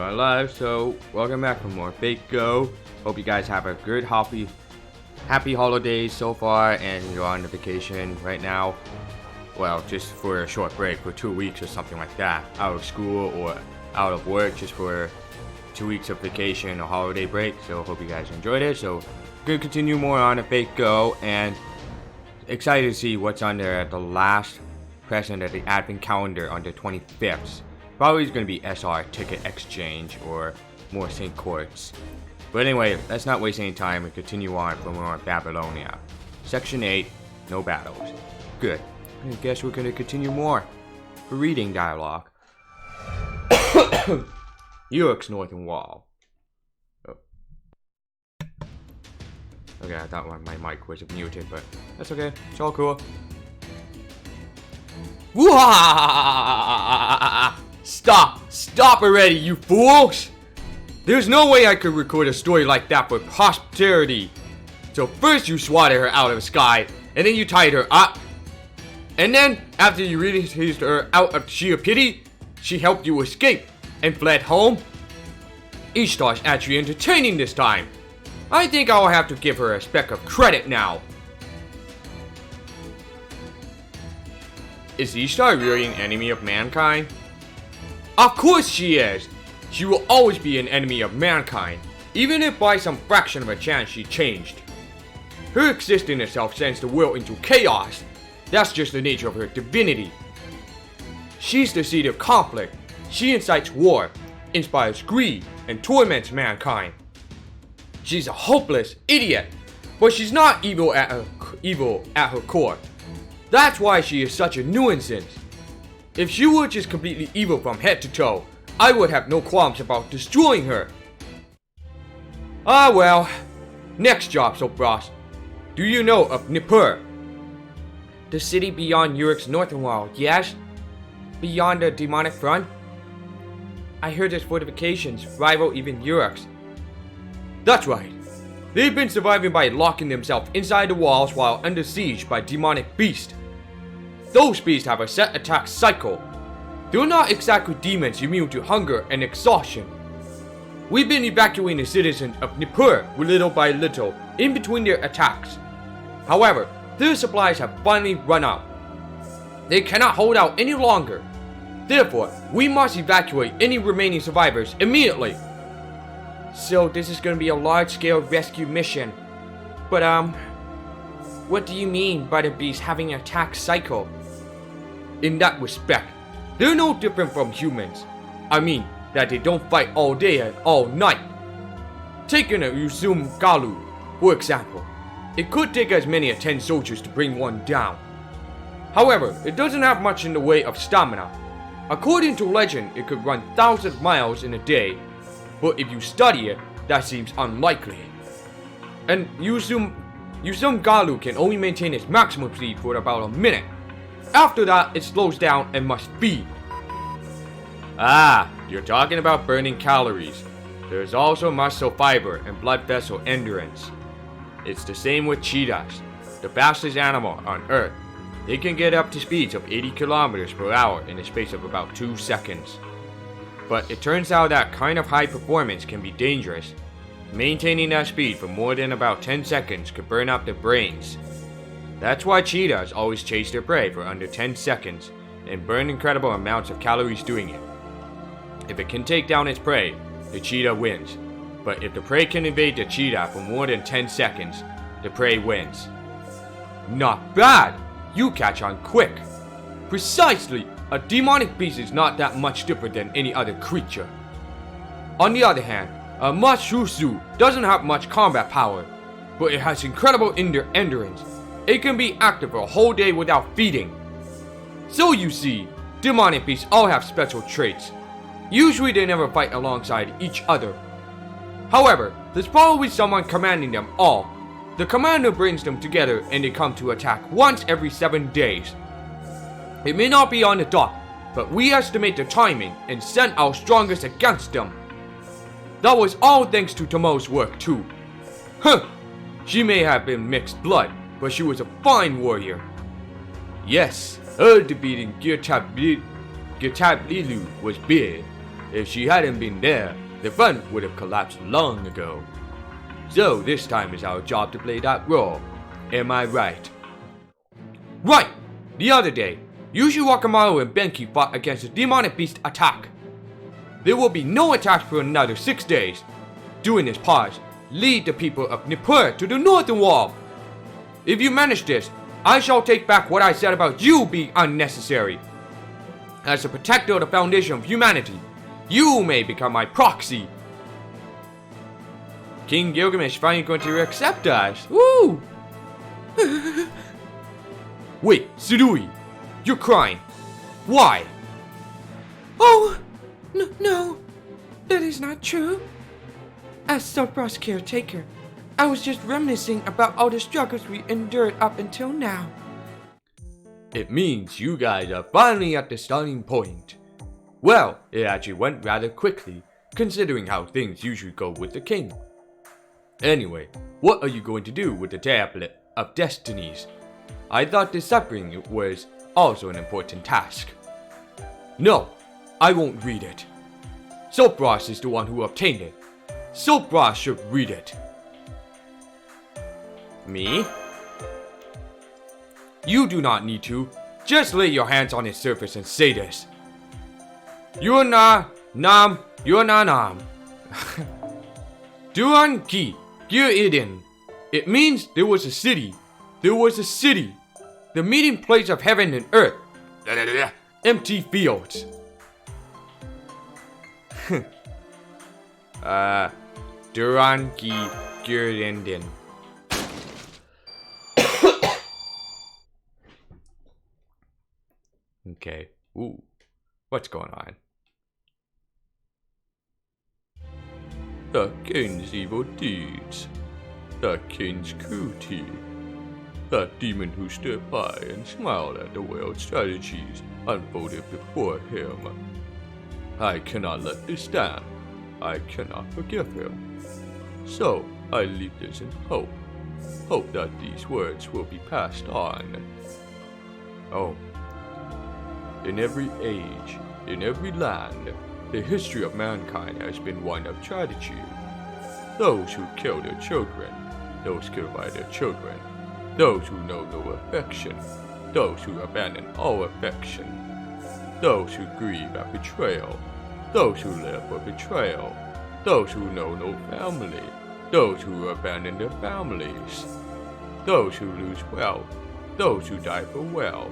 are live, so welcome back for more Fake Go. Hope you guys have a good happy holidays so far, and you're on vacation right now. Well, just for a short break for 2 weeks or something like that, out of school or out of work, just for 2 weeks of vacation or holiday break. So hope you guys enjoyed it. So gonna continue more on a Fake Go, and excited to see what's on there at the last present of the advent calendar on the 25th. Probably is going to be SR Ticket Exchange or more St. Courts. But anyway, let's not waste any time and continue on for more Babylonia. Section 8, no battles. Good. I guess we're going to continue more for reading dialogue. York's Northern Wall. Oh. Okay, I thought my mic was muted, but that's okay. It's all cool. Wah! Stop already, you fools! There's no way I could record a story like that for posterity. So first you swatted her out of the sky, and then you tied her up. And then, after you released her out of sheer pity, she helped you escape and fled home. Ishtar's actually entertaining this time. I think I'll have to give her a speck of credit now. Is Ishtar really an enemy of mankind? Of course she is! She will always be an enemy of mankind, even if by some fraction of a chance she changed. Her existing itself sends the world into chaos. That's just the nature of her divinity. She's the seed of conflict. She incites war, inspires greed, and torments mankind. She's a hopeless idiot, but she's not evil at her core. That's why she is such a nuisance. If she were just completely evil from head to toe, I would have no qualms about destroying her. Ah well. Next job, Sopras. Do you know of Nippur? The city beyond Uruk's northern wall, yes? Beyond the demonic front? I heard its fortifications rival even Uruk's. That's right. They've been surviving by locking themselves inside the walls while under siege by demonic beasts. Those beasts have a set attack cycle. They're not exactly demons immune to hunger and exhaustion. We've been evacuating the citizens of Nippur little by little in between their attacks. However, their supplies have finally run out. They cannot hold out any longer. Therefore, we must evacuate any remaining survivors immediately. So this is going to be a large-scale rescue mission. But what do you mean by the beast having an attack cycle? In that respect, they're no different from humans. I mean that they don't fight all day and all night. Taking a Usum Galu, for example, it could take as many as 10 soldiers to bring one down. However, it doesn't have much in the way of stamina. According to legend, it could run thousands of miles in a day, but if you study it, that seems unlikely. And Usum Galu can only maintain its maximum speed for about a minute. After that, it slows down and must feed. Ah, you're talking about burning calories. There's also muscle fiber and blood vessel endurance. It's the same with cheetahs, the fastest animal on Earth. They can get up to speeds of 80 kilometers per hour in a space of about 2 seconds. But it turns out that kind of high performance can be dangerous. Maintaining that speed for more than about 10 seconds could burn up their brains. That's why cheetahs always chase their prey for under 10 seconds and burn incredible amounts of calories doing it. If it can take down its prey, the cheetah wins. But if the prey can evade the cheetah for more than 10 seconds, the prey wins. Not bad! You catch on quick. Precisely! A demonic beast is not that much different than any other creature. On the other hand, a Mashusu doesn't have much combat power, but it has incredible endurance. It can be active for a whole day without feeding. So you see, demonic beasts all have special traits. Usually they never fight alongside each other. However, there's probably someone commanding them all. The commander brings them together and they come to attack once every 7 days. It may not be on the dot, but we estimate the timing and send our strongest against them. That was all thanks to Tomo's work too. Huh! She may have been mixed blood, but she was a fine warrior. Yes, her defeating Girtablilu was big. If she hadn't been there, the front would have collapsed long ago. So this time is our job to play that role. Am I right? Right! The other day, Yushiwakamaru and Benki fought against a demonic beast attack. There will be no attacks for another 6 days. During this pause, lead the people of Nippur to the northern wall. If you manage this, I shall take back what I said about you being unnecessary. As a protector of the foundation of humanity, you may become my proxy. King Gilgamesh finally going to accept us. Woo! Wait, Tsurui, you're crying. Why? Oh, no, that is not true. As Sobro's caretaker, I was just reminiscing about all the struggles we endured up until now. It means you guys are finally at the starting point. Well, it actually went rather quickly, considering how things usually go with the king. Anyway, what are you going to do with the Tablet of Destinies? I thought deciphering was also an important task. No, I won't read it. Sobros is the one who obtained it. Sobros should read it. Me? You do not need to. Just lay your hands on its surface and say this. Yuna nam, Yuna nam. Duan ki, Gir-Idin. It means there was a city. There was a city. The meeting place of heaven and earth. Empty fields. Duran ki, Gir-Idin. Okay. Ooh. What's going on? The king's evil deeds. The king's cruelty. The demon who stood by and smiled at the world's strategies unfolded before him. I cannot let this stand. I cannot forgive him. So I leave this in hope. Hope that these words will be passed on. Oh. In every age, in every land, the history of mankind has been one of tragedy. Those who kill their children, those killed by their children, those who know no affection, those who abandon all affection, those who grieve at betrayal, those who live for betrayal, those who know no family, those who abandon their families, those who lose wealth, those who die for wealth,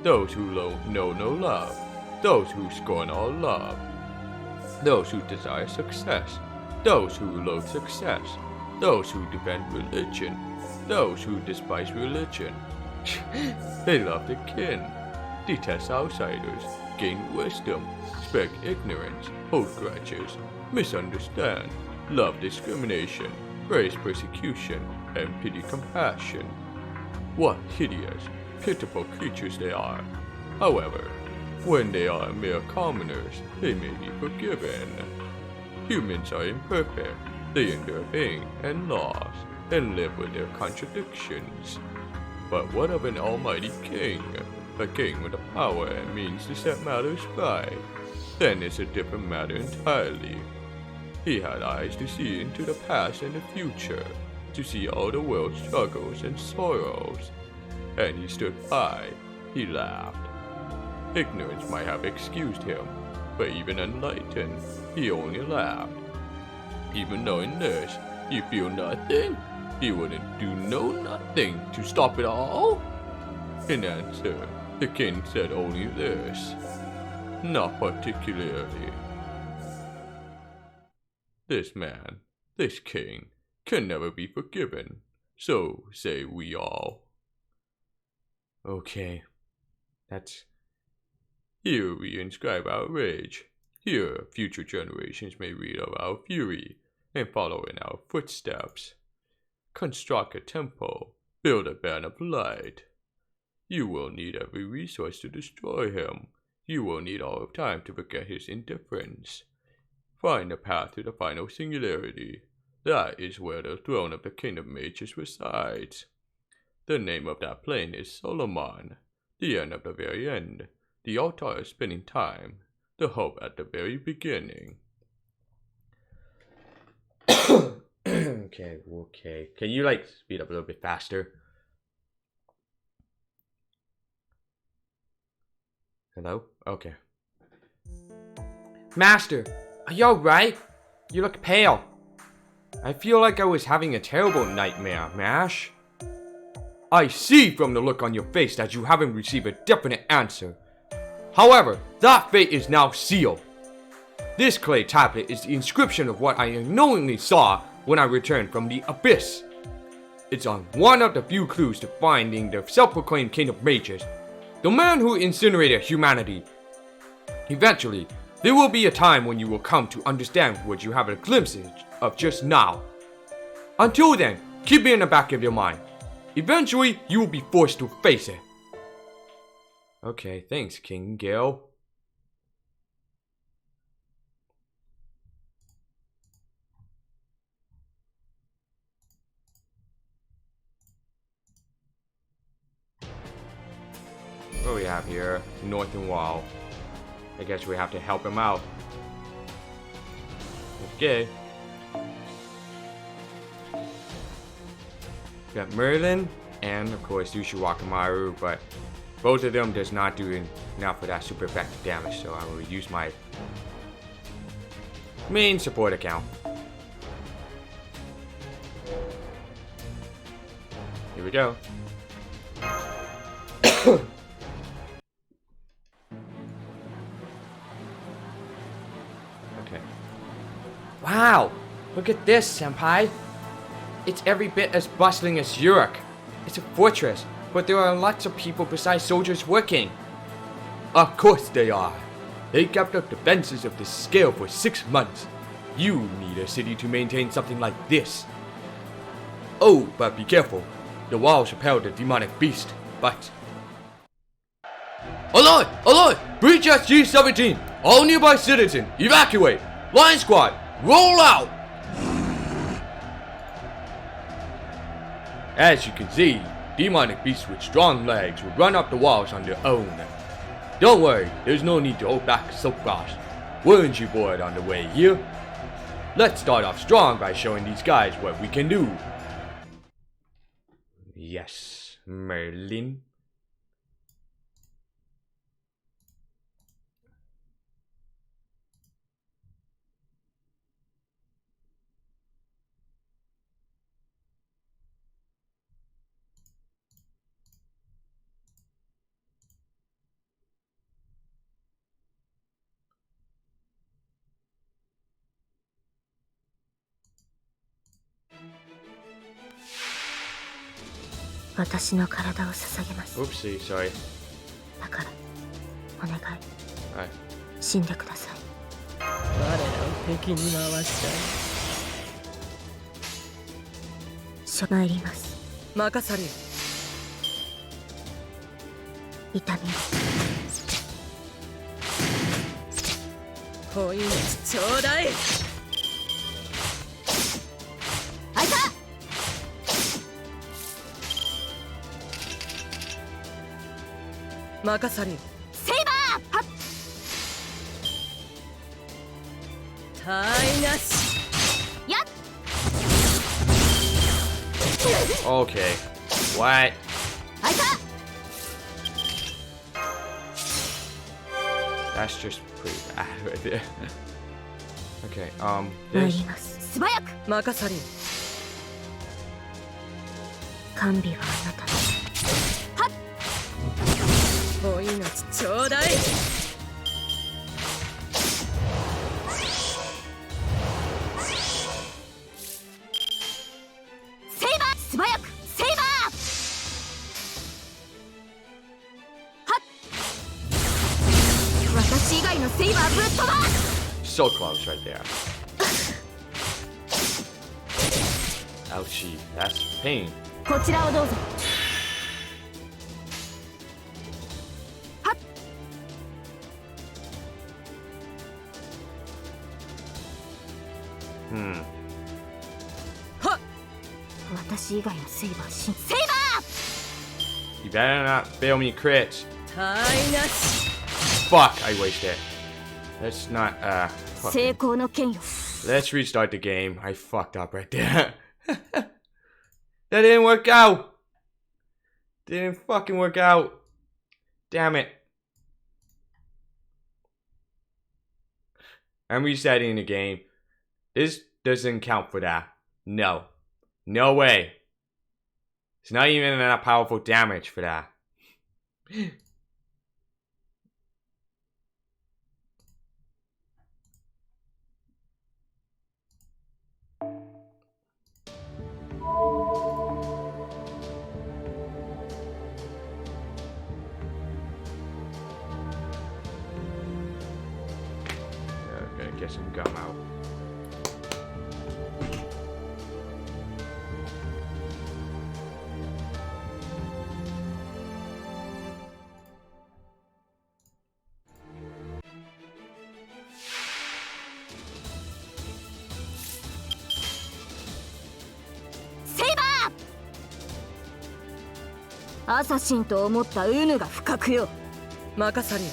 those who know no love, those who scorn all love, those who desire success, those who loathe success, those who defend religion, those who despise religion. They love the kin, detest outsiders, gain wisdom, expect ignorance, hold grudges, misunderstand, love discrimination, praise persecution, and pity compassion. What hideous, pitiful creatures they are. However, when they are mere commoners, they may be forgiven. Humans are imperfect. They endure pain and loss, and live with their contradictions. But what of an almighty king? A king with the power and means to set matters right? Then it's a different matter entirely. He had eyes to see into the past and the future, to see all the world's struggles and sorrows. And he stood by. He laughed. Ignorance might have excused him, but even enlightened, he only laughed. Even knowing this, you feel nothing? He wouldn't do nothing to stop it all? In answer, the king said only this. Not particularly. This man, this king, can never be forgiven. So say we all. Okay, that's... Here we inscribe our rage. Here future generations may read of our fury and follow in our footsteps. Construct a temple, build a band of light. You will need every resource to destroy him. You will need all of time to forget his indifference. Find the path to the final singularity. That is where the throne of the King of Mages resides. The name of that plane is Solomon, the end of the very end. The altar is spinning time. the hope at the very beginning. Okay. Can you, like, speed up a little bit faster? Hello? Okay. Master, are you alright? You look pale. I feel like I was having a terrible nightmare, Mash. I see from the look on your face that you haven't received a definite answer. However, that fate is now sealed. This clay tablet is the inscription of what I unknowingly saw when I returned from the Abyss. It's on one of the few clues to finding the self-proclaimed King of Mages, the man who incinerated humanity. Eventually, there will be a time when you will come to understand what you have a glimpse of just now. Until then, keep it in the back of your mind. Eventually, you will be forced to face it. Okay, thanks, King Gale. What do we have here? Northern Wall. I guess we have to help him out. Okay. We got Merlin and of course Yushu Wakamaru, but both of them does not do enough for that super effective damage, so I will use my main support account. Here we go. Okay. Wow, look at this, Senpai. It's every bit as bustling as Uruk. It's a fortress, but there are lots of people besides soldiers working. Of course they are. They kept up defenses of this scale for 6 months. You need a city to maintain something like this. Oh, but be careful. The walls repel the demonic beast, but... Alert! Alert! Breach SG-17! All nearby citizens, evacuate! Line squad, roll out! As you can see, demonic beasts with strong legs will run up the walls on their own. Don't worry, there's no need to hold back so fast. Weren't you bored on the way here? Let's start off strong by showing these guys what we can do. Yes, Merlin. Oopsie, sorry. だからお願い Alright. 死んでください我らを敵に回したい参ります任されよ痛みをお命ちょうだいあいた任されよセイバーはっ台無しやっ Okay. What? あいた That's just pretty bad right there. Okay, 参 this. ります素早く任されよ甘美はあなたのお命ちょうだいセイバー素早くセイバーはっ私以外のセイバーぶっ飛ばす So close right there. Ouchie, that's pain. こちらをどうぞはっ はっ私以外のセイバーセイバー You better not fail me crits. 台無し Fuck, I wasted. Let's not, 成功の剣よ。 let's restart the game. I fucked up right there. That didn't work out. Didn't fucking work out. Damn it. I'm resetting the game. This doesn't count for that. No. No way. It's not even enough powerful damage for that. Gonna get some gum out. Saber! アサシンと思ったウヌが不覚よ。任さり。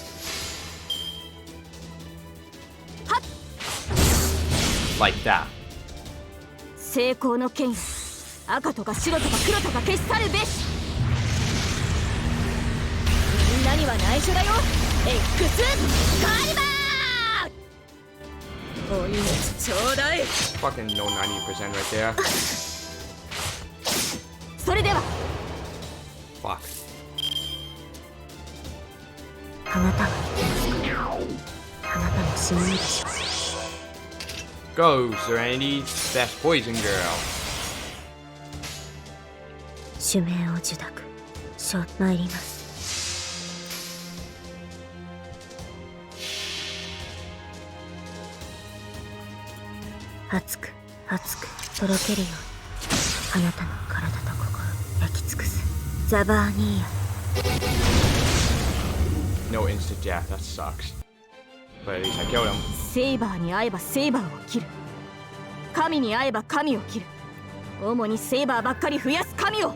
Like that. 成功の剣よ。赤とか白とか黒とか消し去るべし。みんなには内緒だよ。X カリバー。お命ちょうだい。 Fucking no 90% right there. それでは。Fuck. あなたは生きますか。あなたも死ぬでしょう。 Go, Serenity. That's Poison Girl. 主命を受諾。参ります。熱く熱くとろけるようにあなたの体と心焼き尽くす。ザバーニーヤ。 No instant death. That sucks. But at least I killed him. セイバーに会えばセイバーを切る。神に会えば神を切る。主にセイバーばっかり増やす神を。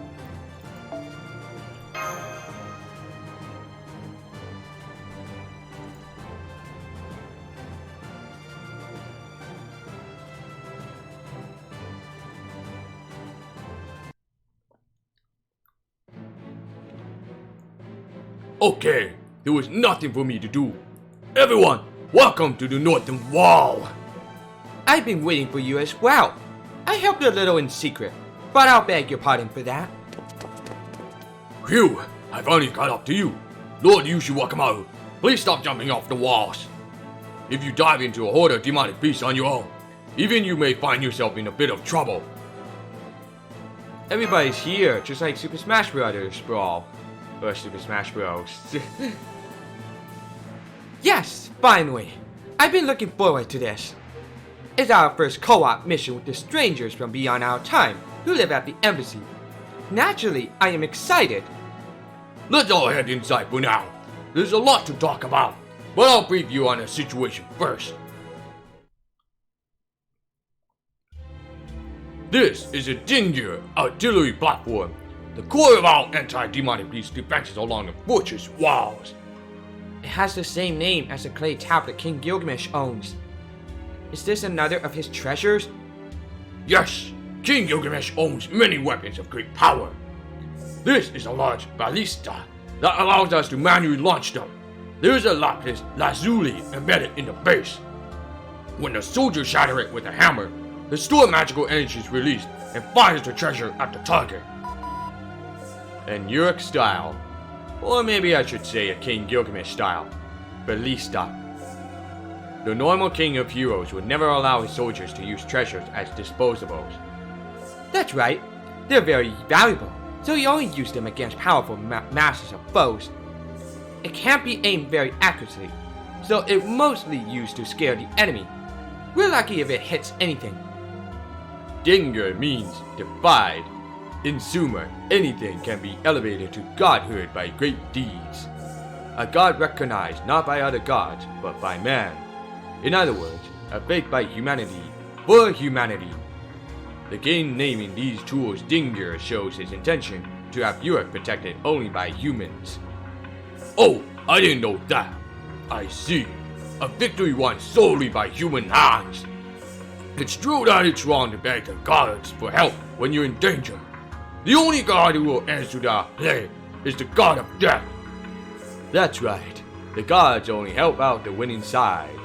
Okay, there was nothing for me to do. Everyone, welcome to the Northern Wall. I've been waiting for you as well. I helped a little in secret, but I'll beg your pardon for that. Phew, I finally got up to you. Lord Yushiwakamoru, please stop jumping off the walls. If you dive into a horde of demonic beasts on your own, even you may find yourself in a bit of trouble. Everybody's here, just like Super Smash Brothers Brawl. Or Super Smash Bros. Yes, finally! I've been looking forward to this. It's our first co-op mission with the strangers from beyond our time who live at the embassy. Naturally, I am excited. Let's all head inside for now. There's a lot to talk about, but I'll brief you on the situation first. This is a Dingir artillery platform, the core of our anti-demonic beast defenses along the fortress walls. It has the same name as the clay tablet King Gilgamesh owns. Is this another of his treasures? Yes, King Gilgamesh owns many weapons of great power. This is a large ballista that allows us to manually launch them. There is a lapis lazuli embedded in the base. When the soldiers shatter it with a hammer, the stored magical energy is released and fires the treasure at the target. In Uruk style, or maybe I should say a King Gilgamesh style, ballista. The normal king of heroes would never allow his soldiers to use treasures as disposables. That's right. They're very valuable, so you only use them against powerful masses of foes. It can't be aimed very accurately, so it's mostly used to scare the enemy. We're lucky if it hits anything. Dinger means defied. In Sumer, anything can be elevated to godhood by great deeds. A god recognized not by other gods, but by man. In other words, a faith by humanity, for humanity. The king naming these tools Dinger shows his intention to have Europe protected only by humans. Oh, I didn't know that. I see. a victory won solely by human hands. It's true that it's wrong to beg the gods for help when you're in danger. The only god who will answer that plea is the god of death. That's right. The gods only help out the winning side.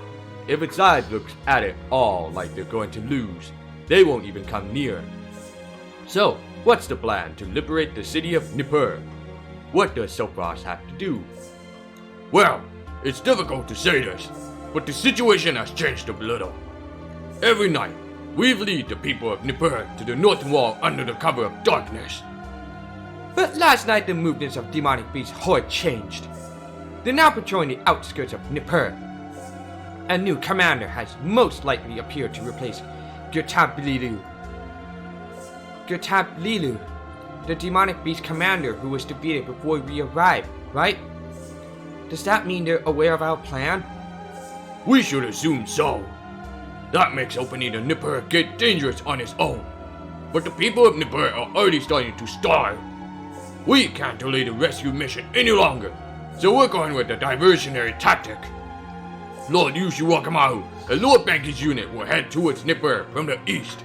If a side looks at it all like they're going to lose, they won't even come near. So, what's the plan to liberate the city of Nippur? What does Sopros have to do? Well, it's difficult to say this, but the situation has changed a little. Every night, we lead the people of Nippur to the northern wall under the cover of darkness. But last night the movements of demonic beast horde changed. They're now patrolling the outskirts of Nippur. A new commander has most likely appeared to replace Gurtablilu. Gurtablilu, the demonic beast commander who was defeated before we arrived, right? Does that mean they're aware of our plan? We should assume so. That makes opening the Nippur gate dangerous on its own. But the people of Nippur are already starting to starve. We can't delay the rescue mission any longer, so we're going with the diversionary tactic. Lord Yushiwakamaru and Lord Banky's unit will head towards Nippur from the east.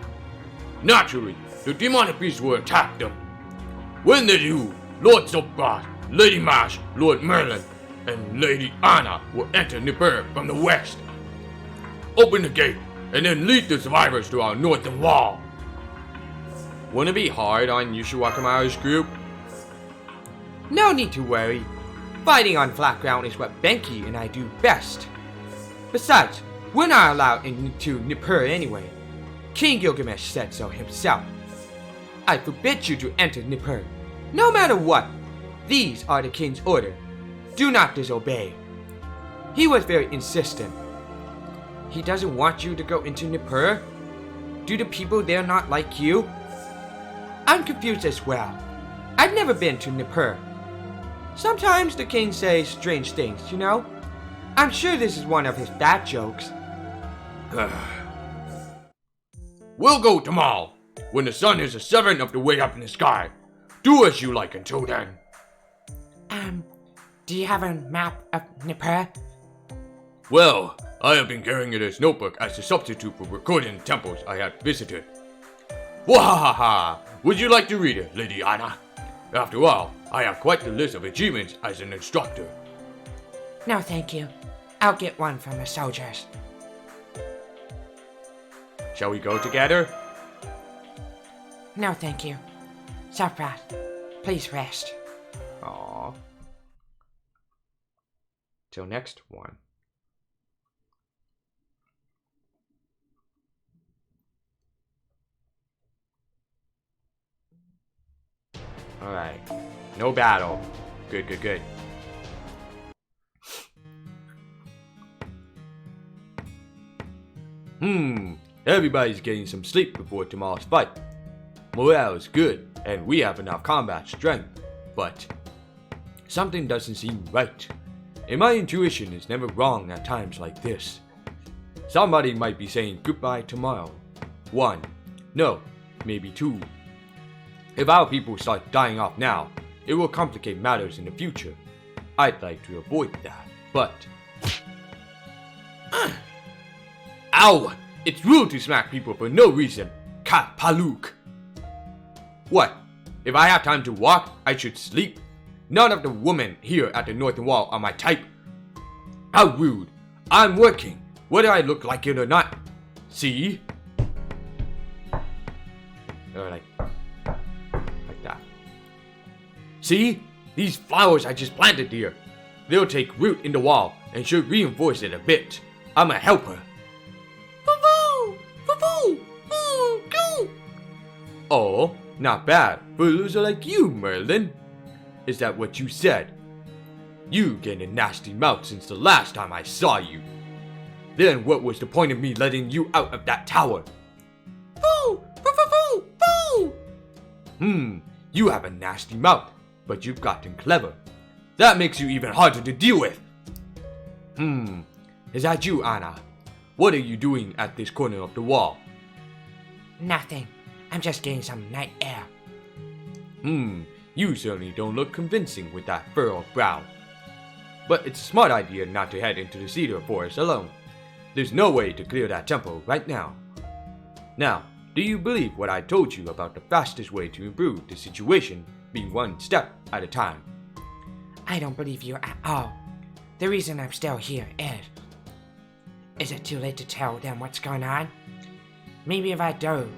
Naturally, the demonic beasts will attack them. When they do, Lord Sopras, Lady Mash, Lord Merlin, and Lady Anna will enter Nippur from the west. Open the gate, and then lead the survivors to our northern wall. Wouldn't it be hard on Yushiwakamaru's group? No need to worry. Fighting on flat ground is what Benki and I do best. Besides, we're not allowed into Nippur anyway. King Gilgamesh said so himself. I forbid you to enter Nippur. No matter what, these are the king's order. Do not disobey. He was very insistent. He doesn't want you to go into Nippur? Do the people there not like you? I'm confused as well. I've never been to Nippur. Sometimes the king says strange things, you know? I'm sure this is one of his bad jokes. We'll go tomorrow, when the sun is a seventh of the way up in the sky. Do as you like until then. Do you have a map of Nippur? Well, I have been carrying this notebook as a substitute for recording the temples I have visited. Wahaha! Would you like to read it, Lady Anna? After all, I have quite the list of achievements as an instructor. No, thank you. I'll get one from the soldiers. Shall we go together? No, thank you. Sopras, please rest. Aww. Till next one. Alright. No battle. Good, good, good. Everybody's getting some sleep before tomorrow's fight. Morale is good, and we have enough combat strength, but something doesn't seem right. And my intuition is never wrong at times like this. Somebody might be saying goodbye tomorrow. 1. No, maybe 2. If our people start dying off now, it will complicate matters in the future. I'd like to avoid that, but... Ow! It's rude to smack people for no reason. Kat Paluk! What? If I have time to walk, I should sleep? None of the women here at the Northern Wall are my type. How rude. I'm working, whether I look like it or not. See? Or like that. See? These flowers I just planted here. They'll take root in the wall and should reinforce it a bit. I'm a helper. Oh, not bad for a loser like you, Merlin. Is that what you said? You gained a nasty mouth since the last time I saw you. Then what was the point of me letting you out of that tower? You have a nasty mouth, but you've gotten clever. That makes you even harder to deal with. Is that you, Anna? What are you doing at this corner of the wall? Nothing. I'm just getting some night air. You certainly don't look convincing with that furrowed brow. But it's a smart idea not to head into the cedar forest alone. There's no way to clear that temple right now. Now, do you believe what I told you about the fastest way to improve the situation being one step at a time? I don't believe you at all. The reason I'm still here is it too late to tell them what's going on? Maybe if I do,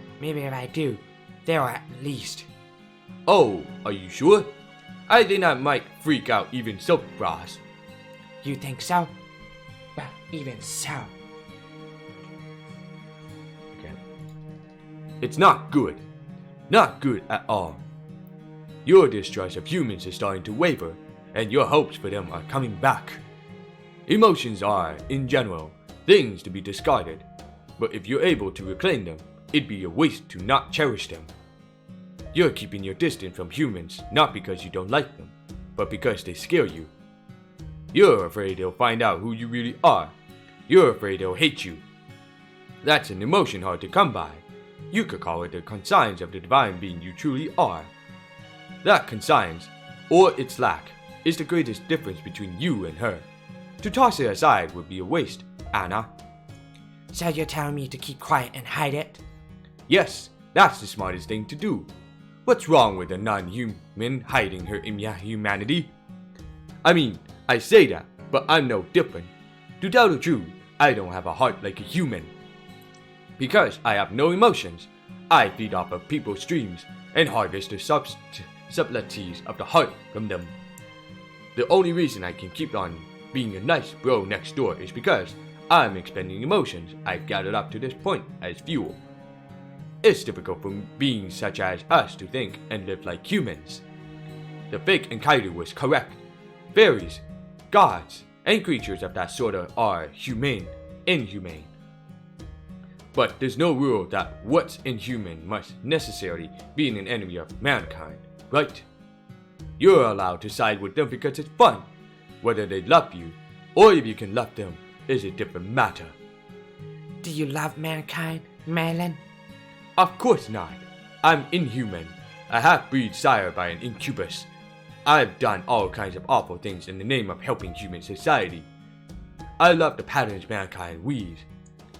they'll at least. Oh, are you sure? I think that might freak out even Silk Bras. You think so? Well, even so. Okay. It's not good. Not good at all. Your distrust of humans is starting to waver, and your hopes for them are coming back. Emotions are, in general, things to be discarded, but if you're able to reclaim them, it'd be a waste to not cherish them. You're keeping your distance from humans not because you don't like them, but because they scare you. You're afraid they'll find out who you really are. You're afraid they'll hate you. That's an emotion hard to come by. You could call it the conscience of the divine being you truly are. That conscience, or its lack, is the greatest difference between you and her. To toss it aside would be a waste, Anna. So you're telling me to keep quiet and hide it? Yes, that's the smartest thing to do. What's wrong with a non-human hiding her humanity? I mean, I say that, but I'm no different. To tell the truth, I don't have a heart like a human. Because I have no emotions, I feed off of people's dreams and harvest the subtleties of the heart from them. The only reason I can keep on being a nice bro next door is because I'm expending emotions I've gathered up to this point as fuel. It's difficult for beings such as us to think and live like humans. The fake Enkidu was correct. Fairies, gods, and creatures of that sort are inhumane. But there's no rule that what's inhuman must necessarily be an enemy of mankind, right? You're allowed to side with them because it's fun. Whether they love you, or if you can love them, is a different matter. Do you love mankind, Malin? Of course not. I'm inhuman, a half-breed sired by an incubus. I've done all kinds of awful things in the name of helping human society. I love the patterns mankind weaves.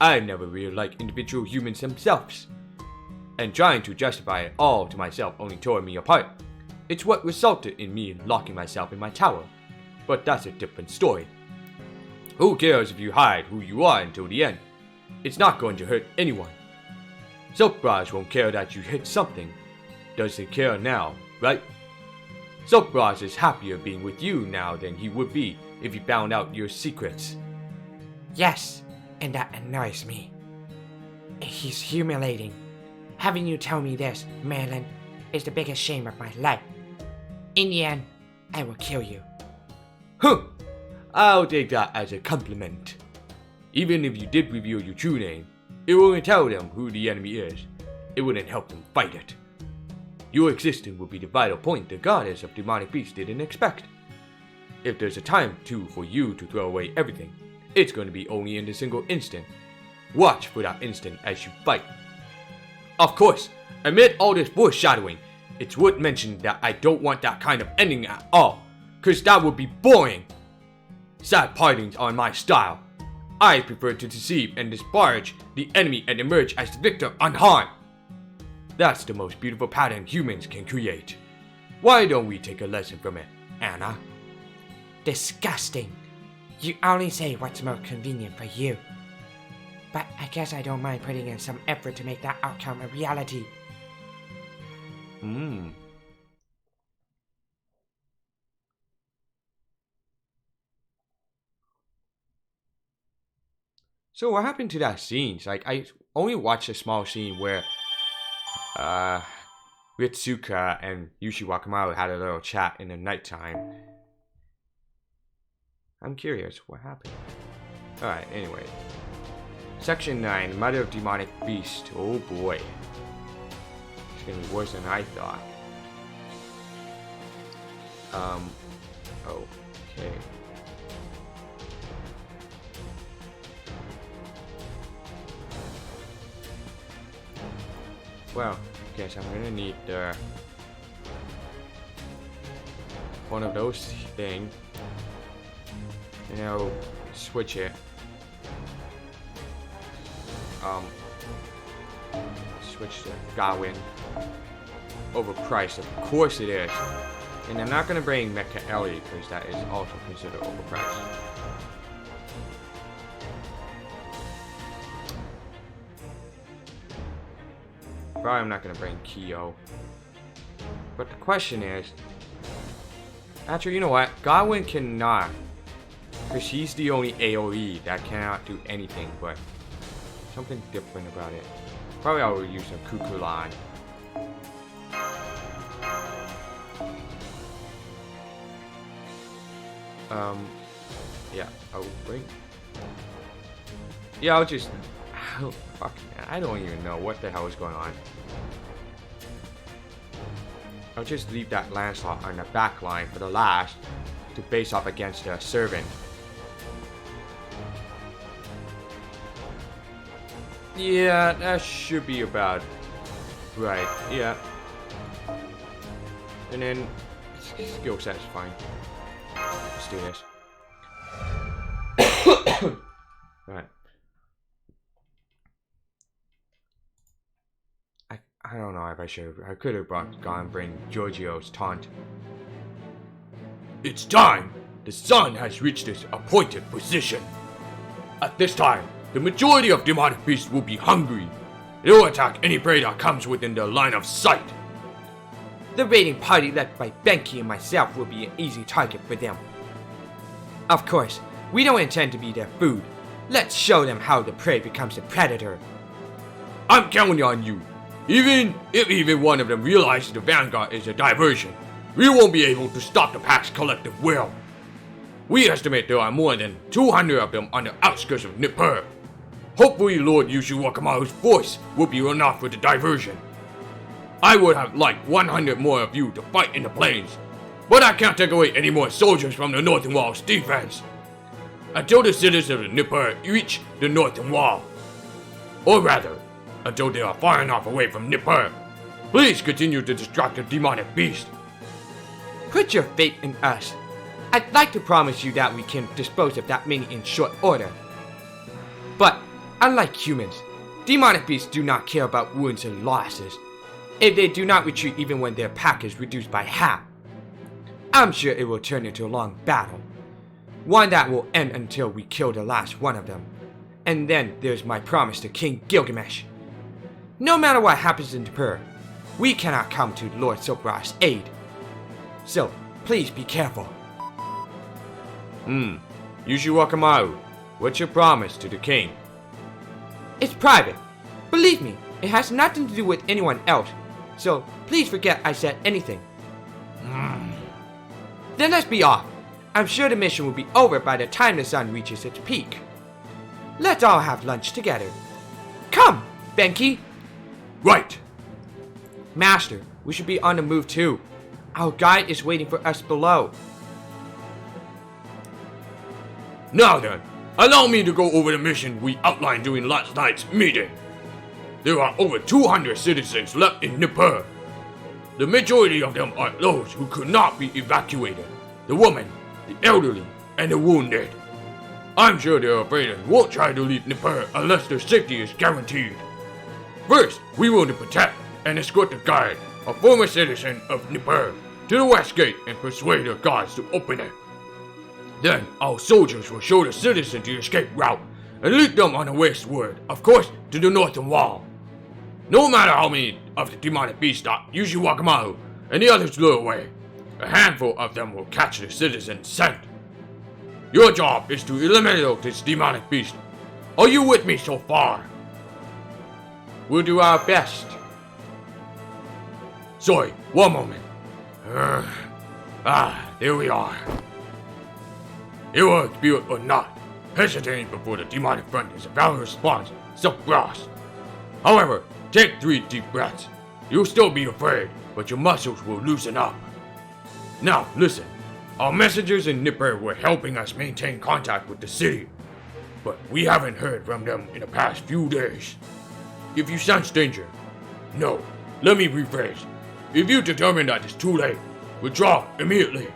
I've never really liked individual humans themselves. And trying to justify it all to myself only tore me apart. It's what resulted in me locking myself in my tower. But that's a different story. Who cares if you hide who you are until the end? It's not going to hurt anyone. Silkbras won't care that you hit something. Doesn't care now, right? Silkbras is happier being with you now than he would be if he found out your secrets. Yes, and that annoys me. He's humiliating. Having you tell me this, Malin, is the biggest shame of my life. In the end, I will kill you. Huh! I'll take that as a compliment. Even if you did reveal your true name, it wouldn't tell them who the enemy is. It wouldn't help them fight it. Your existence would be the vital point the goddess of demonic beasts didn't expect. If there's a time for you to throw away everything, it's going to be only in the single instant. Watch for that instant as you fight. Of course, amid all this foreshadowing, it's worth mentioning that I don't want that kind of ending at all, cause that would be boring. Sad partings are my style. I prefer to deceive and disparage the enemy and emerge as the victor unharmed. That's the most beautiful pattern humans can create. Why don't we take a lesson from it, Anna? Disgusting. You only say what's more convenient for you. But I guess I don't mind putting in some effort to make that outcome a reality. So what happened to that scene? Like, I only watched a small scene where Ritsuka and Yushi Wakamaru had a little chat in the nighttime. I'm curious, what happened? Alright, anyway. Section 9, Mother of Demonic Beast. Oh boy. It's gonna be worse than I thought. Okay. Well, guess I'm gonna need one of those things. You know, switch it. Switch to Gawain. Overpriced, of course it is. And I'm not gonna bring Mecha Ellie because that is also considered overpriced. Probably I'm not gonna bring Kyo. But the question is, actually, you know what? Gawain cannot, because he's the only AoE that cannot do anything but something different about it. Probably I will use a Kukulan. Yeah, I'll bring. Yeah, I'll just. Oh, fuck, man. I don't even know what the hell is going on. I'll just leave that Lancelot on the back line for the last to face off against a servant. Yeah, that should be about right. Yeah. And then skill set's fine. Let's do this. Right. I don't know if I should have. I could have gone and bring Giorgio's taunt. It's time! The sun has reached its appointed position. At this time, the majority of demonic beasts will be hungry. They will attack any prey that comes within their line of sight. The raiding party led by Benki and myself will be an easy target for them. Of course, we don't intend to be their food. Let's show them how the prey becomes a predator. I'm counting on you. Even if one of them realizes the Vanguard is a diversion, we won't be able to stop the pack's collective will. We estimate there are more than 200 of them on the outskirts of Nippur. Hopefully Lord Yushiwakamaru's force will be enough for the diversion. I would have liked 100 more of you to fight in the plains, but I can't take away any more soldiers from the Northern Wall's defense. Until the citizens of Nippur reach the Northern Wall. Or rather, until they are far enough away from Nippur. Please continue to distract the demonic beast. Put your faith in us. I'd like to promise you that we can dispose of that many in short order. But, unlike humans, demonic beasts do not care about wounds and losses. If they do not retreat even when their pack is reduced by half, I'm sure it will turn into a long battle. One that will end until we kill the last one of them. And then there's my promise to King Gilgamesh. No matter what happens in Nippur, we cannot come to Lord Sopra's aid. So, please be careful. Yushiwakamaru, what's your promise to the king? It's private. Believe me, it has nothing to do with anyone else. So, please forget I said anything. Then let's be off. I'm sure the mission will be over by the time the sun reaches its peak. Let's all have lunch together. Come, Benki. Right. Master, we should be on the move too. Our guide is waiting for us below. Now then, allow me to go over the mission we outlined during last night's meeting. There are over 200 citizens left in Nippur. The majority of them are those who could not be evacuated. The women, the elderly, and the wounded. I'm sure they're afraid and won't try to leave Nippur unless their safety is guaranteed. First, we will protect and escort the guide, a former citizen of Nippur, to the west gate and persuade their guards to open it. Then, our soldiers will show the citizen the escape route and lead them on the westward, of course, to the northern wall. No matter how many of the demonic beasts that Yushiwakamaru and the others lure away, a handful of them will catch the citizen's scent. Your job is to eliminate this demonic beast. Are you with me so far? We'll do our best. Sorry, one moment. There we are. It worked, be it or not. Hesitating before the demonic friend is a valid response, self-grasped. However, take 3 deep breaths. You'll still be afraid, but your muscles will loosen up. Now, listen. Our messengers in Nippur were helping us maintain contact with the city, but we haven't heard from them in the past few days. If you sense danger, no, let me rephrase. If you determine that it's too late, withdraw immediately.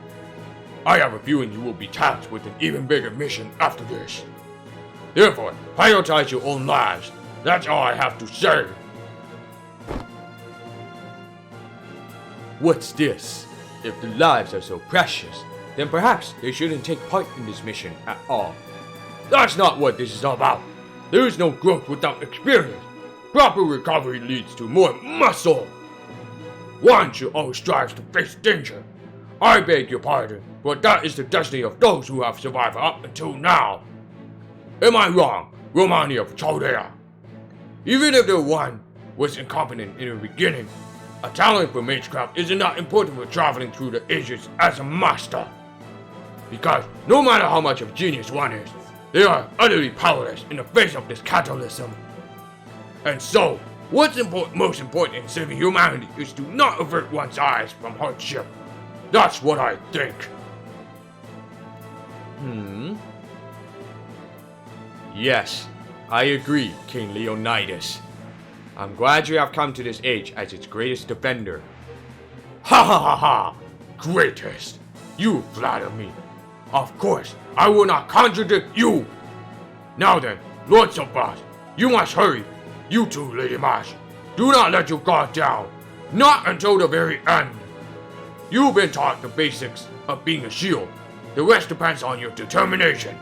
I have a feeling you will be tasked with an even bigger mission after this. Therefore, prioritize your own lives. That's all I have to say. What's this? If the lives are so precious, then perhaps they shouldn't take part in this mission at all. That's not what this is all about. There is no growth without experience. Proper recovery leads to more muscle. One should always strive to face danger. I beg your pardon, but that is the destiny of those who have survived up until now. Am I wrong, Romani of Chaldea? Even if the one was incompetent in the beginning, a talent for magecraft is not important for traveling through the ages as a master. Because no matter how much of genius one is, they are utterly powerless in the face of this catalysm. And so, what's most important in saving humanity is to not avert one's eyes from hardship. That's what I think. Yes, I agree, King Leonidas. I'm glad you have come to this age as its greatest defender. Ha ha ha ha! Greatest! You flatter me. Of course, I will not contradict you! Now then, Lord Sobras, you must hurry. You too, Lady Mash. Do not let your guard down. Not until the very end. You've been taught the basics of being a shield. The rest depends on your determination.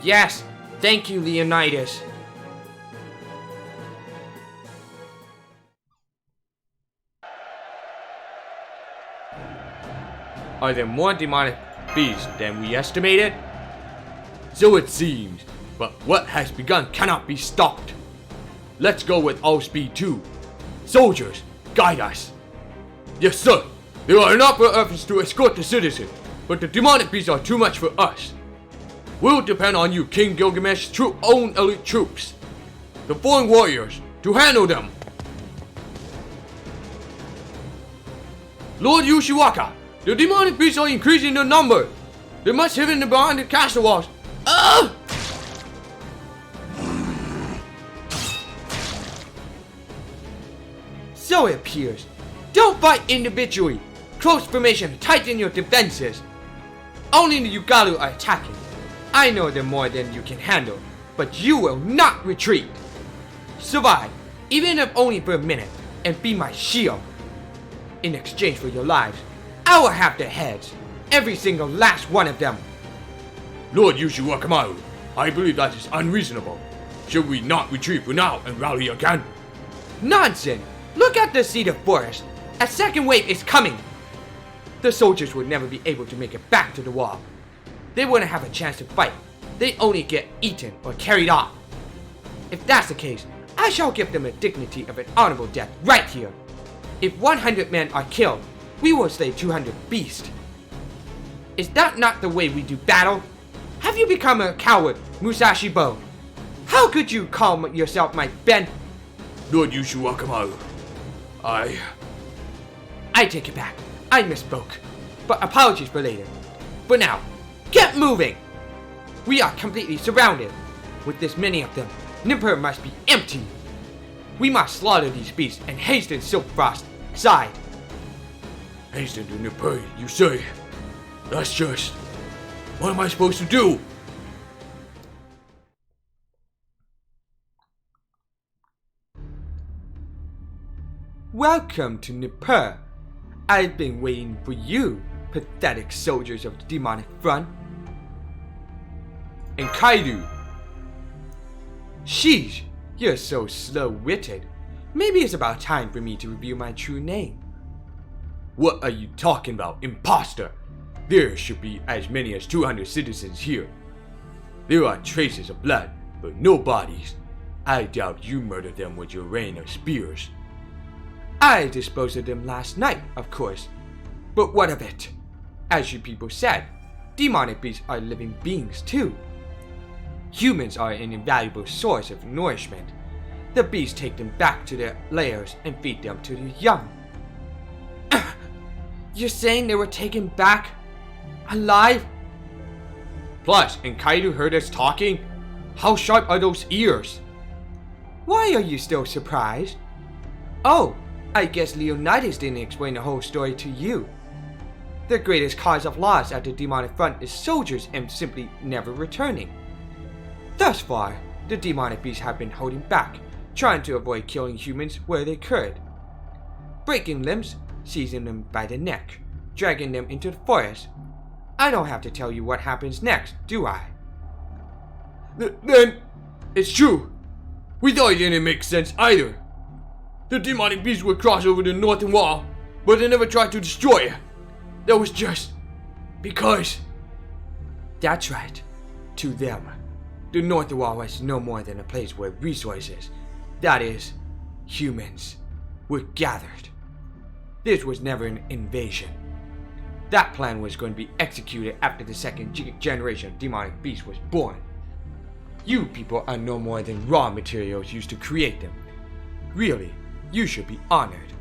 Yes, thank you, Leonidas. Are there more demonic beasts than we estimated? So it seems, but what has begun cannot be stopped. Let's go with all speed too. Soldiers, guide us. Yes, sir. There are enough efforts to escort the citizens, but the demonic beasts are too much for us. We'll depend on you, King Gilgamesh's own elite troops, the foreign warriors, to handle them. Lord Yushiwaka, the demonic beasts are increasing in number. They must have hidden behind the castle walls. So it appears. Don't fight individually. Close formation, tighten your defenses. Only the Yugalu are attacking. I know them more than you can handle, but you will not retreat. Survive, even if only for a minute, and be my shield. In exchange for your lives, I will have their heads. Every single last one of them. Lord Yushiwakamaru, I believe that is unreasonable. Should we not retreat for now and rally again? Nonsense! Look at the cedar forest. A second wave is coming. The soldiers would never be able to make it back to the wall. They wouldn't have a chance to fight. They only get eaten or carried off. If that's the case, I shall give them the dignity of an honorable death right here. If 100 men are killed, we will slay 200 beasts. Is that not the way we do battle? Have you become a coward, Musashi Bo? How could you call yourself my Ben? Lord Yushiwakamaru, I take it back. I misspoke. But apologies for later. For now, get moving! We are completely surrounded. With this many of them, Nippur must be empty. We must slaughter these beasts and hasten Silkfrost's side. Hasten to Nippur, you say? That's just... What am I supposed to do? Welcome to Nippur. I've been waiting for you, pathetic soldiers of the demonic front. And Kaidu. Sheesh, you're so slow-witted. Maybe it's about time for me to reveal my true name. What are you talking about, imposter? There should be as many as 200 citizens here. There are traces of blood, but no bodies. I doubt you murdered them with your rain of spears. I disposed of them last night, of course. But what of it? As you people said, demonic beasts are living beings too. Humans are an invaluable source of nourishment. The beasts take them back to their lairs and feed them to the young. You're saying they were taken back? Alive? Plus, and Kaido heard us talking? How sharp are those ears? Why are you still surprised? Oh, I guess Leonidas didn't explain the whole story to you. The greatest cause of loss at the demonic front is soldiers and simply never returning. Thus far, the demonic beasts have been holding back, trying to avoid killing humans where they could. Breaking limbs, seizing them by the neck, dragging them into the forest. I don't have to tell you what happens next, do I? Then, it's true. We thought it didn't make sense either. The demonic beasts would cross over the northern wall, but they never tried to destroy it. That was just because. That's right. To them, the northern wall was no more than a place where resources, that is, humans, were gathered. This was never an invasion. That plan was going to be executed after the second generation of demonic beast was born. You people are no more than raw materials used to create them. Really, you should be honored.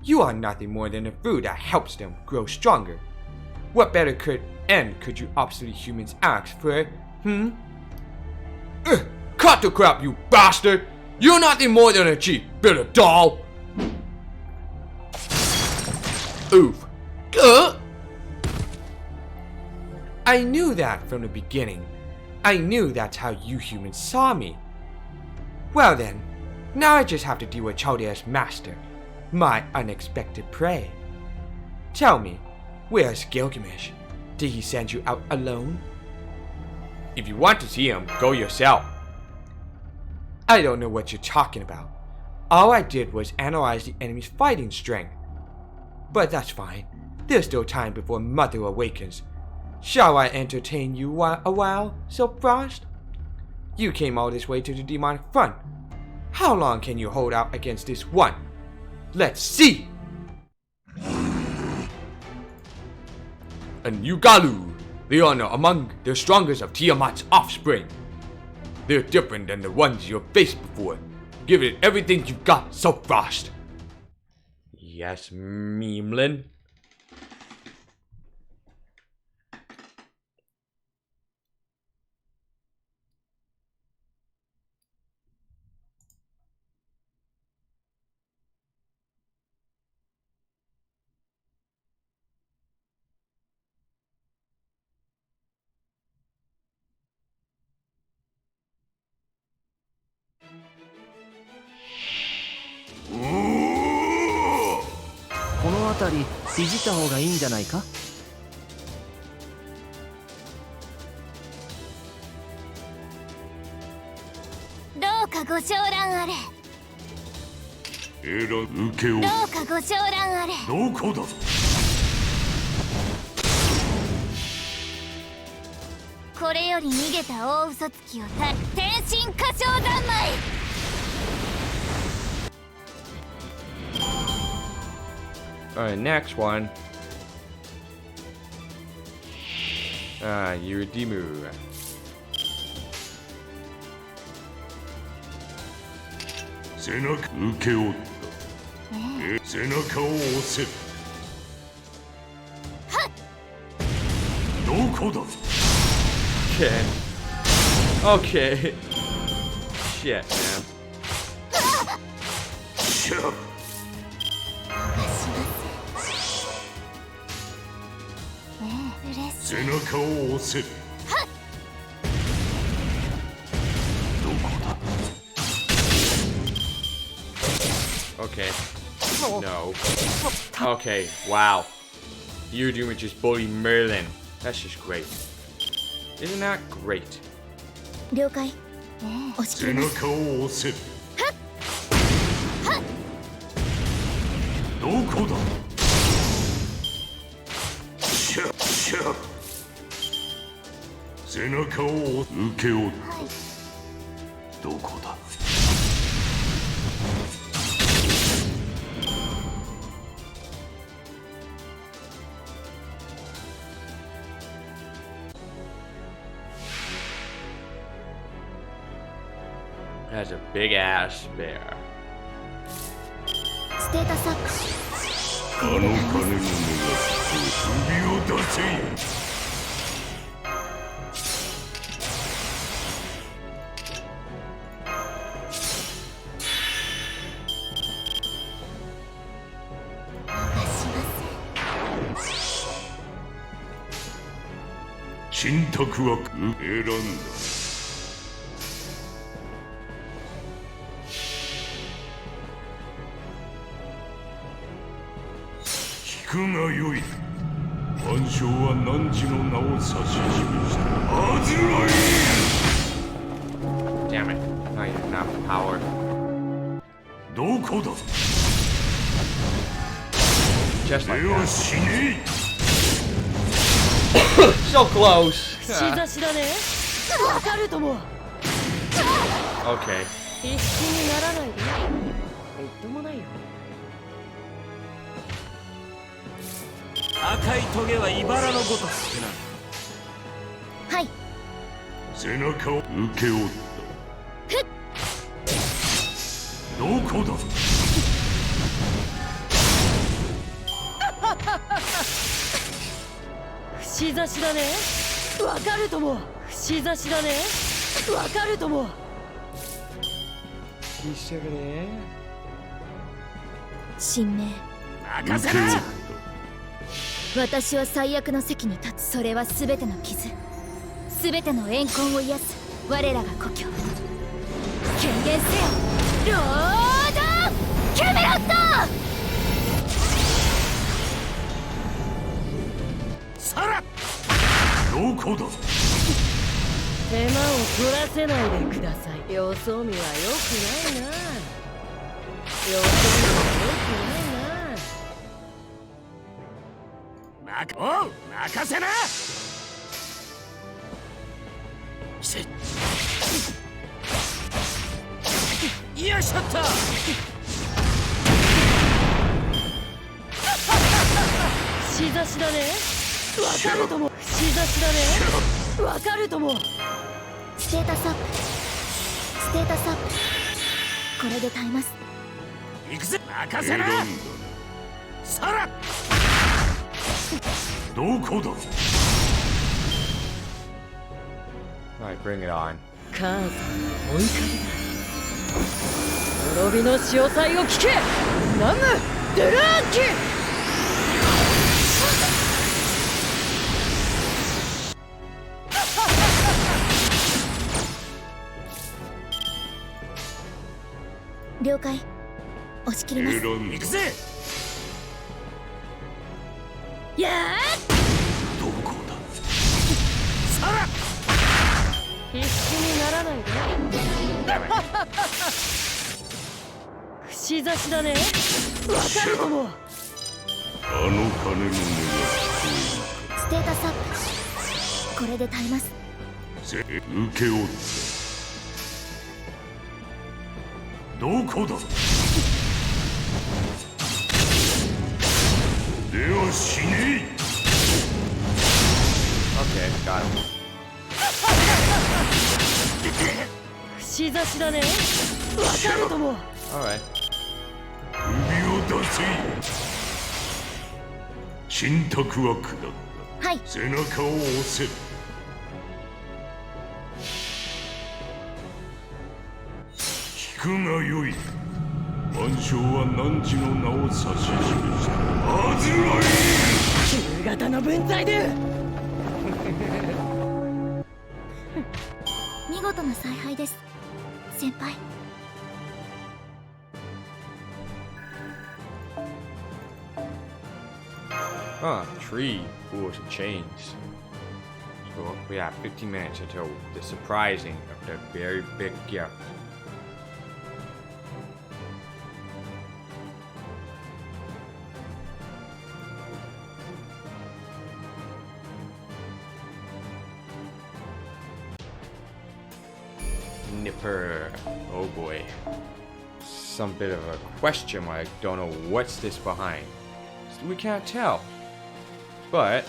You are nothing more than the food that helps them grow stronger. What better end could you obsolete humans ask for, Cut the crap, you bastard! You're nothing more than a cheap bit of doll! Oof. I knew that from the beginning. I knew that's how you humans saw me. Well then, now I just have to deal with Chaldea's master, my unexpected prey. Tell me, where's Gilgamesh? Did he send you out alone? If you want to see him, go yourself. I don't know what you're talking about. All I did was analyze the enemy's fighting strength. But that's fine. There's still time before Mother awakens. Shall I entertain you a while, Silfrost? You came all this way to the demonic front. How long can you hold out against this one? Let's see! And Yugalu, they are among the strongest of Tiamat's offspring. They're different than the ones you've faced before. Give it everything you've got, Silfrost. Yes, Meemlin. Alright, next one. Yuridimu. Okay. Okay. Shit, man. Okay. No. Okay, wow. You're doing just bully Merlin. That's just great. Isn't that great? 了解。押し切ります。どこだ。背中を受け負う。どこだ。Has a big ass bear. ステータスアップ。あの金の目が首を出せ。信託は選んだ。聞くがよい。万象は汝の名を指し示した。アズライ Damn it. Not enough power. どこだ。 Just like では that. 死ね So close. しざしだね。わかるとも。 Okay. 必死にならないで。みっともないよ。赤いトゲは茨のごとしな。はい。背中を受け負った。どこだ。しざしだね。わかるとも。しざしだね。わかるとも。神明。任せな。私は最悪の席に立つ。それは全ての傷、全ての怨恨を癒す我らが故郷。権限せよ、ロード・キャメロット。さら。どこだ。手間を取らせないでください。よそ見は良くないな。よそ見は良くないな。おう、任せな。よいしょっと。しざしだね。わかるとも。しざしだね。わかるとも。ステータスアップ、ステータスアップ。これで耐えます。行くぜ。任せな。さら。どこだ。 Alright, bring it on. 母さんの追い風だ。滅びの潮騒を聞け。ナム・デラーキ。了解。押し切ります。選んだ。行くぜ。やどこだ。さら。必死にならないで。串刺しだね。わかるとも。あの鐘の音が聞こステータスアップ。これで耐えます。える。受け負った。どこだ。では死ね Okay, got him. 串刺しだね。わかるとも。Alright. 首を出せ。信託は下った。はい。背中を押せ。聞くがよい。万象は汝の名を指し示した。アズライ旧型の分際で。見事な采配です、先輩。Tree pulls and chains. So we have 15 minutes until the surprising of the very big gift. Nipper. Oh boy. Some bit of a question mark. Don't know what's this behind. We can't tell. But,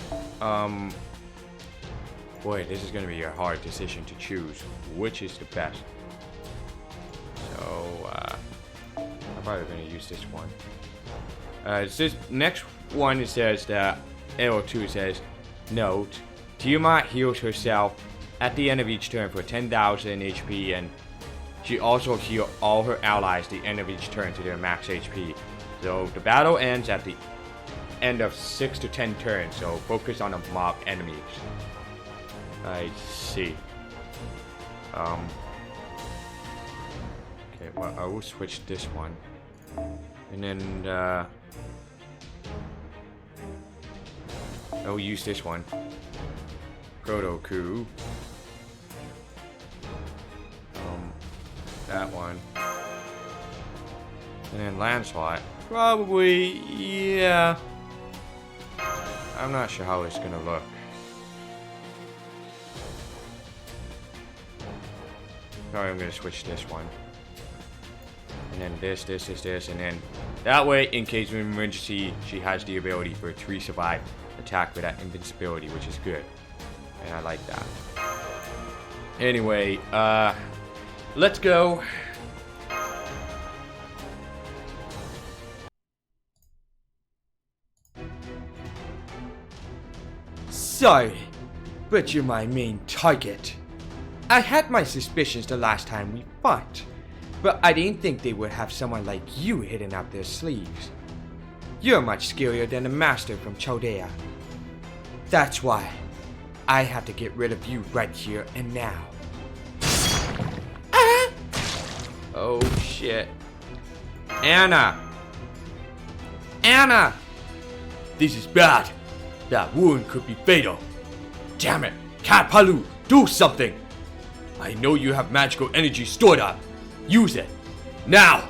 boy, this is gonna be a hard decision to choose. Which is the best? So, I'm probably gonna use this one. This next one, it says that L2 says, note, Tiamat heals herself at the end of each turn for 10,000 HP, and she also heals all her allies at the end of each turn to their max HP. So the battle ends at the end of 6 to 10 turns, so focus on the mob enemies. I see. Okay, well, I will switch this one. And then, I'll use this one. Godoku. That one. And then Lancelot. Probably, yeah. I'm not sure how it's gonna look. Probably I'm gonna switch this one. And then this, and then that way, in case of emergency, she has the ability for 3 survive attack without invincibility, which is good. And I like that. Anyway, let's go. Sorry, but you're my main target. I had my suspicions the last time we fought, but I didn't think they would have someone like you hidden up their sleeves. You're much scarier than the master from Chaldea. That's why I have to get rid of you right here and now. Oh shit. Anna! Anna! This is bad. That wound could be fatal. Damn it, Cat Palu, do something! I know you have magical energy stored up. Use it. Now!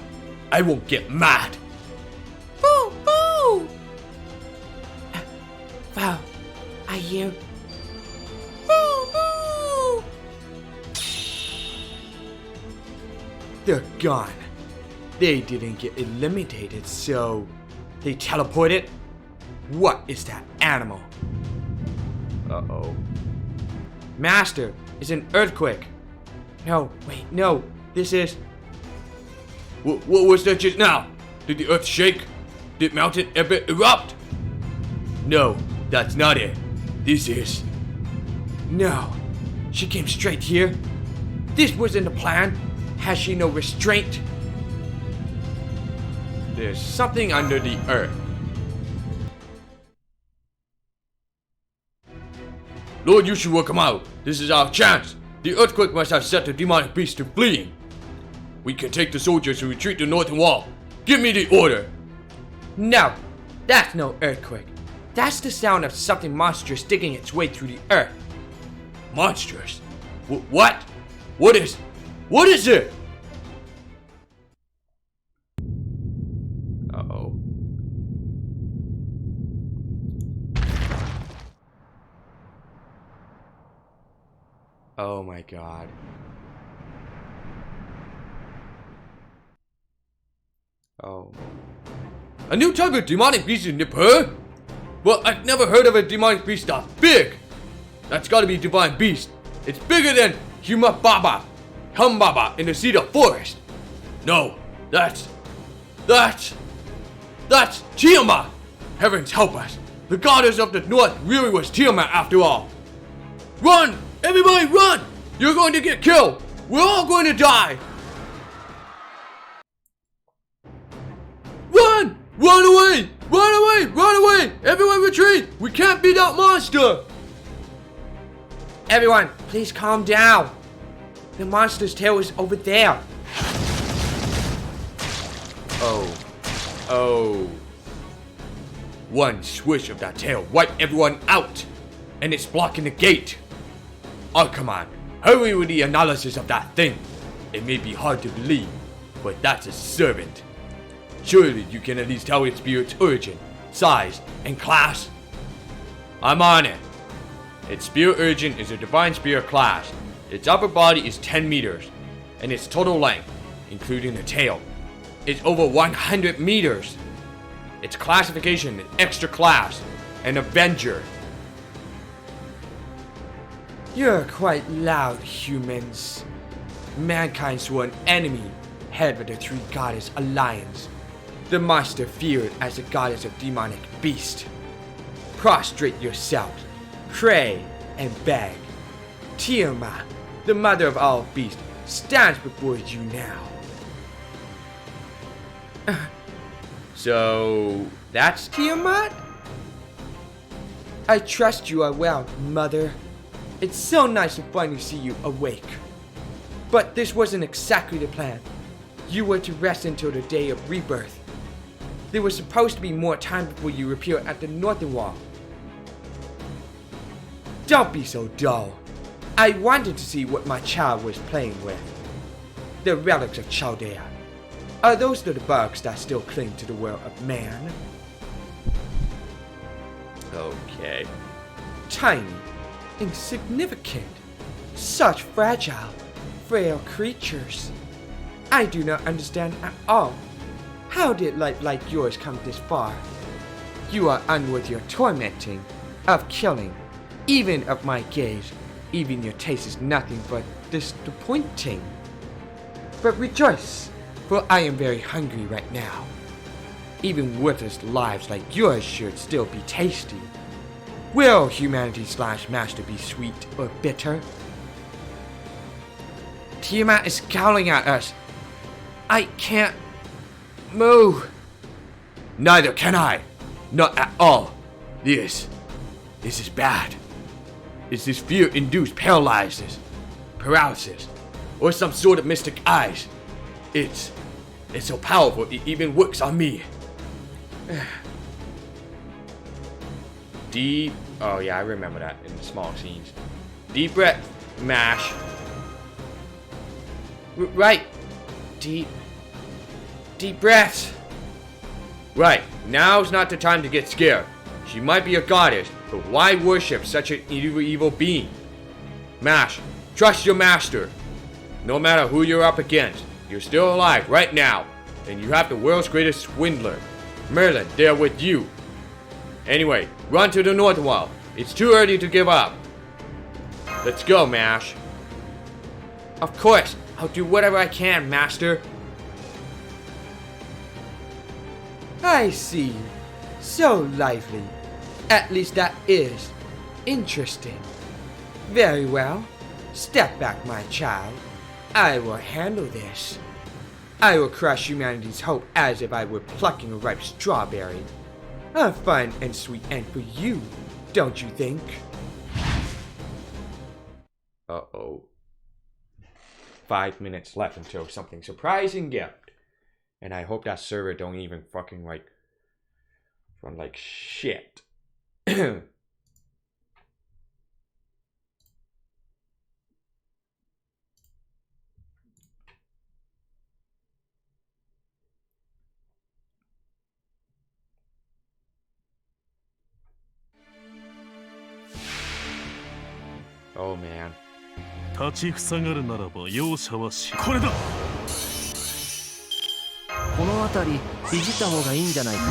I won't get mad. Boo! Boo! Wow, I hear. Boo! Boo! They're gone. They didn't get eliminated, so they teleported? What is that animal? Uh-oh. Master, it's an earthquake. No, wait, no. This is... What was that just now? Did the earth shake? Did mountain ever erupt? No, that's not it. This is... No. She came straight here. This wasn't the plan. Has she no restraint? There's something under the earth. Lord, you should work him out. This is our chance. The earthquake must have set the demonic beast to fleeing. We can take the soldiers to retreat to the northern wall. Give me the order. No, that's no earthquake. That's the sound of something monstrous digging its way through the earth. Monstrous? What? What is it? Uh-oh. Oh my god. Oh. A new type of demonic beast in Nippur? Well, I've never heard of a demonic beast that big. That's gotta be a divine beast. It's bigger than Humbaba in the Cedar Forest. No, that's Tiamat. Heavens help us. The goddess of the north really was Tiamat after all. Run! Everybody run! You're going to get killed! We're all going to die! Run! Run away! Run away! Run away! Everyone retreat! We can't beat that monster! Everyone, please calm down. The monster's tail is over there. Oh. One swish of that tail wiped everyone out! And it's blocking the gate! Oh, come on. Hurry with the analysis of that thing. It may be hard to believe, but that's a servant. Surely you can at least tell its spirit's origin, size, and class? I'm on it. Its spirit origin is a divine spirit class. Its upper body is 10 meters, and its total length, including the tail, is over 100 meters. Its classification is extra class, an Avenger. You're quite loud, humans. Mankind swore an enemy, head of the Three Goddess Alliance. The monster feared as the goddess of demonic beast. Prostrate yourselves, pray and beg. Tiamat, the mother of all beasts, stands before you now. So, that's Tiamat? I trust you are well, mother. It's so nice to finally see you awake. But this wasn't exactly the plan. You were to rest until the day of rebirth. There was supposed to be more time before you appear at the northern wall. Don't be so dull. I wanted to see what my child was playing with. The relics of Chaldea. Are those the bugs that still cling to the world of man? Okay. Tiny, insignificant, such fragile, frail creatures. I do not understand at all. How did life like yours come this far? You are unworthy of tormenting, of killing, even of my gaze. Even your taste is nothing but disappointing. But rejoice, for I am very hungry right now. Even worthless lives like yours should still be tasty. Will humanity/master be sweet or bitter? Tiamat is scowling at us. I can't move. Neither can I. Not at all. This is bad. It's this fear-induced paralysis, or some sort of mystic eyes. It's so powerful it even works on me. Deep. Oh yeah, I remember that in the small scenes. Deep breath. Mash. Right. Deep breaths. Right. Now's not the time to get scared. She might be a goddess, but why worship such an evil being? Mash. Trust your master. No matter who you're up against, you're still alive right now, and you have the world's greatest swindler, Merlin, there with you. Anyway, run to the north wall. It's too early to give up. Let's go, Mash. Of course, I'll do whatever I can, Master. I see. So lively. At least that is interesting. Very well. Step back, my child. I will handle this. I will crush humanity's hope as if I were plucking a ripe strawberry. A fun and sweet end for you, don't you think? Uh-oh. 5 minutes left until something surprising gift. And I hope that server don't even fucking like run like shit. Oh man. 立ちふさがるならば容赦はしこれだ。この辺りいじった方がいいんじゃないか。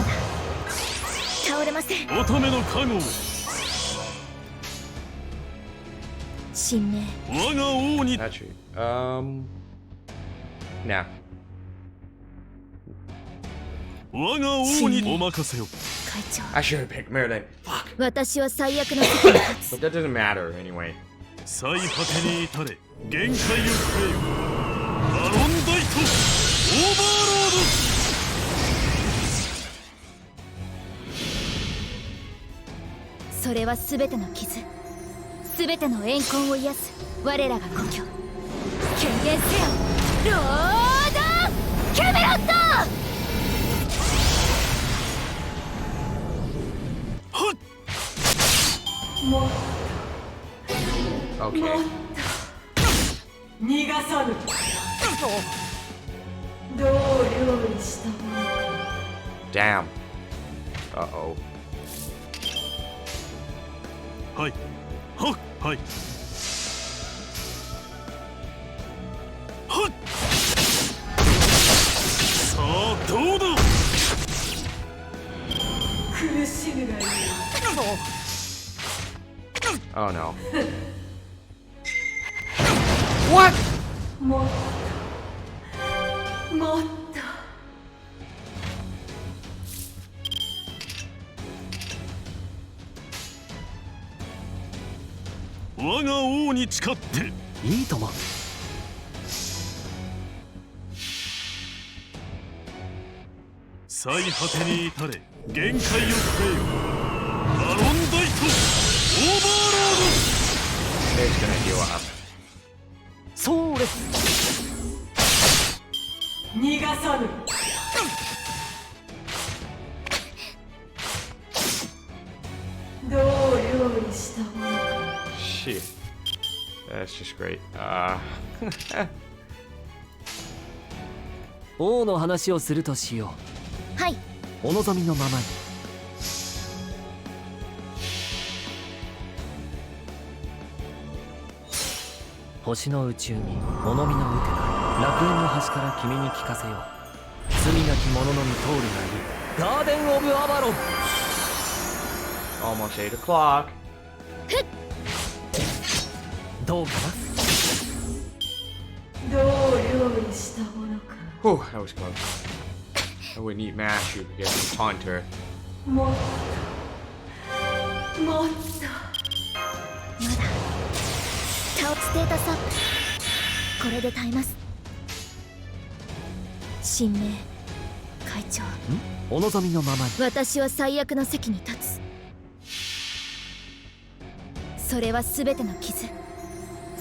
倒れません。乙女の加護を神明。我が王に。 Actually, nah. 我が王にお任せを。会長。 I should have picked Merlin. Fuck. 私は最悪の席に立 But that doesn't matter anyway. 最果てに至れ限界を超えよ。バロンダイトオーバーローつ。それは全ての傷、全ての怨恨を癒す我らが故郷。権限せよ、ロード・キャメロット。 Okay. 逃がさぬ。どう料理したもの。 Damn. Uh-oh. はいはっはいはっさあどうだ。 苦しむがいい。 Oh no. What? もっともっと。 我が王に誓っていいとも。最果てに至れ限界を超えよ。バロンダイトオーバーロード。It's gonna heal up. それ逃がさぬ。どう料理したものか。 Shit. That's just great. 王の話をするとしよはい。う。お望みのままに。星の宇宙に物見の受けが楽園の端から君に聞かせよう。罪なき者のみ通るがいい。ガーデン・オブ・アバロン。 Almost 8 o'clock. どうかどう料理したものか。 Whew, that was close. I wouldn't eat mash if you get some taunter. もっともっと。まだ顔ステータスアップ。これで耐えます。神明会長、な。お望みのままに。私は最悪の席に立つ。それは全ての傷、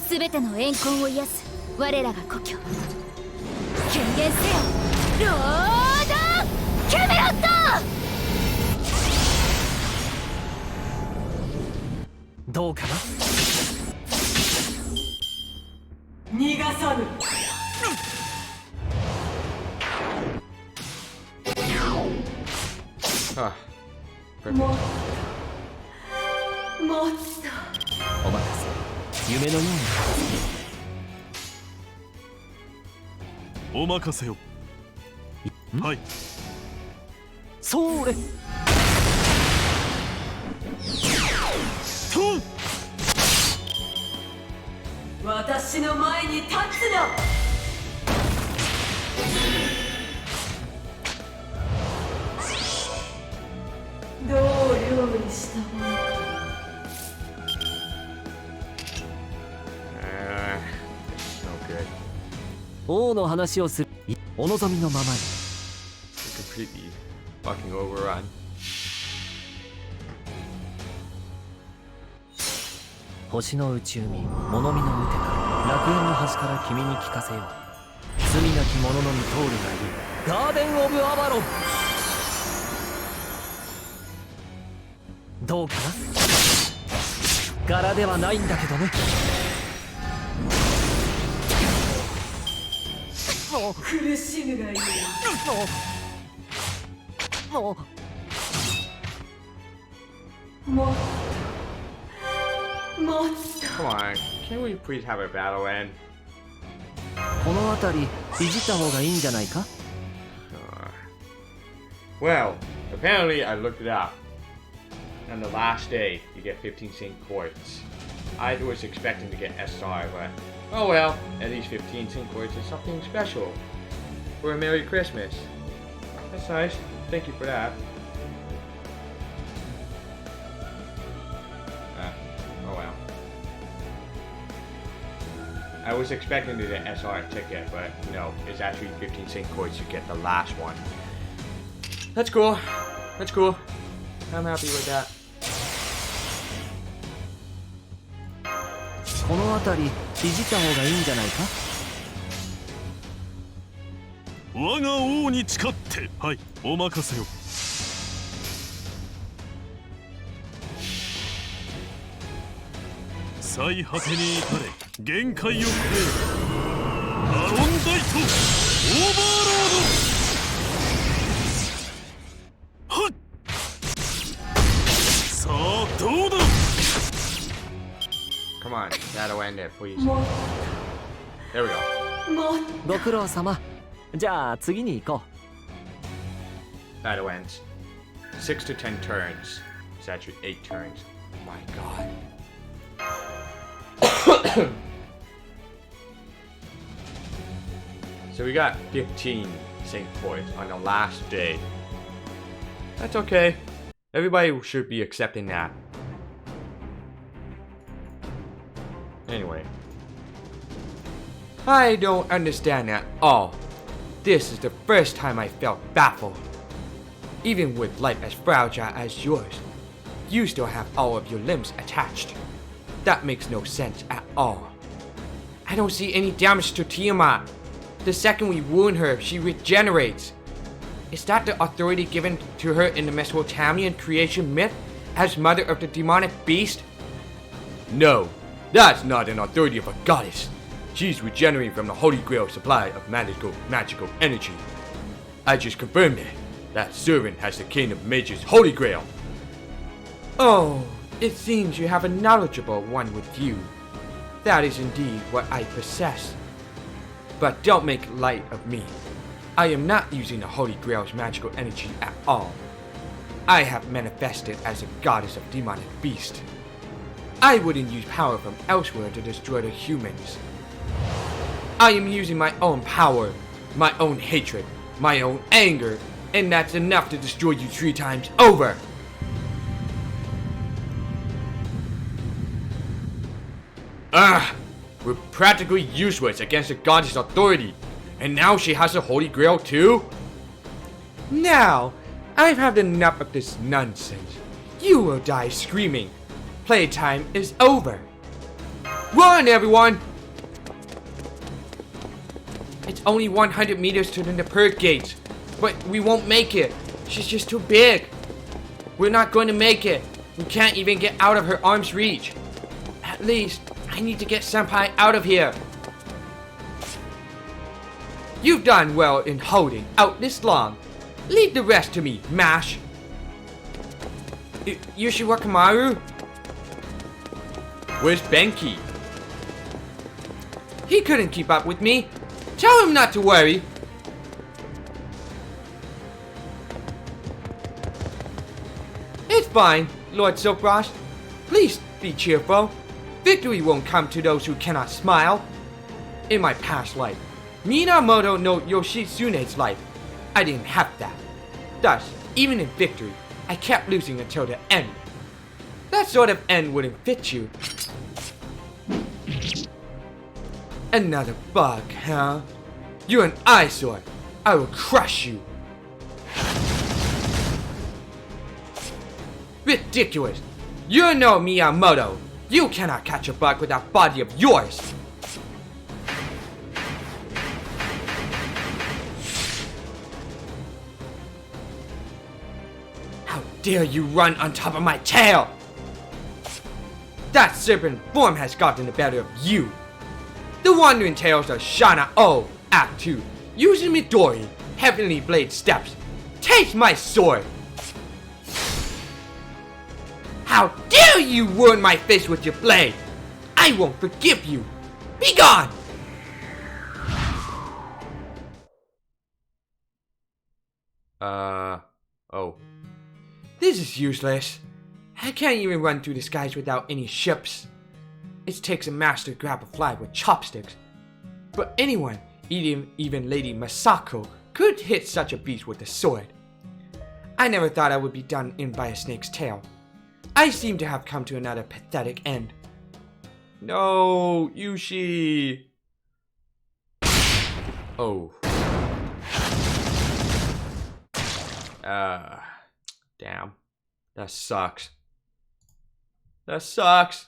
全ての怨恨を癒す我らが故郷。権限せよロード・キャメロット。どうかな。逃がさぬ。 Ah, もっともっと。お任せ。夢のように。お任せを。はい。それトン。私の前に立つな。どう料理したものか。 this is no good. 王の話をする。お望みのままに。 Completely fucking overrun. 星の宇宙に物見の受けが楽園の端から君に聞かせよう。罪なき者のみ通るがいい。ガーデン・オブ・アバロン。どうかな。柄ではないんだけどね。苦しむがいい。もうもっともっと。 Come on, can we please have a battle end? この辺りいじった方がいいんじゃないか。 Well, apparently I looked it up. On the last day, you get 15 sync quartz. I was expecting to get SR, but oh well, at least 15 sync quartz is something special for a Merry Christmas. That's nice. Thank you for that. Oh well. I was expecting to get SR ticket, but no, it's actually 15 sync quartz to get the last one. That's cool. That's cool. I'm happy with that. この辺りいじった方がいいんじゃないか。我が王に誓って。はい。お任せを。最果てに至れ限界を超える。アロンダイトオーバーロード。はっ。さあどうだ。 Come on, that'll end it, please. もっ There we go. ともっご苦労様。じゃあ次に行こ Battle ends. 6 to 10 turns. It's actually 8 turns. Oh my god. So we got 15 sync points on the last day. That's okay. Everybody should be accepting that. Anyway. I don't understand at all. This is the first time I felt baffled. Even with life as fragile as yours, you still have all of your limbs attached. That makes no sense at all. I don't see any damage to Tiamat. The second we wound her, she regenerates. Is that the authority given to her in the Mesopotamian creation myth as mother of the demonic beast? No, that's not an authority of a goddess. She's regenerating from the Holy Grail supply of magical energy. I just confirmed it. That servant has the King of Mages' Holy Grail. Oh, it seems you have a knowledgeable one with you. That is indeed what I possess. But don't make light of me. I am not using the Holy Grail's magical energy at all. I have manifested as a goddess of demonic beast. I wouldn't use power from elsewhere to destroy the humans. I am using my own power, my own hatred, my own anger, and that's enough to destroy you 3 times over. We're practically useless against the goddess' authority, and now she has a Holy Grail too? Now, I've had enough of this nonsense. You will die screaming. Playtime is over. Run, everyone! It's only 100 meters to the purge gates, but we won't make it. She's just too big. We're not going to make it. We can't even get out of her arm's reach. At least, I need to get Senpai out of here. You've done well in holding out this long. Leave the rest to me, MASH. Yoshiwa Kamaru? Where's Benki? He couldn't keep up with me. Tell him not to worry. It's fine, Lord Silkross. Please be cheerful. Victory won't come to those who cannot smile. In my past life, Minamoto no Yoshitsune's life, I didn't have that. Thus, even in victory, I kept losing until the end. That sort of end wouldn't fit you. Another bug, huh? You're an eyesore. I will crush you. Ridiculous. You're no Miyamoto. You cannot catch a bug with that body of yours. How dare you run on top of my tail? That serpent form has gotten the better of you. The Wandering Tales of Shana O, Act 2, using Midori, Heavenly Blade Steps. Take my sword! How dare you ruin my face with your blade! I won't forgive you! Be gone! Oh. This is useless. I can't even run through the skies without any ships. It takes a master to grab a fly with chopsticks. But anyone, even Lady Masako, could hit such a beast with a sword. I never thought I would be done in by a snake's tail. I seem to have come to another pathetic end. No, Yushi. Oh. Damn. That sucks. That sucks.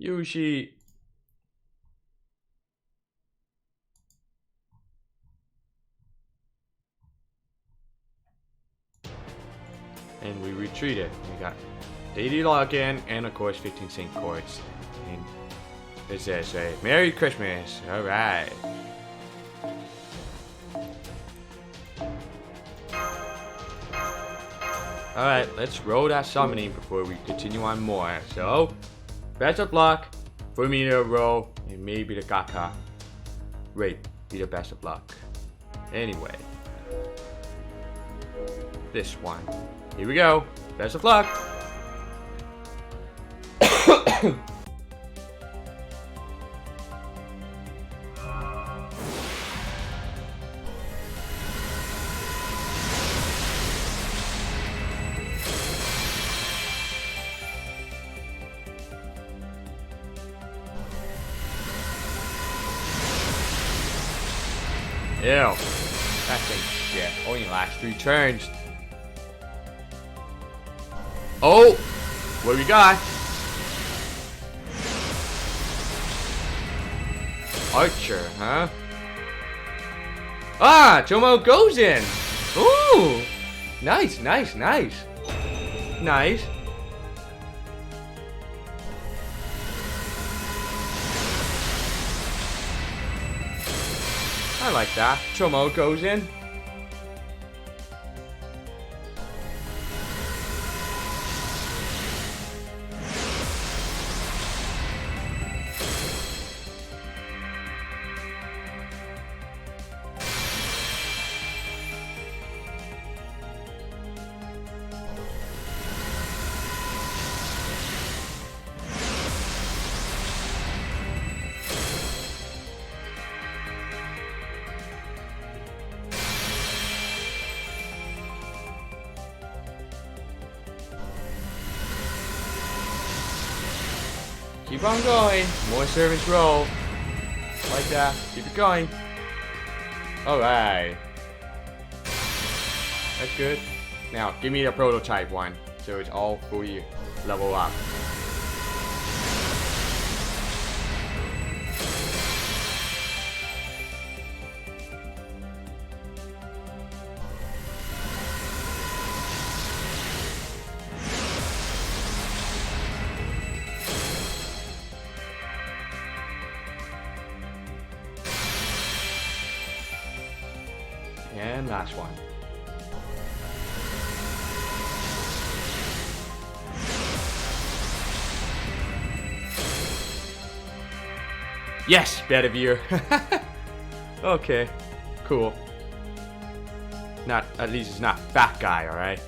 Yushi. And we retreated. We got daily login and of course 15 sync chords. And it says a Merry Christmas. Alright. Alright, let's roll that summoning before we continue on more. So, best of luck for me to roll and maybe the Gaka rate be the best of luck. Anyway, this one. Here we go. Best of luck. Ew. That thing's shit. Only lasts 3 turns. Oh! What we got? archer, huh? Ah, Tomo goes in. Ooh, nice, nice, nice, nice. I like that. Tomo goes in. Keep on going. More servants roll. Like that. Keep it going. Alright. That's good. Now, give me the prototype one. So it's all fully level up. And last one. Yes, Bedivere. Okay, cool. Not, at least it's not fat guy, alright?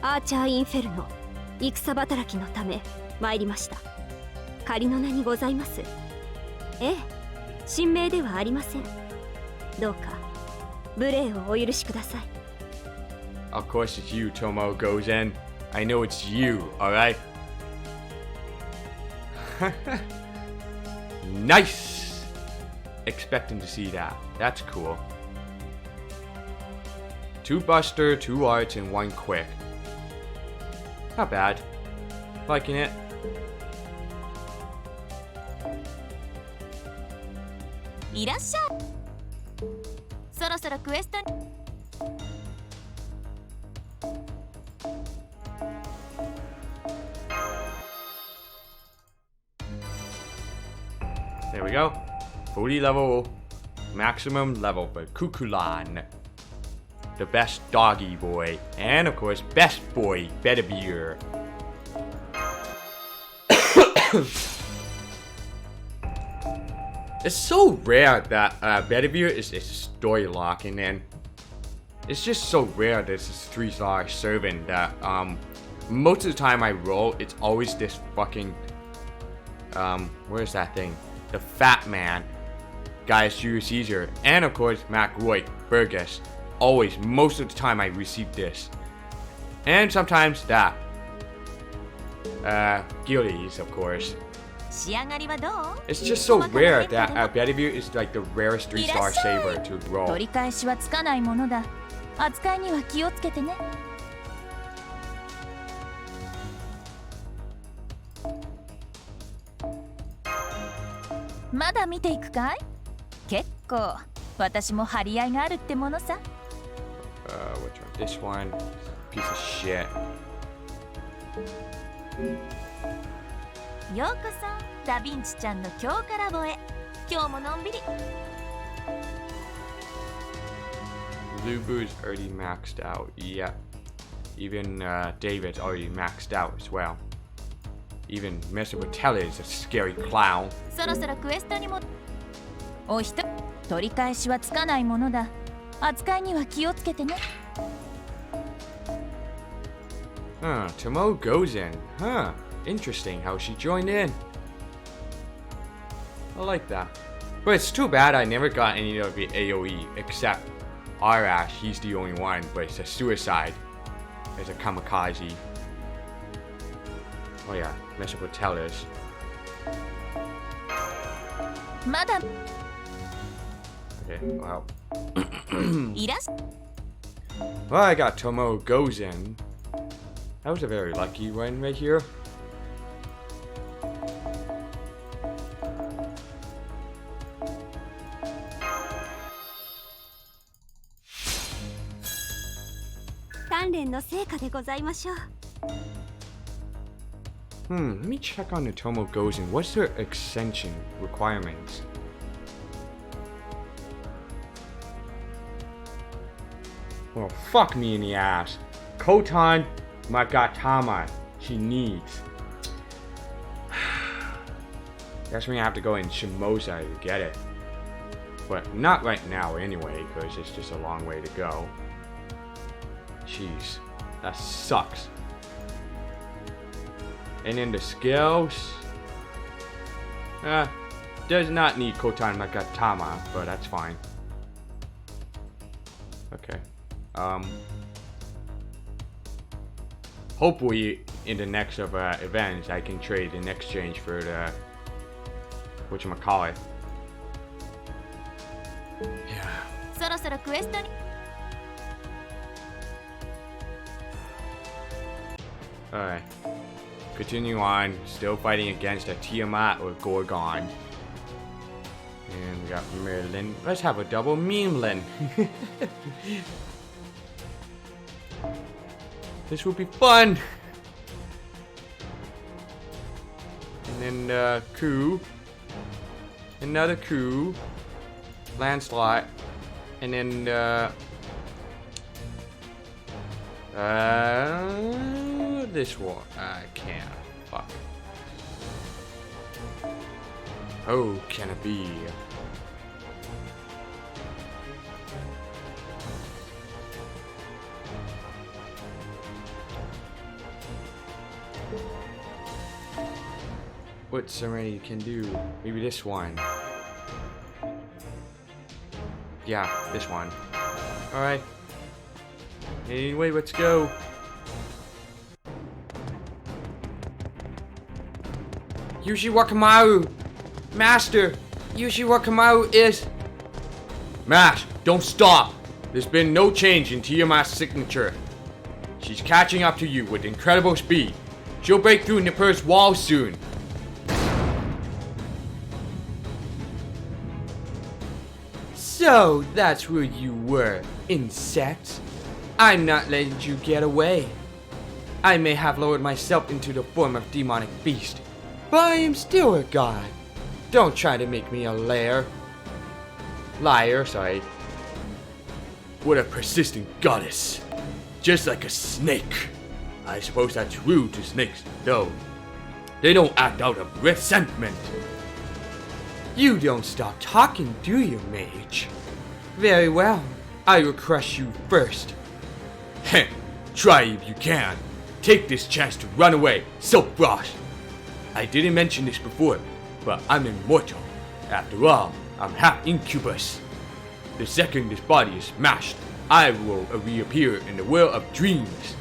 アーチャー・インフェルノ戦働きのため参りました。仮の名にございます。ええ、神明ではありません。どうか無礼をお許しください。 Of course it's you, Tomo goes in. I know it's you, alright? Nice! Expecting to see that. That's cool. 2 Buster, 2 Arts, and 1 Quick. Not bad. Liking it. いらっしゃい。そろそろクエストに。There we go. 40 level, maximum level for Kukulan. The best doggy boy. And of course, best boy, Bedivere. It's so rare that Bedivere is story locking, and it's just so rare that this is 3-star servant that most of the time I roll, it's always this fucking where's that thing? The fat man, Gaius Julius Caesar, and of course MacRoy Burgess. Always, most of the time I receive this. And sometimes that. Gillies, of course. It's just so rare that Bedivere is like the rarest 3-star saber to roll. 取り返しはつかないものだ。扱いには気をつけてね。まだ見ていくかい？結構私も張り合いがあるってものさ。Which one? This one, piece of shit. ようこそダヴィンチちゃんの強化ラボへ。今日ものんびり。Lubu's already maxed out. Yeah. Even David's already maxed out as well. Even Mr. Patella is a scary clown. そろそろクエストにも。おひと取り返しはつかないものだ。扱いには気をつけてね。Huh, Tomo goes in. Huh, interesting how she joined in. I like that. But it's too bad I never got any of the AoE except Arash. He's the only one, but it's a suicide. It's a kamikaze. Oh yeah, Mr. Patella's. まだ Okay, well. いらっしゃ。 Well, I got Tomo goes in. That was a very lucky one right here. 鍛錬の成果でございましょう。Let me check on the Tomo Gozen. What's their extension requirements? Well, fuck me in the ass. Kotan Magatama. She needs. Guess we have to go in Shimosa to get it. But not right now anyway, because it's just a long way to go. Jeez, that sucks. And then the skills. Does not need Kotan Magatama, but that's fine. Okay. Hopefully in the next of events I can trade in exchange for the whatchamacallit. Yeah. そろそろクエストに Alright. Continue on. Still fighting against a Tiamat or Gorgon. And we got Merlin. Let's have a double Merlin. This will be fun. And then Coup. Another Coup. Lancelot. And then this one. I can't. Fuck. Oh, can it be? What Serenity can do? Maybe this one. Yeah, this one. Alright. Anyway, let's go. Yushi Wakamaru! Master! Yushi Wakamaru is... Mash, don't stop! There's been no change in Tiamat's signature. She's catching up to you with incredible speed. She'll break through Nippur's wall soon. So, that's where you were, insects. I'm not letting you get away. I may have lowered myself into the form of demonic beast, but I am still a god. Don't try to make me a liar. Sorry. What a persistent goddess. Just like a snake. I suppose that's rude to snakes, though. They don't act out of resentment. You don't stop talking, do you, mage? Very well. I will crush you first. Heh, try if you can. Take this chance to run away, Silk Frost. I didn't mention this before, but I'm immortal. After all, I'm half incubus. The second this body is smashed, I will reappear in the world of dreams.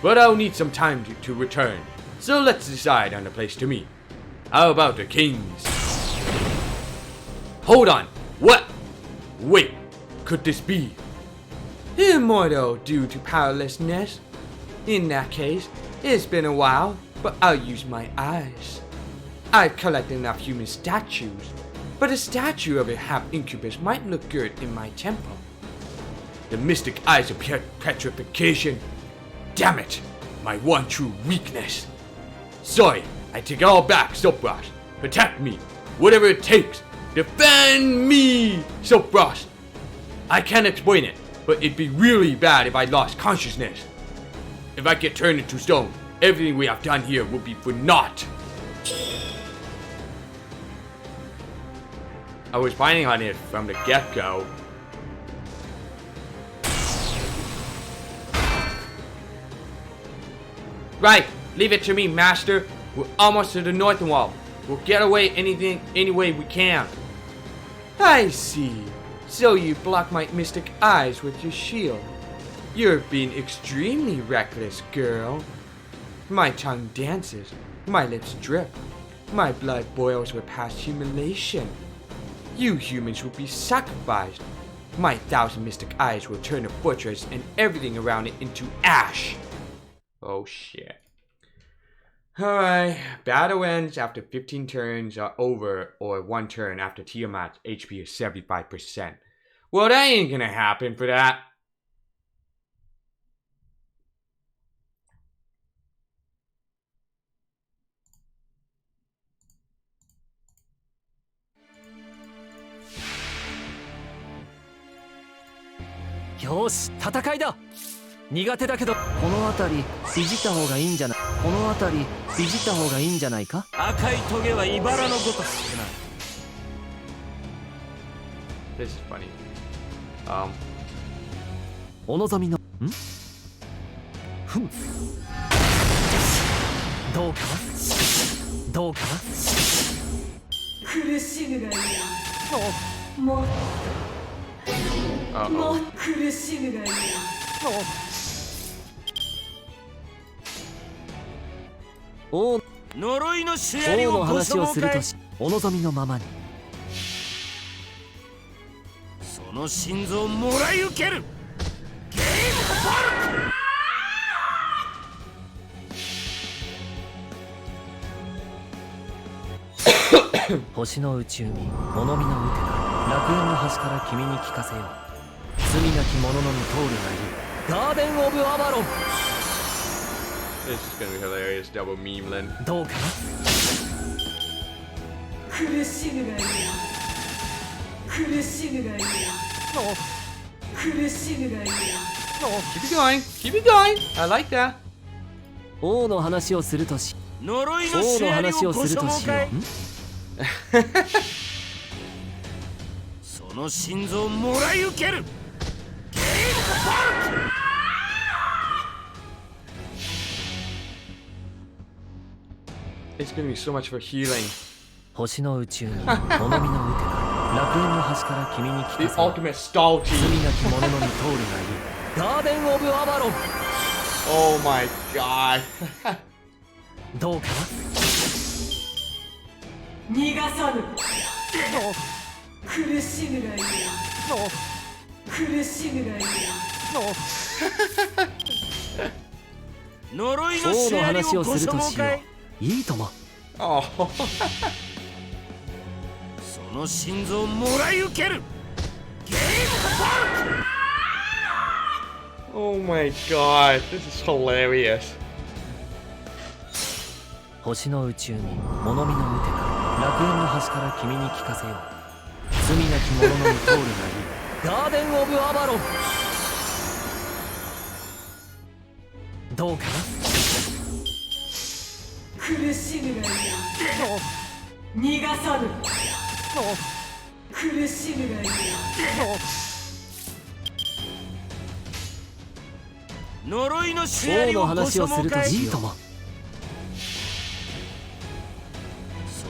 But I'll need some time to return, so let's decide on a place to meet. How about the kings? Hold on, what? Wait, could this be? Immortal due to powerlessness. In that case, it's been a while, but I'll use my eyes. I've collected enough human statues, but a statue of a half-incubus might look good in my temple. The mystic eyes of petrification. Damn it, my one true weakness. Sorry, I take it all back, Soapbrush. Protect me, whatever it takes. Defend me, Soapbrush. I can't explain it, but it'd be really bad if I lost consciousness. If I get turned into stone, everything we have done here will be for naught. I was planning on it from the get-go. Right, leave it to me, Master. We're almost to the north wall. We'll get away any way we can. I see. So you block my mystic eyes with your shield. You're being extremely reckless, girl. My tongue dances, my lips drip, my blood boils with past humiliation. You humans will be sacrificed. My 1,000 mystic eyes will turn the fortress and everything around it into ash. Oh shit. Alright, battle ends after 15 turns are over, or 1 turn after Tiamat's HP is 75%. Well, that ain't gonna happen for that. よし戦いだ。苦手だけどこの辺りいじった方がいいんじゃない。この辺りいじった方がいいんじゃないか。赤いトゲは茨のごとくな。 This is funny. お望みのふむどうかなどうかな。苦しむがいい。もっともっと苦しむがいい。王呪いのシェアリをごの話所望かい。をするとしお望みのままに。その心臓をもらい受ける。星の宇宙に物見の打てば楽園の端から君に聞かせよう。罪なき者のみ通るがいいガーデン・オブ・アバロン。 This is gonna be hilarious. Double meme land. どうかな。苦しむがいい。苦しむがいい。苦しむがいい。 Keep it going. Keep it going. I like that. 王の話をするとし呪いの王のシェアリを話をご所するとしよ望かい。う。その心臓をもらい受ける。 It's gonna be so much for healing. 星の宇宙に物見の打てば楽園の端から君に聞 The かせよう。 ultimate stall 罪 team. なき者のみ通るがいいガーデン・オブ・アバロン。 Oh my god. どうかな。逃がさぬ。苦しむがいい。苦しむがいい。呪いの王のシェアリ話ををご所するとしよ望かい。う。いいとも。 Oh. その心臓をもらい受ける。 Oh my god. This is hilarious. 星の宇宙に物見の打てば楽園の端から君に聞かせよう。罪なき者のみ通るがいいガーデン・オブ・アバロン。どうかな。苦しむがいい。逃がさぬ。苦しむがいい。呪いのシェア王のリをご話をすると所望かい。いいとも。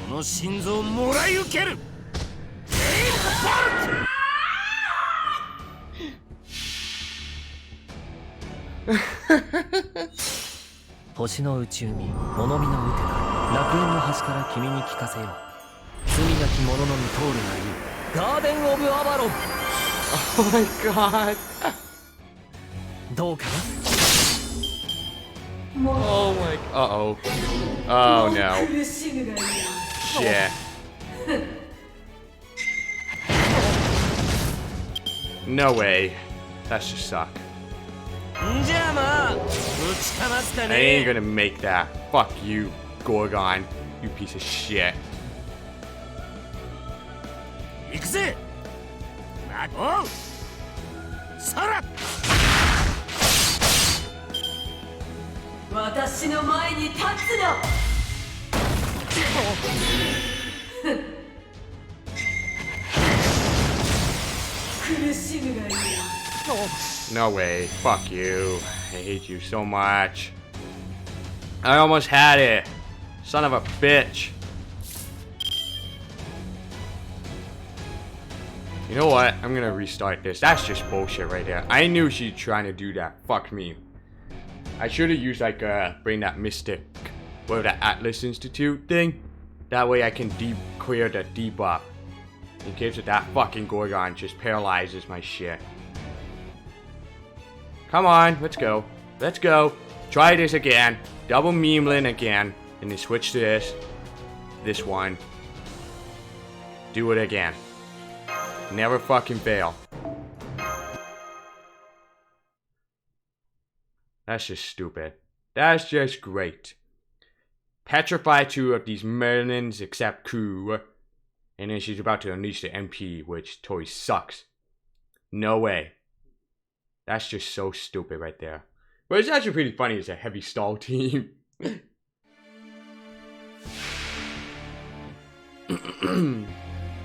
その心臓をもらい受ける。 星の宇宙に物見の打てば楽園の端から君に聞かせよう。罪なき者のみ通るがいいガーデン・オブ・アバロン。 Oh my god. どうかな。 Oh my. Uh oh. Oh no. 苦しむがいい。 Shit. No way. That should suck. じゃあまあぶちかますか I ain't ね。 gonna make that. Fuck you, Gorgon. You piece of shit. 行くぜ。おう。さら。私の前に立つな。苦しむがいい。 No way. Fuck you. I hate you so much. I almost had it. Son of a bitch. You know what? I'm gonna restart this. That's just bullshit right there. I knew she's trying to do that. Fuck me. I should have used like bring that mystic, whatever that Atlas Institute thing. That way I can clear the debuff. In case of that fucking Gorgon just paralyzes my shit. Come on, let's go. Let's go. Try this again. Double Memeland again. And then switch to this. This one. Do it again. Never fucking fail. That's just stupid. That's just great. Petrify 2 of these Merlins except Ku. And then she's about to unleash the MP, which totally sucks. No way. That's just so stupid right there. But it's actually pretty funny as a heavy stall team.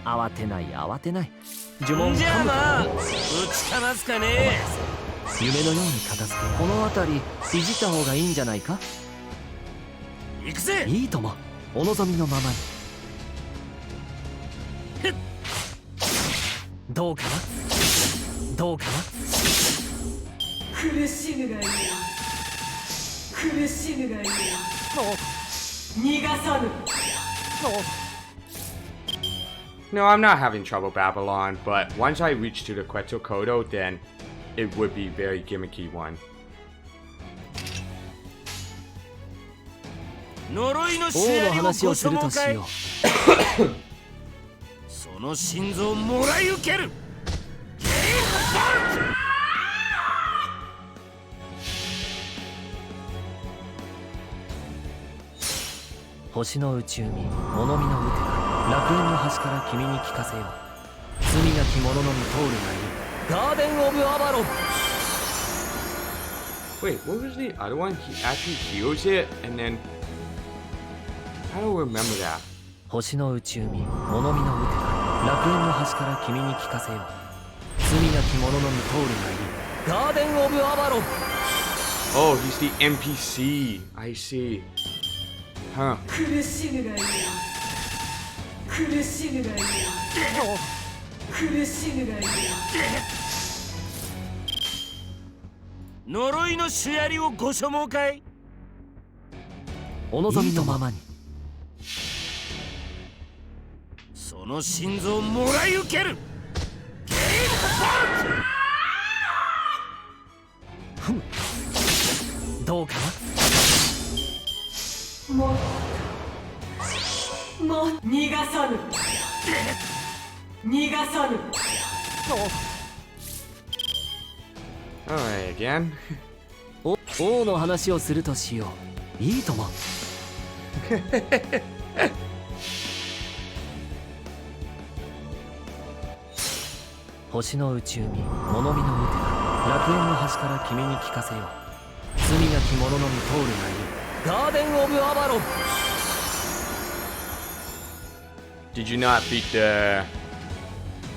慌てない慌てない。呪文じゃあ噛むな、と打ちかますかね。夢のように片付け。この辺りいじった方がいいんじゃないか。行くぜ。いいとも。お望みのままに。どうかな。どうかな。苦しむがいい。苦しむがいい。逃がさぬ。 No, I'm not having trouble Babylon, but once I reach to the Quetzalcoatl, then it would be very gimmicky one. 呪いの王試合をの話をするとしよう。その心臓をもらい受ける。星の内海、物見のうて楽園の端から君に聞かせよう。罪なき者のみ通るがいい。ガーデン・オブ・アバロン。 Wait, what was the other one? He actually heals it, and then... I don't remember that. 星の内海、物見のうて楽園の端から君に聞かせよう。罪なき者のみ通るがいい。ガーデン・オブ・アバロン。 Oh, he's the NPC. I see. Huh. 苦しむがいい。苦しむがいい。苦しむがいい。呪いのシュアリをご所望かい。お望みのままに。その心臓をもらい受ける。どうかな。もう逃がさぬ。逃がさぬ。 Alright, again. 王の話をするとしよう。いいとも。星の内海、物見のうて楽園の端から君に聞かせよう。罪なき者のみ通るがいい。ガーデン・オブ・アバロン。 Did you not beat the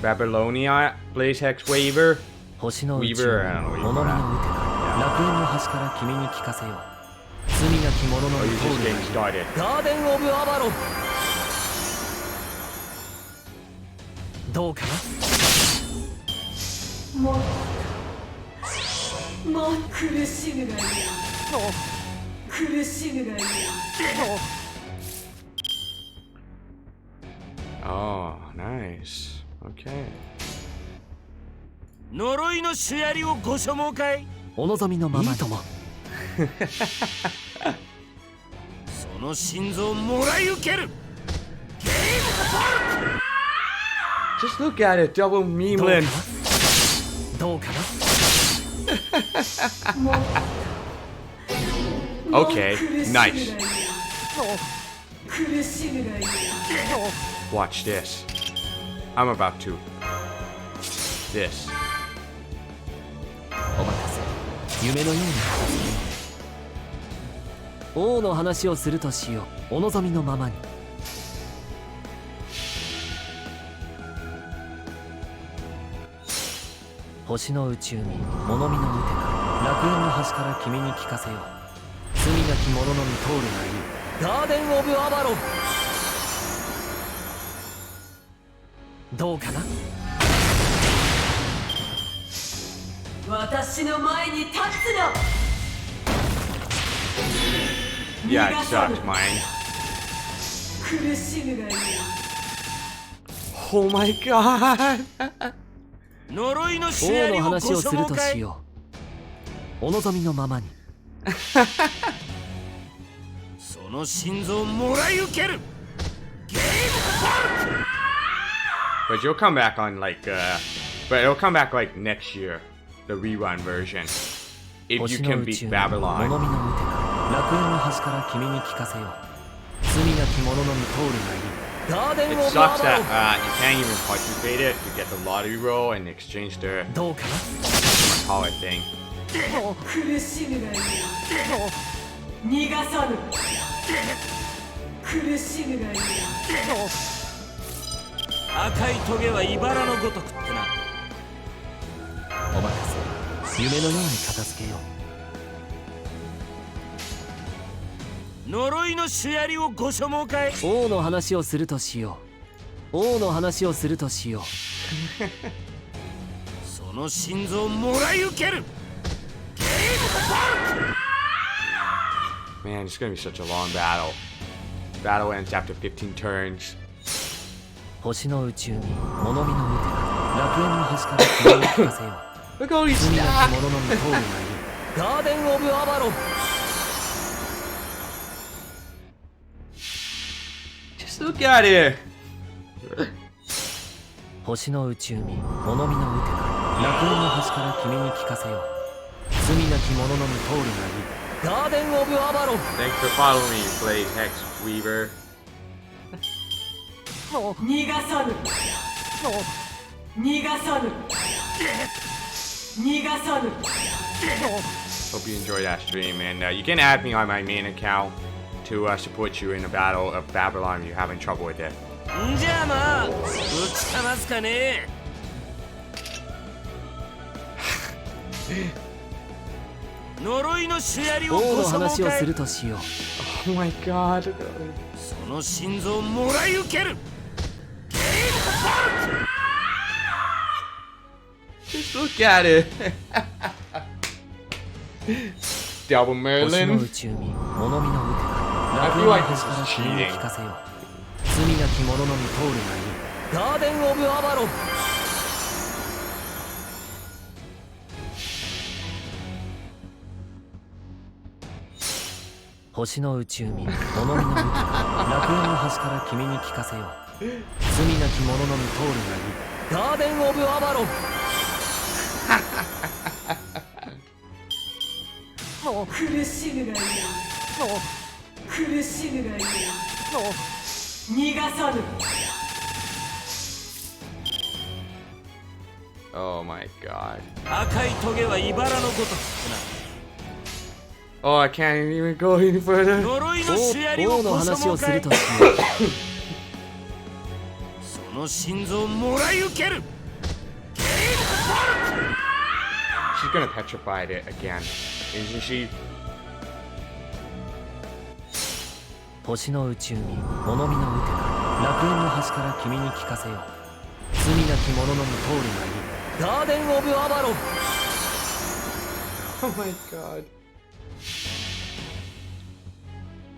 Babylonia Blaze Hex Waver? 星の内 Weaver, 海、 I don't know 物見のうて what 楽園の端から君に聞かせよう。罪なき者の Oh, み you're 通 just るがい getting い。 started. ガーデン・オブ・アバロン。どうかな。もう苦しむがいい。苦しむがいい。 Oh, nice. Okay. 呪いのシュアリをご所望かい。お望みのままに。いいとも。その心臓をもらい受ける。 Just look at it, double meme どうか land. な。どうかな。 Okay, nice. 苦しむがいい。 Watch this. I'm about to. This. お任せ。夢のように片付けよう。王の話をするとしよう。お望みのままに。星の内海、物見のうて楽園の端から君に聞かせよう。罪なき者のみ通るがいい。ガーデン・オブ・アバロン。どうかな。私の前に立つな。 Yeah, it sucks, mine. 苦しむがいい。 Oh my god! 呪いのシュア王のリをご話をする所望かい。としよう。お望みのままに。その心臓をもらい受ける。 But you'll come back on like, but it'll come back like next year, the rerun version. If you 星の can 宇 beat 宙物見の Babylon. うて楽園の端から君に聞かせよう。罪なき者のみ通るがいい。ガーデン・ It オブ・ア sucks バロ that ン。 you can't even participate it to get the lottery roll and exchange the どうかな。call it thing. 苦しむがいい逃がさぬ苦しむがいい赤いトゲは茨のごとくってな。お任せ。夢のように片付けよう。呪いの主槍をご所望かい。王の話をするとしよう。王の話をするとしよう。その心臓をもらい受ける。 Man, it's gonna be such a long battle. Battle ends after 15 turns. 星の宇宙に物見の腕楽園の端から君に聞かせよう。 Look at all these 罪なき stats! 者のみ通るがいい。ガーデン・オブ・アバロン。 Just look at it! 星の宇宙に物見の腕楽園の端から君に聞かせよう。罪なき者のみ通るがいい。ガーデン・オブ・アバロン。 Thanks for following me, Blaze Hex Weaver. 逃がさぬ逃がさぬ逃がさぬ Hope you enjoyed that stream, and you can add me on my main account to support you in the Battle of Babylon if you're having trouble with it. んじゃあまあぶちかますかね。呪いの主槍を王のご所望話をすかい。るとしよう。 Oh my god. その心臓をもらい受ける。 Just look at it. Double 星の宇 Merlin. 宙に物見の腕 I 楽 feel 園の like 端 this から is 君に cheating. 聞かせよう。罪なき者のみ通るがいい。ガーデン・オブ・アバロン。 星の宇宙に物見の腕楽園の端から君に聞かせよう。罪なき者のみ通るがいい。ガーデン・オブ・アバロン。苦しむがいい苦しむがいい逃がさぬ Oh my god. 赤いトゲは茨のごとくってな。 Oh, I can't even go any further. 呪いの主槍を王のご所話を望かい。するとしよう。その心臓をもらい受ける。 She's gonna petrify it again, isn't she? 星の宇宙に物見の腕楽園の端から君に聞かせよう。罪なき者のみ通るがいい。ガーデン・オブ・アバロン。 Oh my god.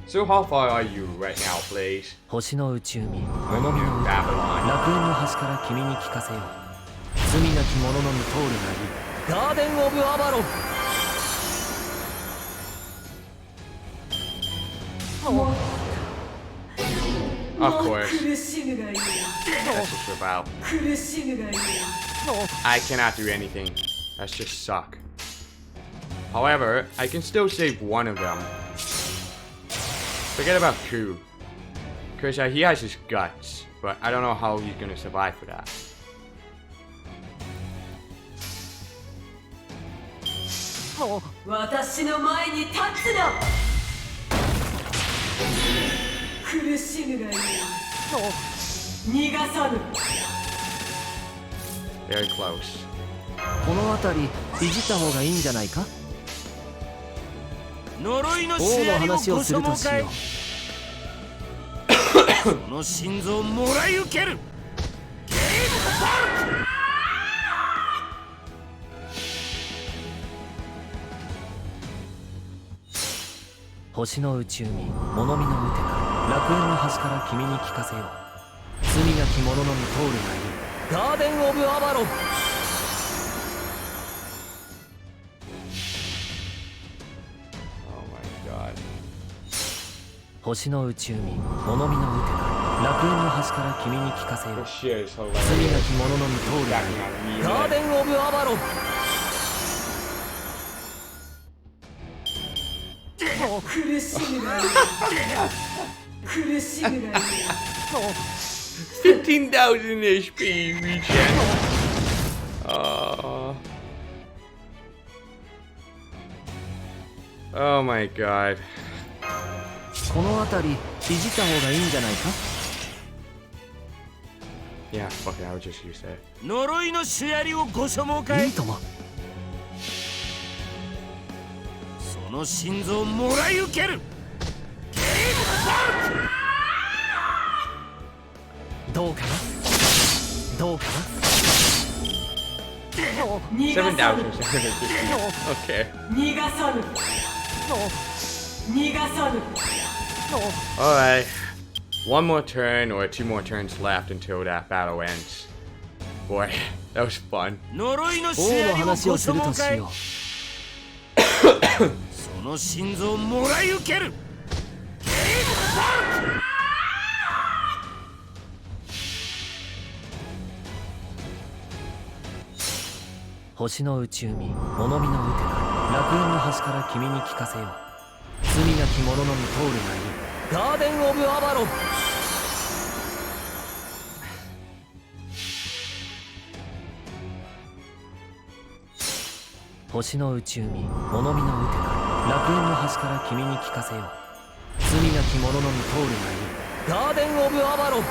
So how far are you right now, Blaze? 星の宇宙に I'm 物見 here の in 腕 Babylon. 楽園の端から君に聞かせよう。罪なき者のみ通るがいい。ガーデン・オブ・アバロン。Of course. 苦しむがいい That's just about. 苦しむがいい I cannot do anything. That's just suck. However, I can still save one of them. Forget about Ku. Because he has his guts, but I don't know how he's gonna survive for that. 私の前に立つな苦しむがいい逃がさぬ Very close. この辺りいじった方がいいんじゃないか。呪いの王の主槍を話をすご所望かいるとしよ。その心臓をもらい受ける。星の宇宙に物見の腕楽園の端から君に聞かせよう。罪なき者のみ通るがいい。ガーデン・オブ・アバロン。 Oh my god. 星の宇宙に物見の腕楽園の端から君に聞かせよう。 This shit is 罪な hilarious. き者のみ通るがい Backing い。 on me. ガーデン・オブ・アバロン。苦しむがいい苦しむがいい 15,000 HP regen. Oh my god. この辺りいじった方がいいんじゃないか？ Yeah, fuck it, I would just use that. 呪いのシュヤリをご所望かい？いいとも。その心臓をもらい受ける。どうかな？どうかな7,750. Okay. 逃がさぬ。逃がさぬ。 Alright. One more turn or 2 more turns left until that battle ends. Boy, that was fun. 呪いのシ王のュヤリを話をすご所望かい？るとしよその心臓をもらい受ける。星の内海、物見のウテナ、楽園の端から君に聞かせよう。罪なき者のみ通るがいい。ガーデン・オブ・アバロン。星の内海、物見のウテナ、楽園の端から君に聞かせよう。罪なき者のみ通るがいい。ガーデン・オブ・アバロン。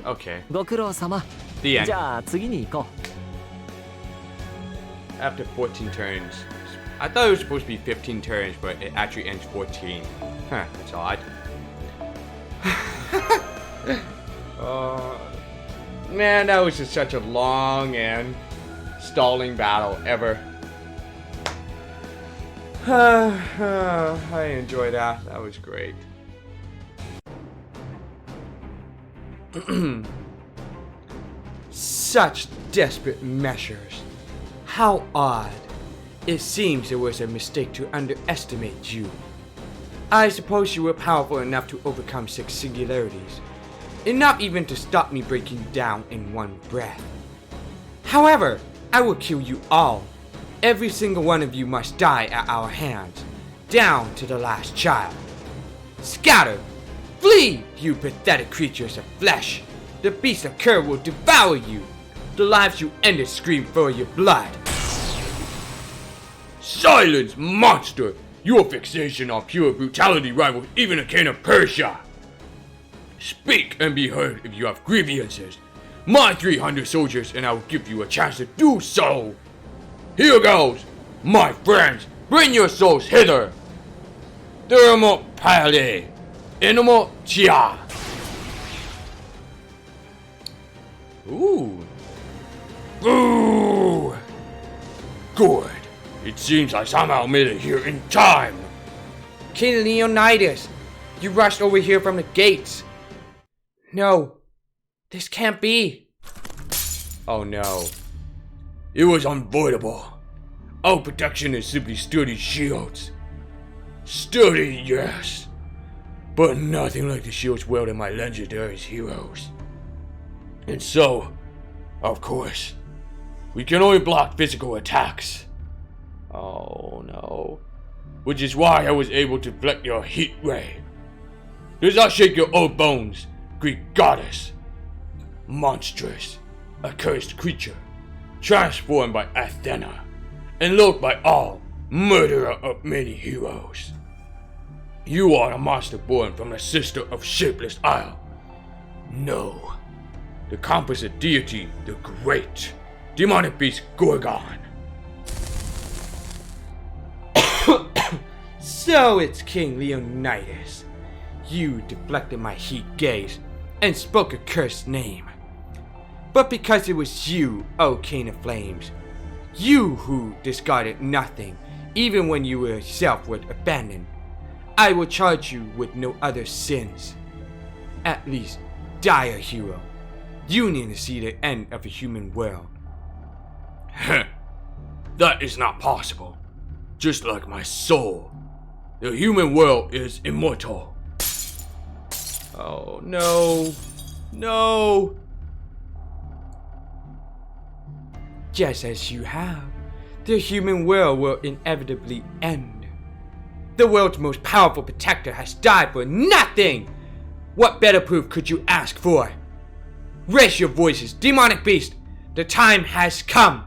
Okay. ご苦労様。 The end. じゃあ次に行こう。 After 14 turns. I thought it was supposed to be 15 turns, but it actually ends 14. Huh, that's odd. Man, that was just such a long and stalling battle ever. I enjoyed that. That was great. Such desperate measures. How odd. It seems it was a mistake to underestimate you. I suppose you were powerful enough to overcome 6 singularities, enough even to stop me breaking down in one breath. However, I will kill you all. Every single one of you must die at our hands, down to the last child. Scatter! Flee, you pathetic creatures of flesh! The beast of Kerr will devour you! The lives you ended scream for your blood! Silence, monster! Your fixation on pure brutality rivals even a king of Persia! Speak and be heard if you have grievances. My 300 soldiers and I will give you a chance to do so! Here goes! My friends, bring your souls hither! Thermopylae! Animal Chia! Ooh. Ooh! Good. It seems I somehow made it here in time. King Leonidas, you rushed over here from the gates. No, this can't be. Oh no. It was unavoidable. Our protection is simply sturdy shields. Sturdy, yes. But nothing like the shields wielded by my legendary heroes. And so, of course, we can only block physical attacks. Oh no. Which is why I was able to deflect your heat ray. Does not shake your old bones, Greek goddess. Monstrous, accursed creature, transformed by Athena, and loved by all, murderer of many heroes. You are a monster born from the sister of Shapeless Isle. No, the composite deity, the great demonic beast Gorgon. So it's King Leonidas. You deflected my heat gaze and spoke a cursed name. But because it was you, O King of Flames, you who discarded nothing, even when you yourself were abandoned, I will charge you with no other sins. At least, dire hero, you need to see the end of the human world. That is not possible. Just like my soul, the human world is immortal. Oh no, no. Just as you have, the human world will inevitably end. The world's most powerful protector has died for nothing! What better proof could you ask for? Raise your voices, demonic beast! The time has come.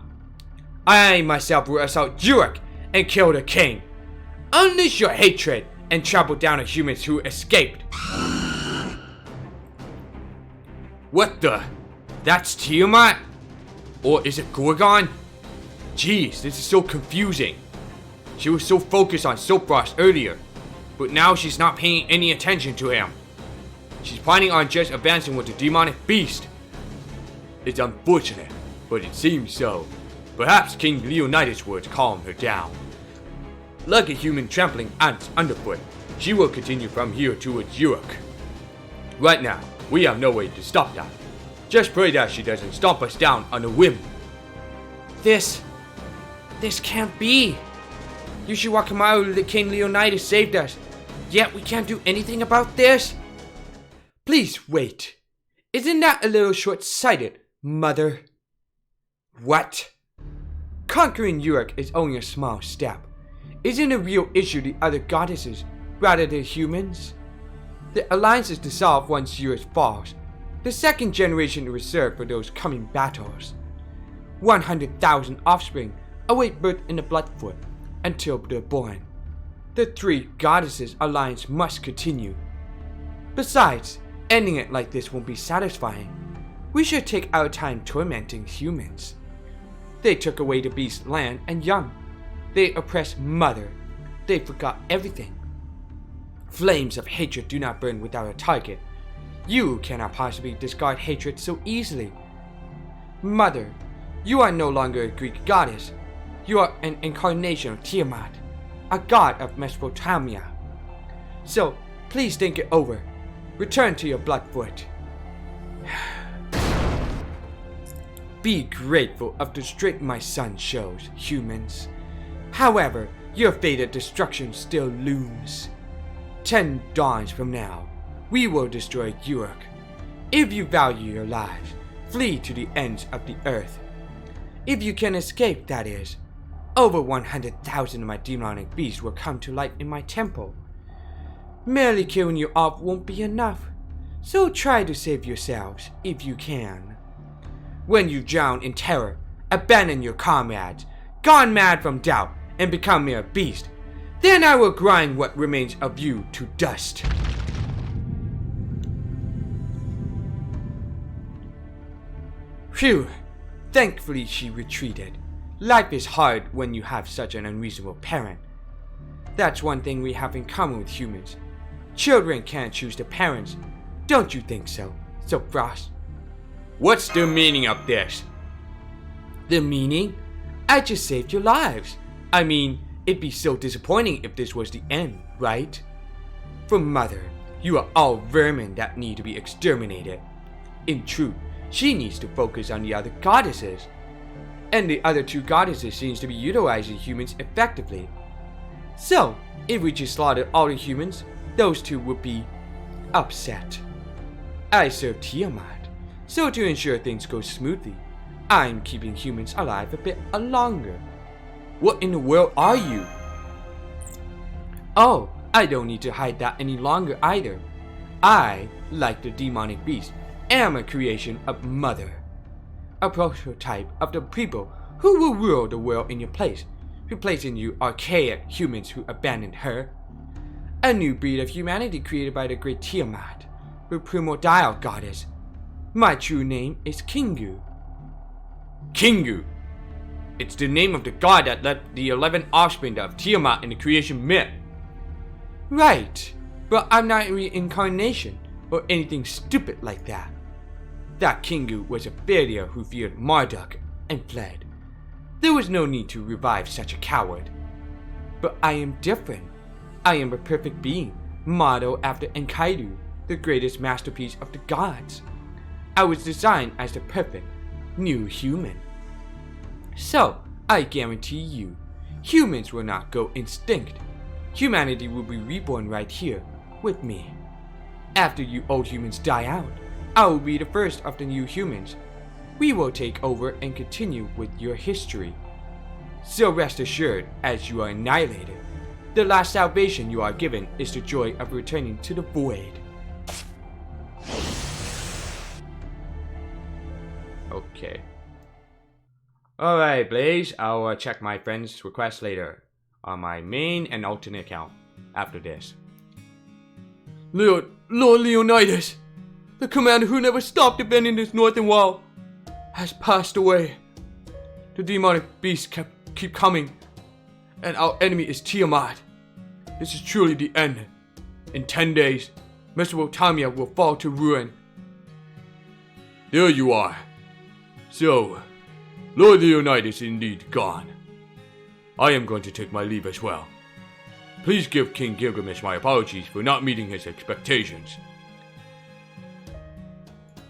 I myself will assault Uruk and kill the king. Unleash your hatred and trample down the humans who escaped. What the? That's Tiamat? Or is it Gorgon? Jeez, this is so confusing. She was so focused on Sopros earlier, but now she's not paying any attention to him. She's planning on just advancing with the demonic beast. It's unfortunate, but it seems so. Perhaps King Leonidas' words calm her down. Like a human trampling ants underfoot, she will continue from here towards Uruk. Right now, we have no way to stop that. Just pray that she doesn't stomp us down on a whim. This can't be. Yushiwakamaru, the King Leonidas saved us. Yet we can't do anything about this? Please wait. Isn't that a little short-sighted, Mother? What? Conquering Uruk is only a small step. Isn't the real issue the other goddesses, rather than humans? The alliance is dissolved once Uruk falls. The second generation is reserved for those coming battles. 100,000 offspring await birth in the Bloodfoot until they're born. The three goddesses' alliance must continue. Besides, ending it like this won't be satisfying. We should take our time tormenting humans. They took away the beast's land and young. They oppressed Mother. They forgot everything. Flames of hatred do not burn without a target. You cannot possibly discard hatred so easily. Mother, you are no longer a Greek goddess. You are an incarnation of Tiamat, a god of Mesopotamia. So, please think it over. Return to your Bloodfoot. Be grateful of the strength my son shows, humans. However, your fate of destruction still looms. 10 dawns from now, we will destroy Uruk. If you value your lives, flee to the ends of the earth. If you can escape, that is. Over 100,000 of my demonic beasts will come to life in my temple. Merely killing you off won't be enough, so try to save yourselves if you can. When you drown in terror, abandon your comrades, gone mad from doubt, and become mere beast. Then I will grind what remains of you to dust. Phew, thankfully she retreated. Life is hard when you have such an unreasonable parent. That's one thing we have in common with humans. Children can't choose their parents. Don't you think so, Frost? What's the meaning of this? The meaning? I just saved your lives. I mean, it'd be so disappointing if this was the end, right? For Mother, you are all vermin that need to be exterminated. In truth, she needs to focus on the other goddesses. And the other two goddesses seems to be utilizing humans effectively. So, if we just slaughtered all the humans, those two would be upset. I serve Tiamat, so to ensure things go smoothly, I'm keeping humans alive a bit longer. What in the world are you? Oh, I don't need to hide that any longer either. I, like the demonic beast, am a creation of Mother. A prototype of the people who will rule the world in your place, replacing you archaic humans who abandoned her. A new breed of humanity created by the great Tiamat, the primordial goddess. My true name is Kingu. Kingu? It's the name of the god that led the 11 offspring of Tiamat in the creation myth. Right, but I'm not a reincarnation or anything stupid like that. That Kingu was a failure who feared Marduk and fled. There was no need to revive such a coward. But I am different. I am a perfect being, modeled after Enkidu, the greatest masterpiece of the gods. I was designed as the perfect new human. So, I guarantee you, humans will not go extinct. Humanity will be reborn right here, with me. After you old humans die out, I will be the first of the new humans. We will take over and continue with your history. So rest assured, as you are annihilated, the last salvation you are given is the joy of returning to the void. Okay. Alright, Blaze, I'll check my friend's request later on my main and alternate account after this. Lord Leonidas, the commander who never stopped defending this northern wall, has passed away. The demonic beasts keep coming, and our enemy is Tiamat. This is truly the end. In 10 days, Mesopotamia will fall to ruin. There you are. So, Lord Leonidas is indeed gone. I am going to take my leave as well. Please give King Gilgamesh my apologies for not meeting his expectations.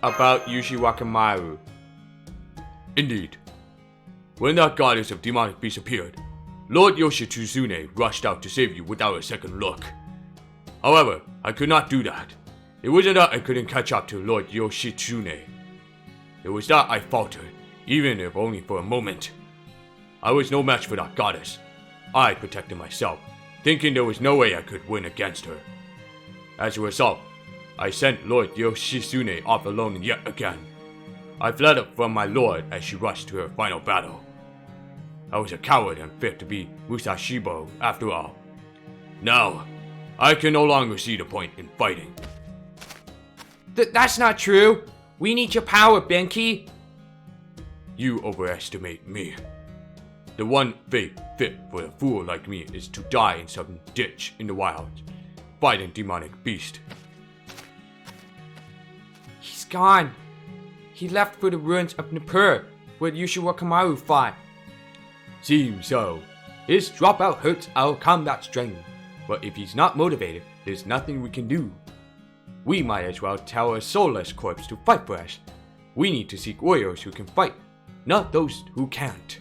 About Yushiwakamaru. Indeed. When that goddess of demonic beasts appeared, Lord Yoshitsune rushed out to save you without a second look. However, I could not do that. It wasn't that I couldn't catch up to Lord Yoshitsune. It was that I faltered, even if only for a moment. I was no match for that goddess. I protected myself, thinking there was no way I could win against her. As a result, I sent Lord Yoshitsune off alone yet again. I fled up from my lord as she rushed to her final battle. I was a coward and fit to be Musashibo after all. Now, I can no longer see the point in fighting. That's not true. We need your power, Benki. You overestimate me. The one fate fit for a fool like me is to die in some ditch in the wilds, fighting demonic beast. He's gone. He left for the ruins of Nippur, where Yushiwakamaru fought. Seems so. His dropout hurts our combat strength, but if he's not motivated, there's nothing we can do. We might as well tell a soulless corpse to fight for us. We need to seek warriors who can fight, not those who can't.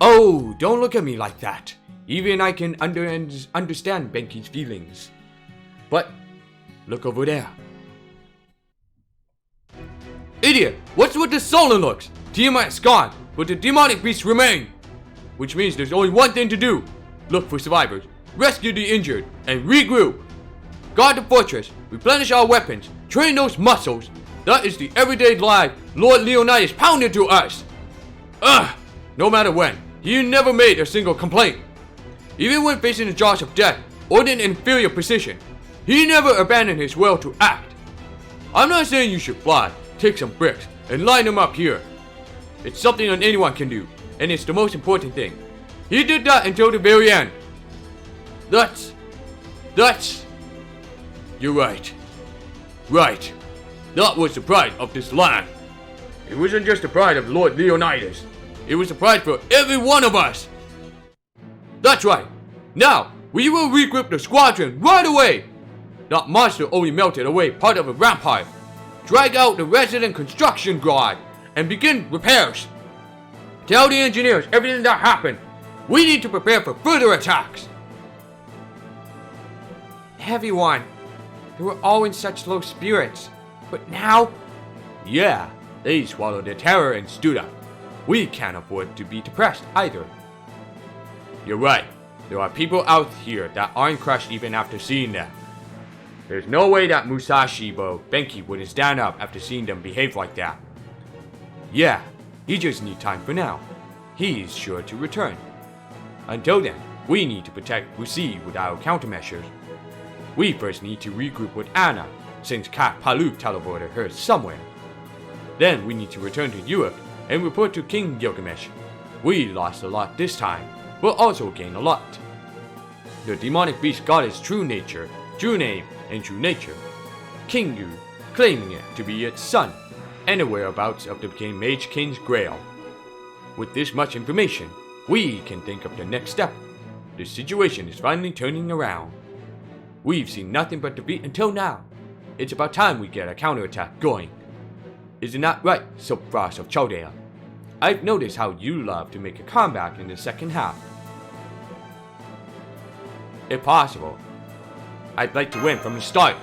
Oh, don't look at me like that. Even I can understand Benki's feelings. But, look over there. Idiot! What's with the solar looks? Tiamat's gone, but the demonic beasts remain. Which means there's only one thing to do. Look for survivors, rescue the injured, and regroup. Guard the fortress, replenish our weapons, train those muscles. That is the everyday life Lord Leonidas pounded to us. No matter when, he never made a single complaint. Even when facing the jaws of death or in inferior position, he never abandoned his will to act. I'm not saying you should fly, take some bricks, and line them up here. It's something that anyone can do, and it's the most important thing. He did that until the very end. That's... You're right. Right. That was the pride of this land. It wasn't just the pride of Lord Leonidas. It was the pride for every one of us. That's right. Now, we will regroup the squadron right away. That monster only melted away part of a rampart. Drag out the resident construction guard and begin repairs. Tell the engineers everything that happened. We need to prepare for further attacks. Everyone, they were all in such low spirits. But now... Yeah, they swallowed their terror and stood up. We can't afford to be depressed either. You're right. There are people out here that aren't crushed even after seeing them. There's no way that Musashibo Benki wouldn't stand up after seeing them behave like that. Yeah, he just needs time for now. He's sure to return. Until then, we need to protect Busi with our countermeasures. We first need to regroup with Anna, since Kat Palu teleported her somewhere. Then we need to return to Europe and report to King Gilgamesh. We lost a lot this time, but also gained a lot. The demonic beast got its true nature, true name, and true nature. Kingu, claiming it to be its son, and the whereabouts of the Mage King's Grail. With this much information, we can think of the next step. The situation is finally turning around. We've seen nothing but defeat until now. It's about time we get a counterattack going. Isn't that right, Soapfrost of Chaldea? I've noticed how you love to make a comeback in the second half. If possible, I'd like to win from the start.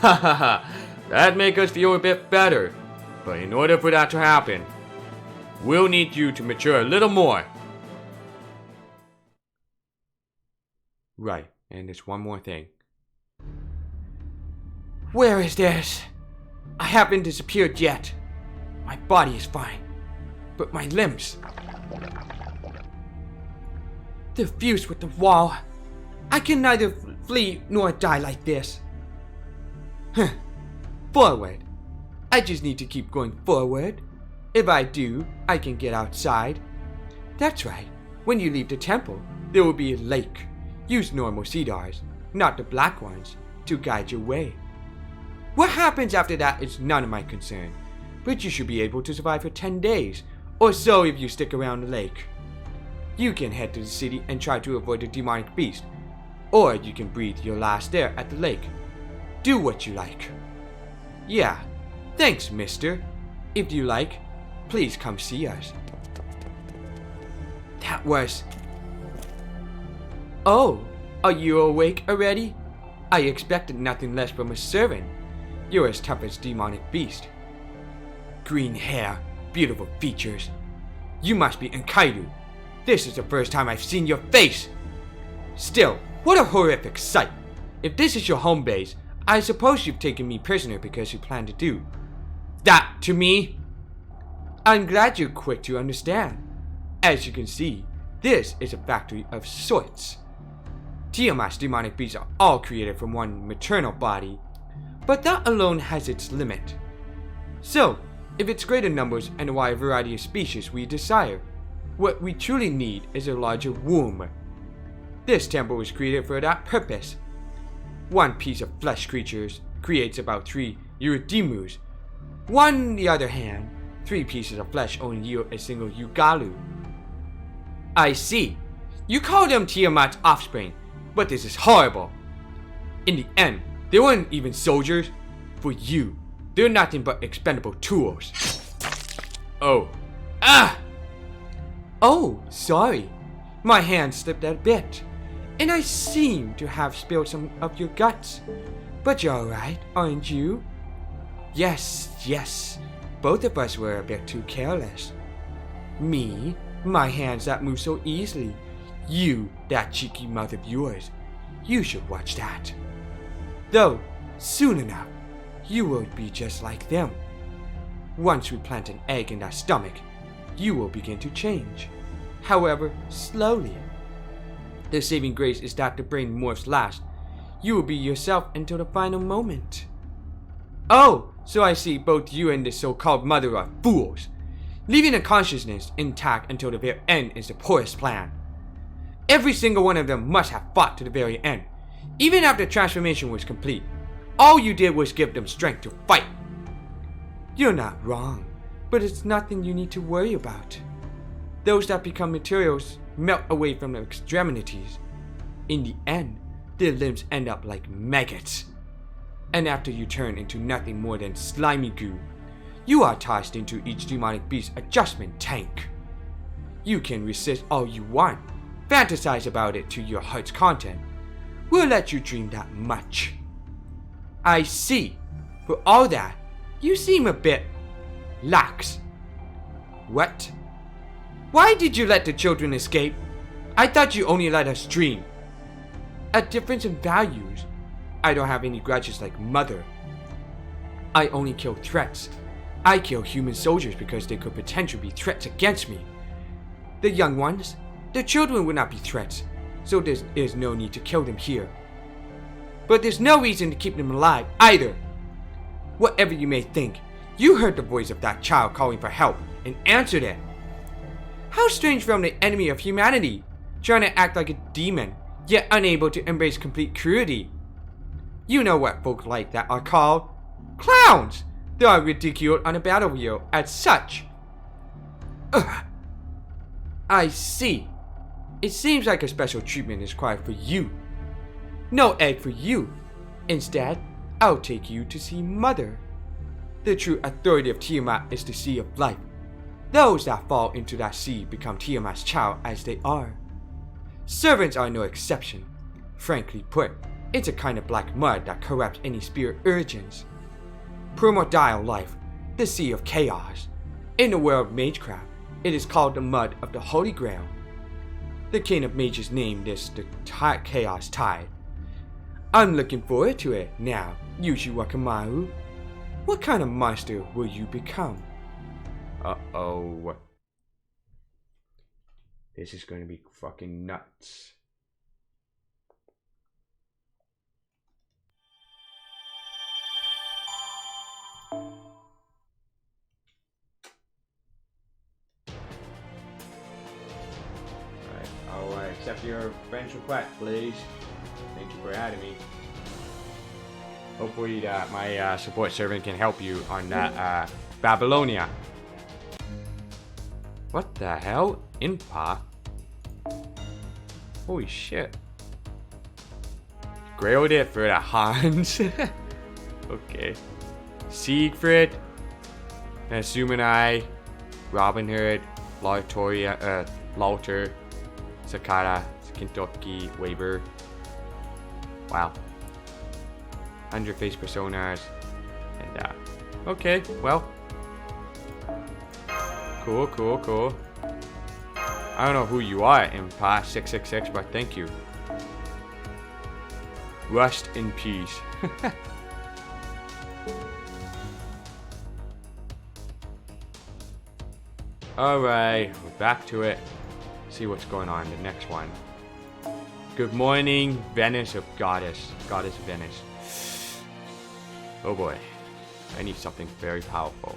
Hahaha, that'd make us feel a bit better. But in order for that to happen, we'll need you to mature a little more. Right, and there's one more thing. Where is this? I haven't disappeared yet. My body is fine, but my limbs, they're fused with the wall. I can neither flee nor die like this. Forward. I just need to keep going forward. If I do, I can get outside. That's right. When you leave the temple, there will be a lake. Use normal cedars, not the black ones, to guide your way. What happens after that is none of my concern, but you should be able to survive for 10 days, or so if you stick around the lake. You can head to the city and try to avoid the demonic beast, or you can breathe your last air at the lake. Do what you like. Yeah, thanks, mister. If you like, please come see us. That was... Oh, are you awake already? I expected nothing less from a servant. You're as tough as demonic beast. Green hair, beautiful features. You must be Enkairu. This is the first time I've seen your face. Still, what a horrific sight. If this is your home base, I suppose you've taken me prisoner because you plan to do that to me. I'm glad you're quick to understand. As you can see, this is a factory of sorts. Tiamat's demonic beasts are all created from one maternal body, but that alone has its limit. So, if it's greater numbers and a wide variety of species we desire, what we truly need is a larger womb. This temple was created for that purpose. One piece of flesh creatures creates about 3 Uridimus. On the other hand, 3 pieces of flesh only yield a single Yugalu. I see. You call them Tiamat's offspring, but this is horrible. In the end, they weren't even soldiers. For you, they're nothing but expendable tools. Oh. Ah! Oh, sorry. My hand slipped a bit, and I seem to have spilled some of your guts. But you're alright, aren't you? Yes. Both of us were a bit too careless. Me, my hands that move so easily. You, that cheeky mouth of yours. You should watch that. Though, soon enough, you will be just like them. Once we plant an egg in that stomach, you will begin to change. However, slowly. The saving grace is that the brain morphs last. You will be yourself until the final moment. Oh, so I see both you and the so-called mother are fools. Leaving a consciousness intact until the very end is the poorest plan. Every single one of them must have fought to the very end. Even after transformation was complete, all you did was give them strength to fight. You're not wrong, but it's nothing you need to worry about. Those that become materials melt away from their extremities. In the end, their limbs end up like maggots. And after you turn into nothing more than slimy goo, you are tossed into each demonic beast's adjustment tank. You can resist all you want, fantasize about it to your heart's content. We'll let you dream that much. I see. For all that, you seem a bit lax. What? Why did you let the children escape? I thought you only let us dream. A difference in values. I don't have any grudges like Mother. I only kill threats. I kill human soldiers because they could potentially be threats against me. The young ones, the children would not be threats, so there is no need to kill them here. But there's no reason to keep them alive either. Whatever you may think, you heard the voice of that child calling for help and answered it. How strange from the enemy of humanity, trying to act like a demon, yet unable to embrace complete cruelty. You know what folk like that are called? Clowns! They are ridiculed on a battlefield as such. Ugh. I see. It seems like a special treatment is required for you. No egg for you. Instead, I'll take you to see Mother. The true authority of Tiamat is the sea of life. Those that fall into that sea become Tiamat's child as they are. Servants are no exception. Frankly put, it's a kind of black mud that corrupts any spirit urgings. Primordial life, the sea of chaos. In the world of magecraft, it is called the mud of the Holy Grail. The king of mages named this the Chaos Tide. I'm looking forward to it now, Yuji Wakamaru. What kind of monster will you become? Uh-oh. This is gonna be fucking nuts. Alright, I'll accept your friend's request, please. Thank you for adding me. Hopefully my support servant can help you on that Babylonia. What the hell? Impa? Holy shit. Grailed it for the Hans. Okay. Siegfried. Sumanai. Robin Hood. Lauter. Sakata. Kentucky. Waver. Wow. 100 face personas. And okay, well. Cool. I don't know who you are, Impa 666, but thank you. Rest in peace. Alright, we're back to it. See what's going on in the next one. Good morning, Venice of Goddess. Goddess Venice. Oh boy. I need something very powerful.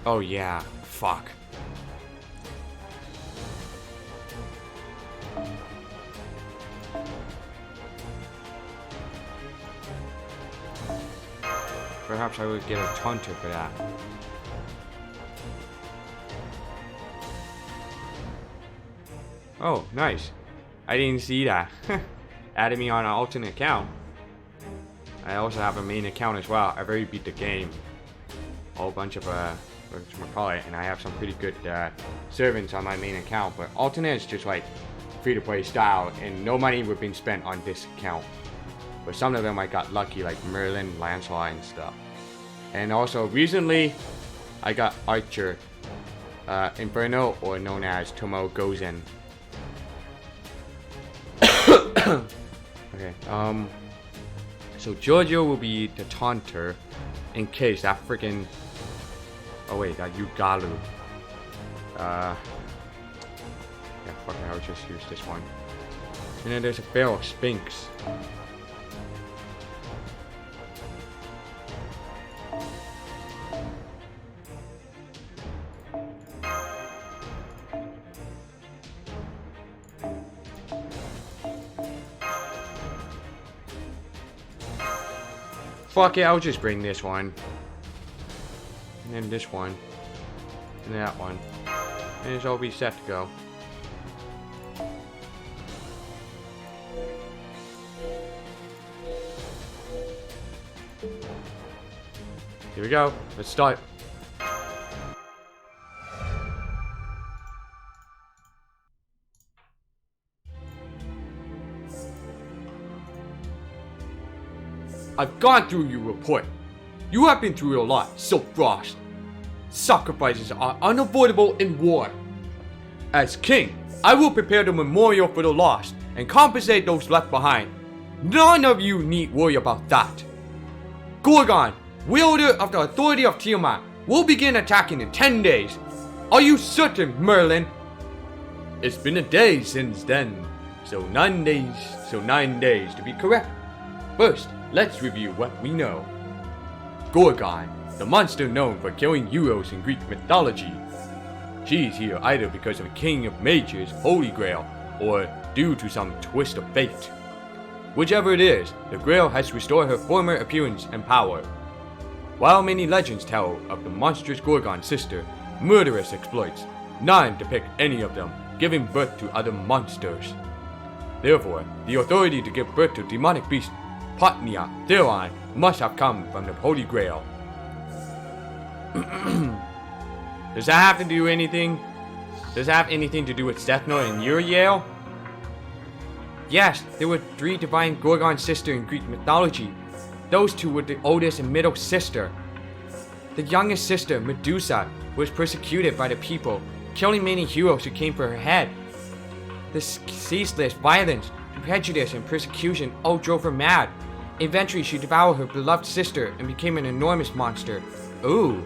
Oh yeah, fuck. Perhaps I would get a taunter for that. Oh, nice. I didn't see that. Added me on an alternate account. I also have a main account as well. I've already beat the game. A whole bunch of whatchamacallit, and I have some pretty good servants on my main account, but alternate is just like free-to-play style, and no money would be spent on this account. But some of them I got lucky, like Merlin, Lancelot, and stuff. And also recently, I got Archer, Inferno, or known as Tomo Gozen. Okay, so Giorgio will be the taunter, in case that freaking. Oh wait, that Yugalu. Yeah, fuck it, I'll just use this one. And then there's a Pharaoh Sphinx. Fuck it, I'll just bring this one. And then this one. And that one. And it's all be set to go. Here we go. Let's start. I've gone through your report. You have been through a lot, Silk Frost. Sacrifices are unavoidable in war. As king, I will prepare the memorial for the lost and compensate those left behind. None of you need worry about that. Gorgon, wielder of the authority of Tiamat, will begin attacking in 10 days. Are you certain, Merlin? It's been a day since then, so 9 days to be correct. First, let's review what we know. Gorgon, the monster known for killing heroes in Greek mythology. She's here either because of the King of Mages' Holy Grail, or due to some twist of fate. Whichever it is, the Grail has restored her former appearance and power. While many legends tell of the monstrous Gorgon's sister, murderous exploits, none depict any of them giving birth to other monsters. Therefore, the authority to give birth to demonic beast Potnia Theron must have come from the Holy Grail. Does that have to do anything? Does that have anything to do with Stethno and Uriel? Yes, there were 3 divine Gorgon sisters in Greek mythology. Those 2 were the oldest and middle sister. The youngest sister, Medusa, was persecuted by the people, killing many heroes who came for her head. The ceaseless violence, prejudice, and persecution all drove her mad. Eventually, she devoured her beloved sister and became an enormous monster. Ooh.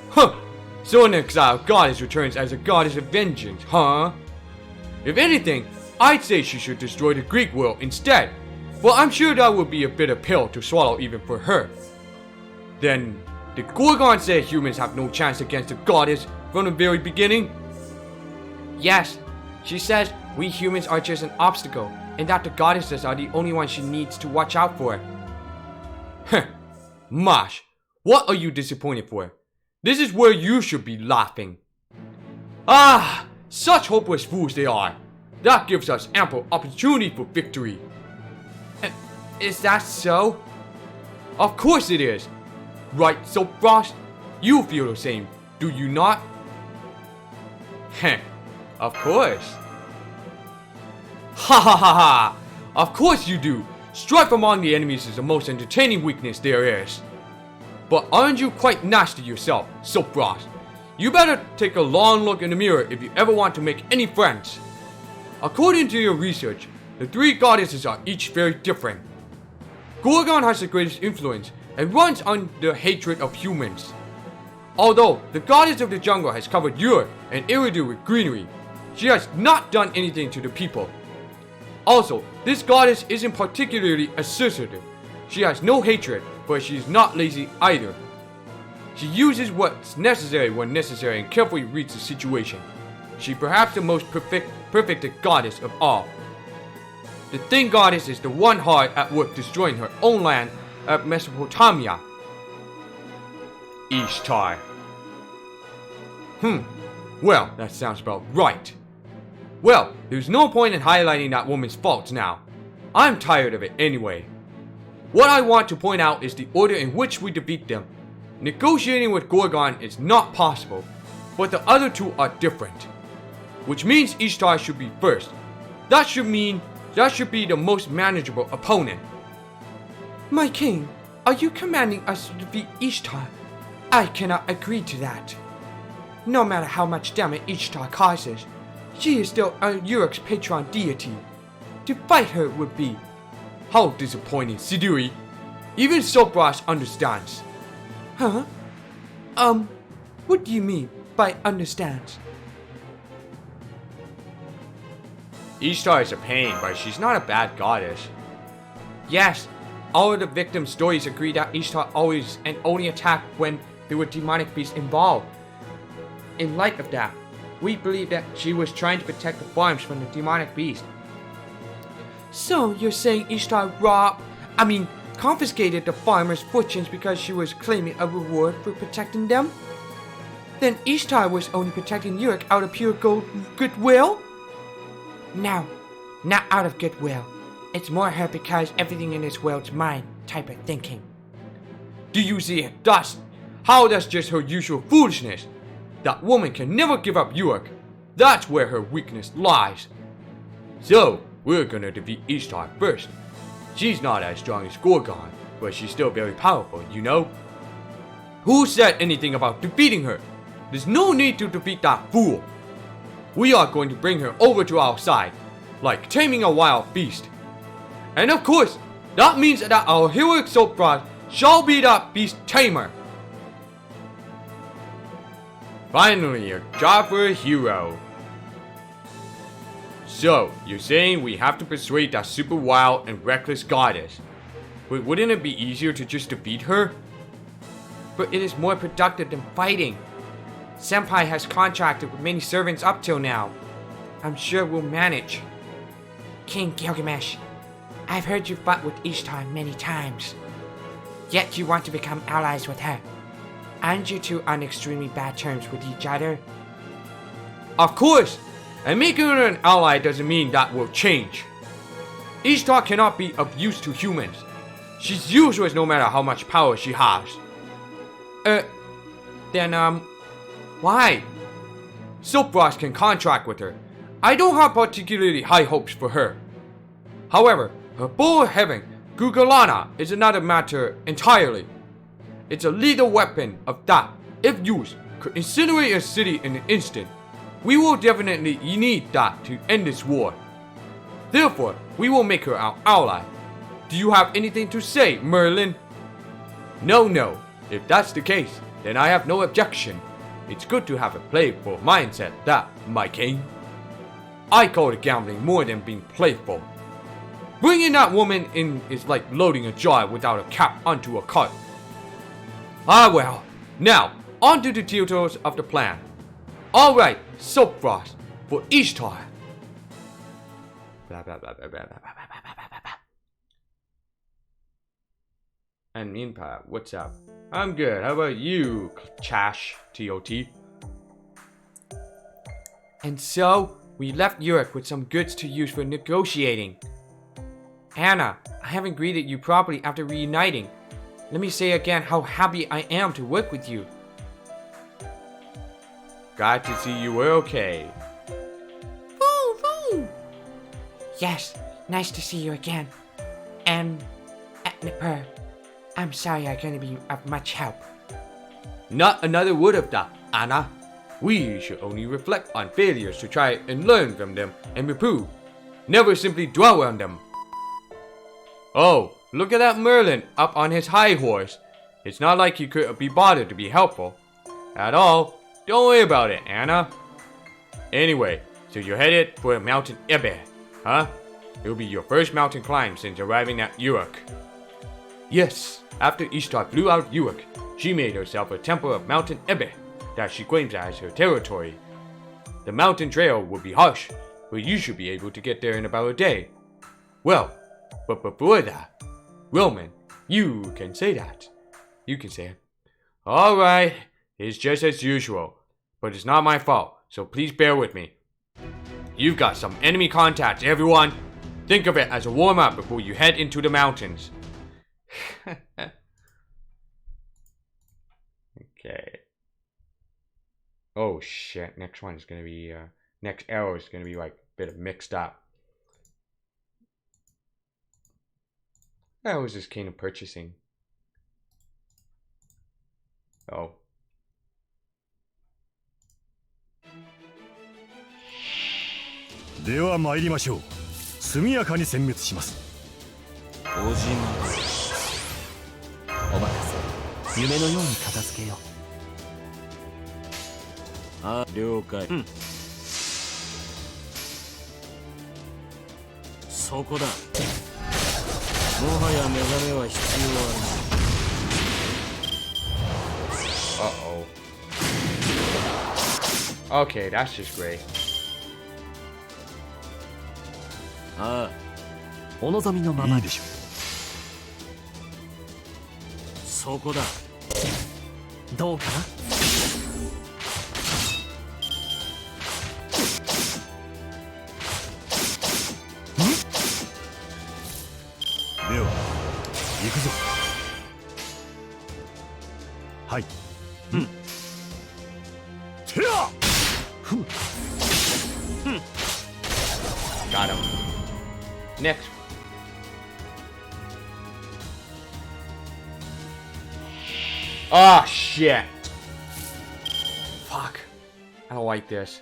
Huh. So an exiled goddess returns as a goddess of vengeance, huh? If anything, I'd say she should destroy the Greek world instead. Well, I'm sure that would be a bitter pill to swallow even for her. Then, did Gorgon say humans have no chance against the goddess from the very beginning? Yes, she says we humans are just an obstacle, and that the goddesses are the only ones she needs to watch out for. Heh, Mosh, what are you disappointed for? This is where you should be laughing. Ah, such hopeless fools they are. That gives us ample opportunity for victory. Is that so? Of course it is. Right, so Frost? You feel the same, do you not? Heh, of course. Ha ha ha ha! Of course you do! Strife among the enemies is the most entertaining weakness there is. But aren't you quite nasty yourself, Soapfrost? You better take a long look in the mirror if you ever want to make any friends. According to your research, the three goddesses are each very different. Gorgon has the greatest influence and runs on the hatred of humans. Although the goddess of the jungle has covered Europe and Eridu with greenery, she has not done anything to the people. Also, this goddess isn't particularly assertive. She has no hatred, but she is not lazy either. She uses what's necessary when necessary and carefully reads the situation. She's perhaps the most perfect goddess of all. The Thing Goddess is the one hard at work destroying her own land of Mesopotamia. Ishtar. Well, that sounds about right. Well, there's no point in highlighting that woman's faults now. I'm tired of it anyway. What I want to point out is the order in which we defeat them. Negotiating with Gorgon is not possible, but the other two are different. Which means Ishtar should be first. That should be the most manageable opponent. My king, are you commanding us to defeat Ishtar? I cannot agree to that. No matter how much damage Ishtar causes, she is still Uruk's patron deity. To fight her would be... How disappointing, Siduri. Even Soapfrost understands. Huh? What do you mean by understands? Ishtar is a pain, but she's not a bad goddess. Yes, all of the victim stories agree that Ishtar always and only attacked when there were demonic beasts involved. In light of that, we believe that she was trying to protect the farms from the demonic beast. So you're saying Ishtar confiscated the farmers' fortunes because she was claiming a reward for protecting them? Then Ishtar was only protecting Uruk out of pure goodwill? No, not out of goodwill. It's more her because everything in this world's mine type of thinking. Do you see it? That's just her usual foolishness. That woman can never give up Uruk. That's where her weakness lies. So, we're gonna defeat Ishtar first. She's not as strong as Gorgon, but she's still very powerful, you know? Who said anything about defeating her? There's no need to defeat that fool. We are going to bring her over to our side, like taming a wild beast. And of course, that means that our heroic Soapfrost shall be that beast tamer. Finally, a job for a hero. So, you're saying we have to persuade that super wild and reckless goddess. But wouldn't it be easier to just defeat her? But it is more productive than fighting. Senpai has contracted with many servants up till now. I'm sure we'll manage. King Gilgamesh, I've heard you fought with Ishtar many times. Yet you want to become allies with her. Aren't you two on extremely bad terms with each other? Of course! And making her an ally doesn't mean that will change. Ishtar cannot be of use to humans. She's useless no matter how much power she has. Why? Soapfrost can contract with her. I don't have particularly high hopes for her. However, her bow of heaven, Gugalana, is another matter entirely. It's a lethal weapon of that, if used, could incinerate a city in an instant. We will definitely need that to end this war. Therefore, we will make her our ally. Do you have anything to say, Merlin? No. If that's the case, then I have no objection. It's good to have a playful mindset, that, my king. I call it gambling more than being playful. Bringing that woman in is like loading a jar without a cap onto a cart. Ah well, now, on to the details of the plan. Alright, Soapfrost, for Ishtar. Blah blah blah blah blah blah blah blah blah. And Minpa, what's up? I'm good, how about you, Chash, T-O-T? And so, we left Europe with some goods to use for negotiating. Anna, I haven't greeted you properly after reuniting. Let me say again how happy I am to work with you. Glad to see you were okay. Woo! Yes, nice to see you again. And, I'm sorry I couldn't be of much help. Not another word of that, Anna. We should only reflect on failures to try and learn from them and improve. Never simply dwell on them. Oh, look at that Merlin up on his high horse. It's not like he could be bothered to be helpful. At all. Don't worry about it, Anna. Anyway, so you're headed for Mountain Ebe, huh? It'll be your first mountain climb since arriving at Uruk. Yes, after Ishtar blew out Uruk, she made herself a temple of Mountain Ebe that she claims as her territory. The mountain trail will be harsh, but you should be able to get there in about a day. Well, but before that, Roman, you can say that. You can say it. Alright, it's just as usual, but it's not my fault, so please bear with me. You've got some enemy contacts, everyone. Think of it as a warm-up before you head into the mountains. Okay. Oh shit, next one's gonna be, next arrow is gonna be like a bit of mixed up. I was just keen of purchasing. Oh. では参りましょう。速やかに殲滅します。お任せ。夢のように片付けよう。あ、了解。そこだ。もはや目覚めは必要はない。Uh-oh. Okay, that's just great. ああ、お望みのままいいでしょう。そこだ。どうかな。では行くぞ。はい。Got him. Next. Oh shit. Fuck. I don't like this.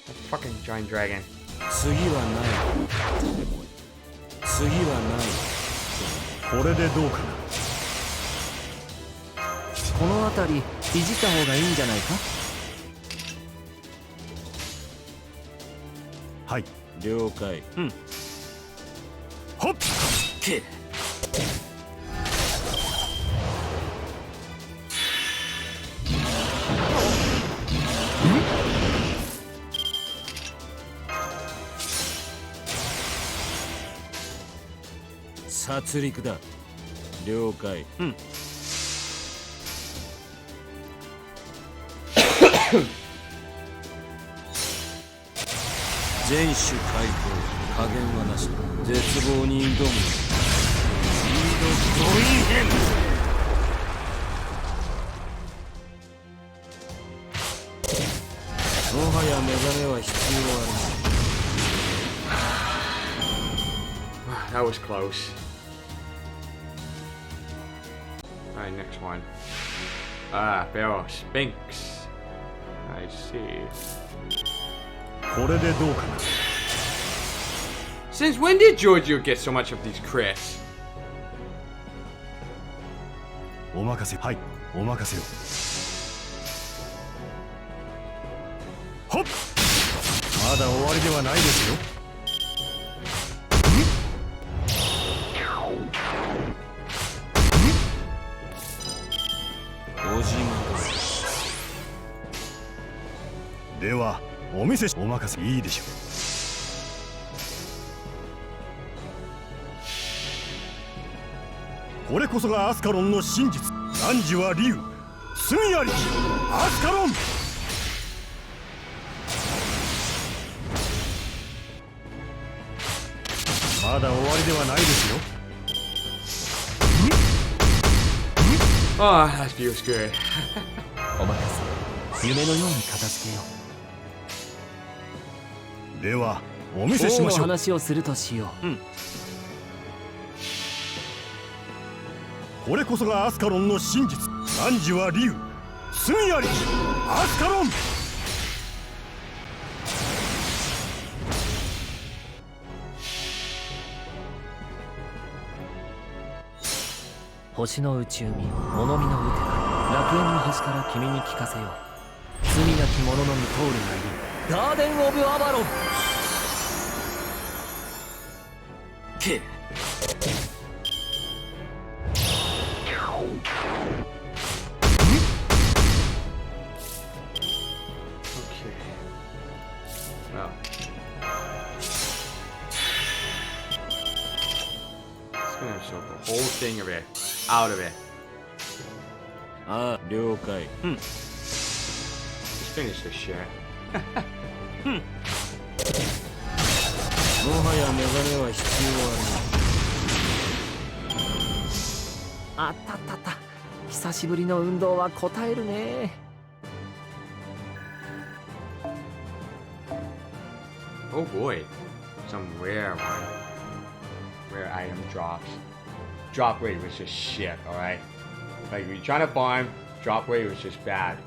A fucking giant dragon. 次はない。次はない。これでどうかな。この辺りいじった方がいいんじゃないか。はい。了解。ほっ。け。殺戮だ。了解。全種解放、加減はなし。絶望に挑む。スピードゴインヘン。もはや目覚めは必要ある。that was close. Alright, next one. Pharaoh Sphinx. I see. これでどうかな。 Since when did Giorgio get so much of these crits? お任せ、はい、お任せを。ほっ。まだ終わりではないですよ。おじまではお見せしお任せいいでしょう。これこそがアスカロンの真実。汝は竜、罪ありきアスカロン。まだ終わりではないですよ。Oh, that feels good. お任せ。夢のように片付けよう。ではお見せしましょう。王の話をするとしよう。これこそがアスカロンの真実。汝は竜、罪ありきアスカロン。星の内海、物見のウテナ、楽園の端から君に聞かせよう。罪なき者のみ通るがいい。ガーデン・オブ・アバロン。け。Well. It's gonna show the whole thing of it out of it. ああ、了解。Just finish this shit. もはやメガネは必要ああったったった。久しぶりの運動は応えるね。Oh boy, some rare one. Rare item drops. Drop rate was just shit, alright? Like, you're trying to farm, drop rate was just bad.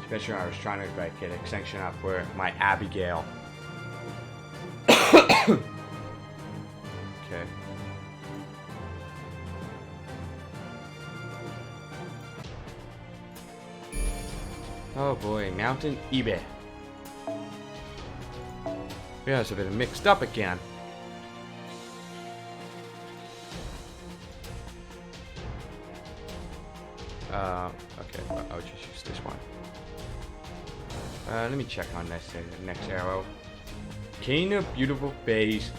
Especially when I was trying to like get extension up for my Abigail. Okay. Oh boy, Mountain eBay. Yeah, it's a bit mixed up again. Okay, I'll just use this one. Let me check on this next arrow. King of beautiful face,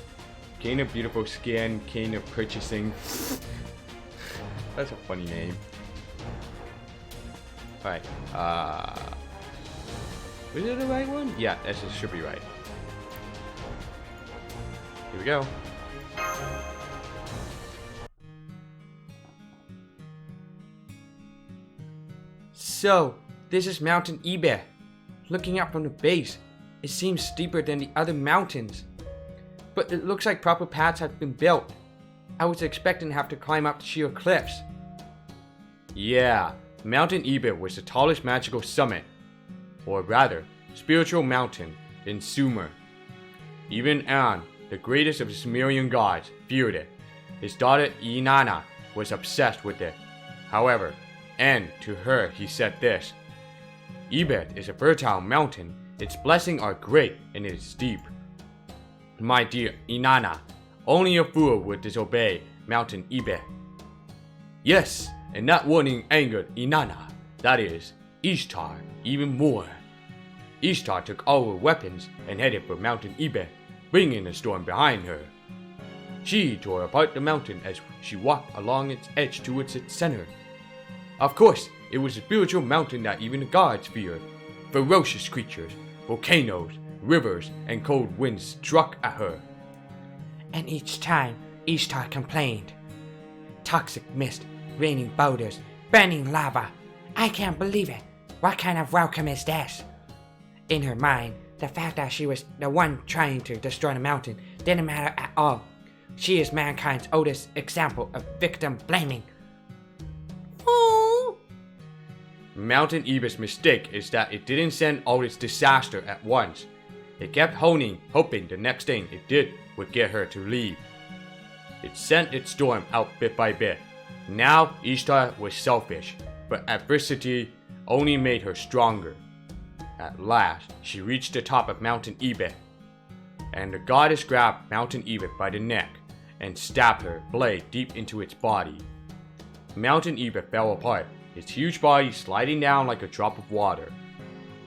King of beautiful skin, King of purchasing. That's a funny name. Alright, was it the right one? Yeah, this should be right. Here we go. So, this is Mountain eBay. Looking up from the base, it seems steeper than the other mountains. But it looks like proper paths have been built. I was expecting to have to climb up the sheer cliffs. Yeah, Mountain eBay was the tallest magical summit, or rather, spiritual mountain in Sumer. Even An, the greatest of the Sumerian gods, feared it. His daughter Inanna was obsessed with it. However, and to her he said this: Ebed is a fertile mountain, its blessings are great and it is deep. My dear Inanna, only a fool would disobey Mountain Ebed. Yes, and that warning angered Inanna, that is, Ishtar, even more. Ishtar took all her weapons and headed for Mountain Ebed, bringing the storm behind her. She tore apart the mountain as she walked along its edge towards its center. Of course, it was a spiritual mountain that even the gods feared. Ferocious creatures, volcanoes, rivers, and cold winds struck at her. And each time, Ishtar complained. Toxic mist, raining boulders, burning lava. I can't believe it. What kind of welcome is this? In her mind, the fact that she was the one trying to destroy the mountain didn't matter at all. She is mankind's oldest example of victim blaming. Mountain Eva's mistake is that it didn't send all its disaster at once. It kept honing, hoping the next thing it did would get her to leave. It sent its storm out bit by bit. Now Ishtar was selfish, but adversity only made her stronger. At last, she reached the top of Mountain Ebit, and the goddess grabbed Mountain Ebit by the neck and stabbed her blade deep into its body. Mountain Ebit fell apart, its huge body sliding down like a drop of water.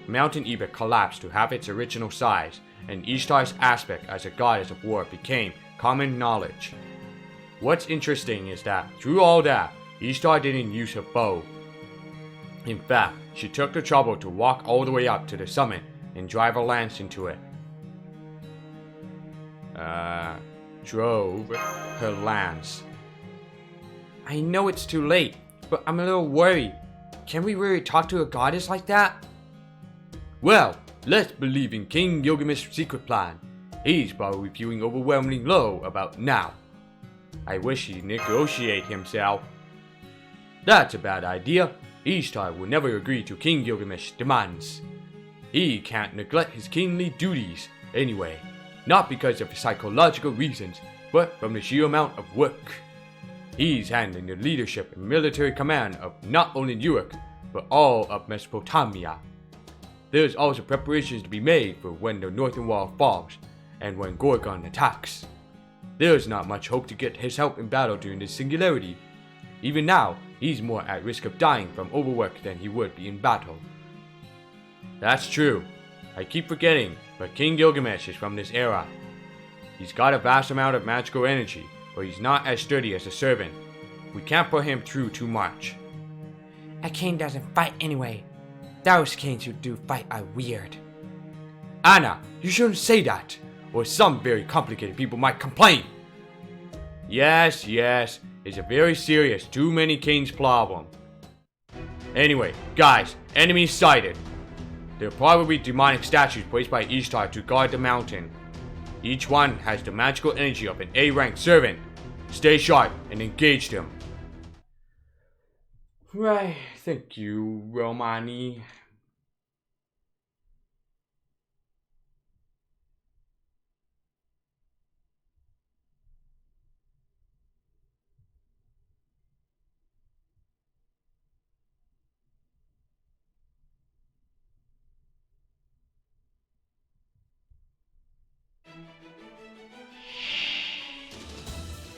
Mountain Ebit collapsed to half its original size, and Ishtar's aspect as a goddess of war became common knowledge. What's interesting is that through all that, Ishtar didn't use her bow. In fact, she took the trouble to walk all the way up to the summit and drive a lance into it. Drove her lance. I know it's too late, but I'm a little worried. Can we really talk to a goddess like that? Well, let's believe in King Gilgamesh's secret plan. He's probably feeling overwhelmingly low about now. I wish he'd negotiate himself. That's a bad idea. Ishtar will never agree to King Gilgamesh's demands. He can't neglect his kingly duties anyway, not because of psychological reasons, but from the sheer amount of work. He's handling the leadership and military command of not only Uruk, but all of Mesopotamia. There's also preparations to be made for when the northern wall falls, and when Gorgon attacks. There's not much hope to get his help in battle during this singularity. Even now, he's more at risk of dying from overwork than he would be in battle. That's true. I keep forgetting, but King Gilgamesh is from this era. He's got a vast amount of magical energy, but he's not as sturdy as a servant. We can't put him through too much. A king doesn't fight anyway. Those kings who do fight are weird. Anna, you shouldn't say that, or some very complicated people might complain. Yes, it's a very serious too many kings problem. Anyway, guys, enemies sighted. There are probably demonic statues placed by Ishtar to guard the mountain. Each one has the magical energy of an A-rank servant. Stay sharp and engage them. Right, thank you, Romani.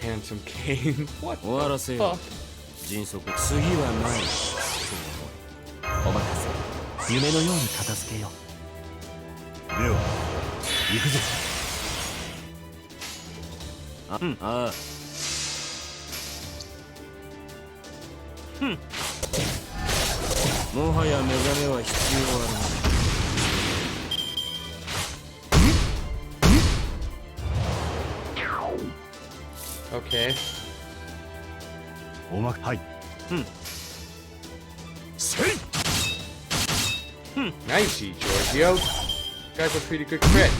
Handsome king. What 終わらせ the よ fuck? 迅速次はないお任せ。夢のように片付けよう。では行くぞ。ああもはや目覚めは必要あるまい。Okay. おまはい。せい。 Nicey, Giorgio. You guys are pretty good crits.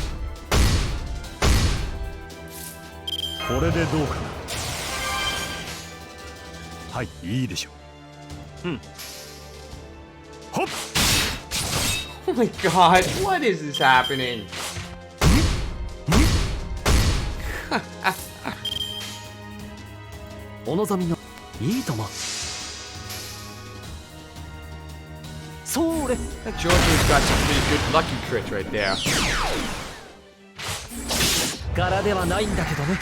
これでどうかな。はい、いいでしょう。ほっ。 Oh my god, what is this happening? お望みのいいとも。それ。 That Giorgio's got some pretty good lucky crits right there. 柄ではないんだけどね。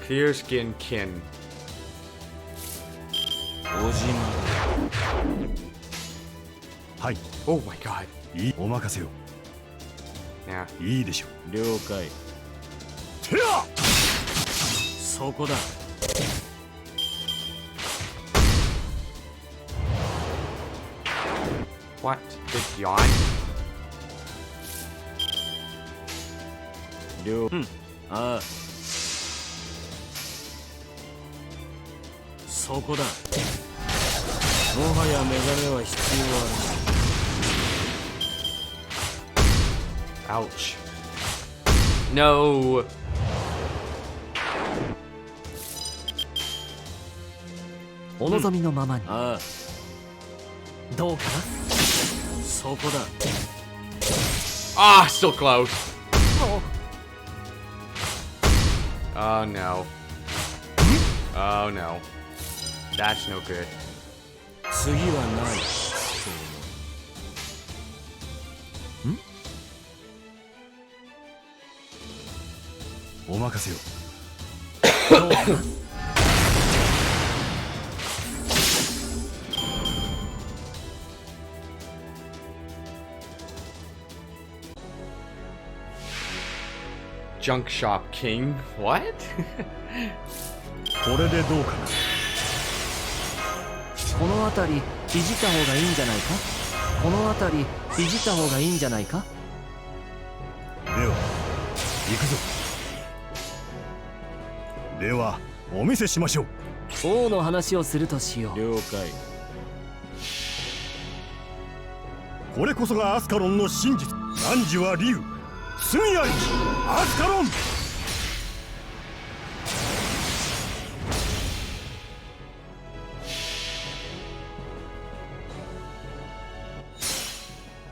Clear skin kin. 小島 はい、 Oh my god. いいお任せを。 Yeah. いいでしょう。了解てや。そこだ What? Big yawn? ああそこだもはや目覚めは必要ある。 Ouch. No. お望みのままに。ああ、どうかな。そこだ。 Ah, so close. Oh no. Oh no. That's no good. 次はない。お任せを。どうかな。Junk Shop King? What? これでどうかな。この辺りいじった方がいいんじゃないか。この辺りいじった方がいいんじゃないか。では行くぞ。ではお見せしましょう。王の話をするとしよう。了解。これこそがアスカロンの真実。汝は竜、罪ありきアスカロン。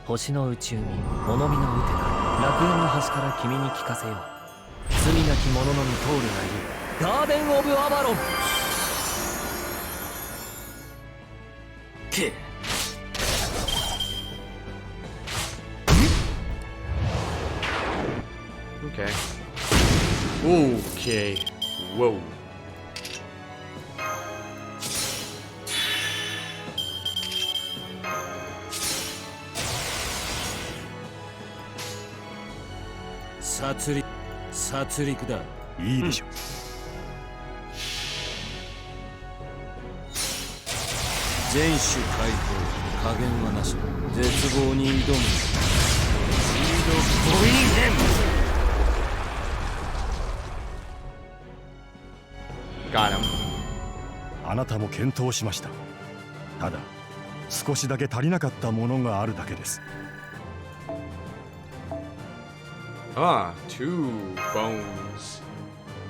星の宇宙に物見のうてが楽園の端から君に聞かせよう。罪なき者のみ通るがいるガーデン・オブ・アバロン。け Okay. Okay. Whoa. 殺戮だ。いいでしょう。全種解放、加減はなし。絶望に挑む。シードコインヘン。 Got him. あなたも検討しました。ただ少しだけ足りなかったものがあるだけです。Ah, 2 bones.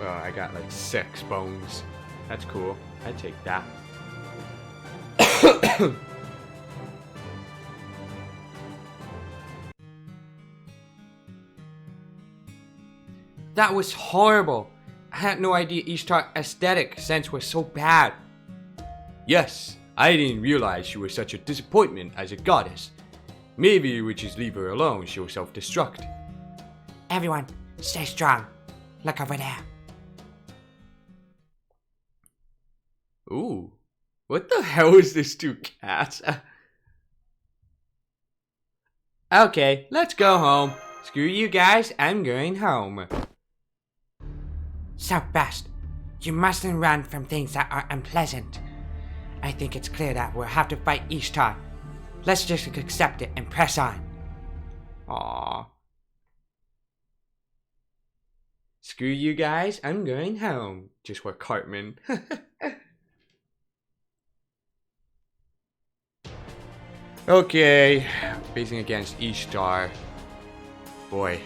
I got like 6 bones. That's cool. I take that. That was horrible. I had no idea Ishtar's aesthetic sense was so bad. Yes, I didn't realize she was such a disappointment as a goddess. Maybe we just leave her alone, she'll self-destruct. Everyone, stay strong. Look over there. Ooh, what the hell is this 2 cats? Okay, let's go home. Screw you guys, I'm going home. So best, you mustn't run from things that are unpleasant. I think it's clear that we'll have to fight Ishtar. Let's just accept it and press on. Aww. Screw you guys, I'm going home. Just for Cartman. Okay, facing against Ishtar. Boy.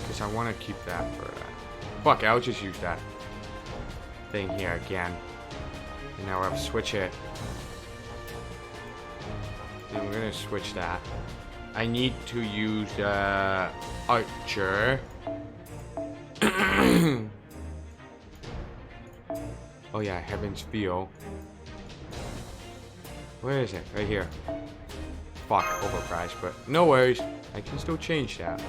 Because I want to keep that for fuck, I'll just use that thing here again. And now I have to switch it. And we're gonna switch that. I need to use Archer. Oh yeah, Heaven's Feel. Where is it? Right here. Fuck, overpriced, but no worries. I can still change that.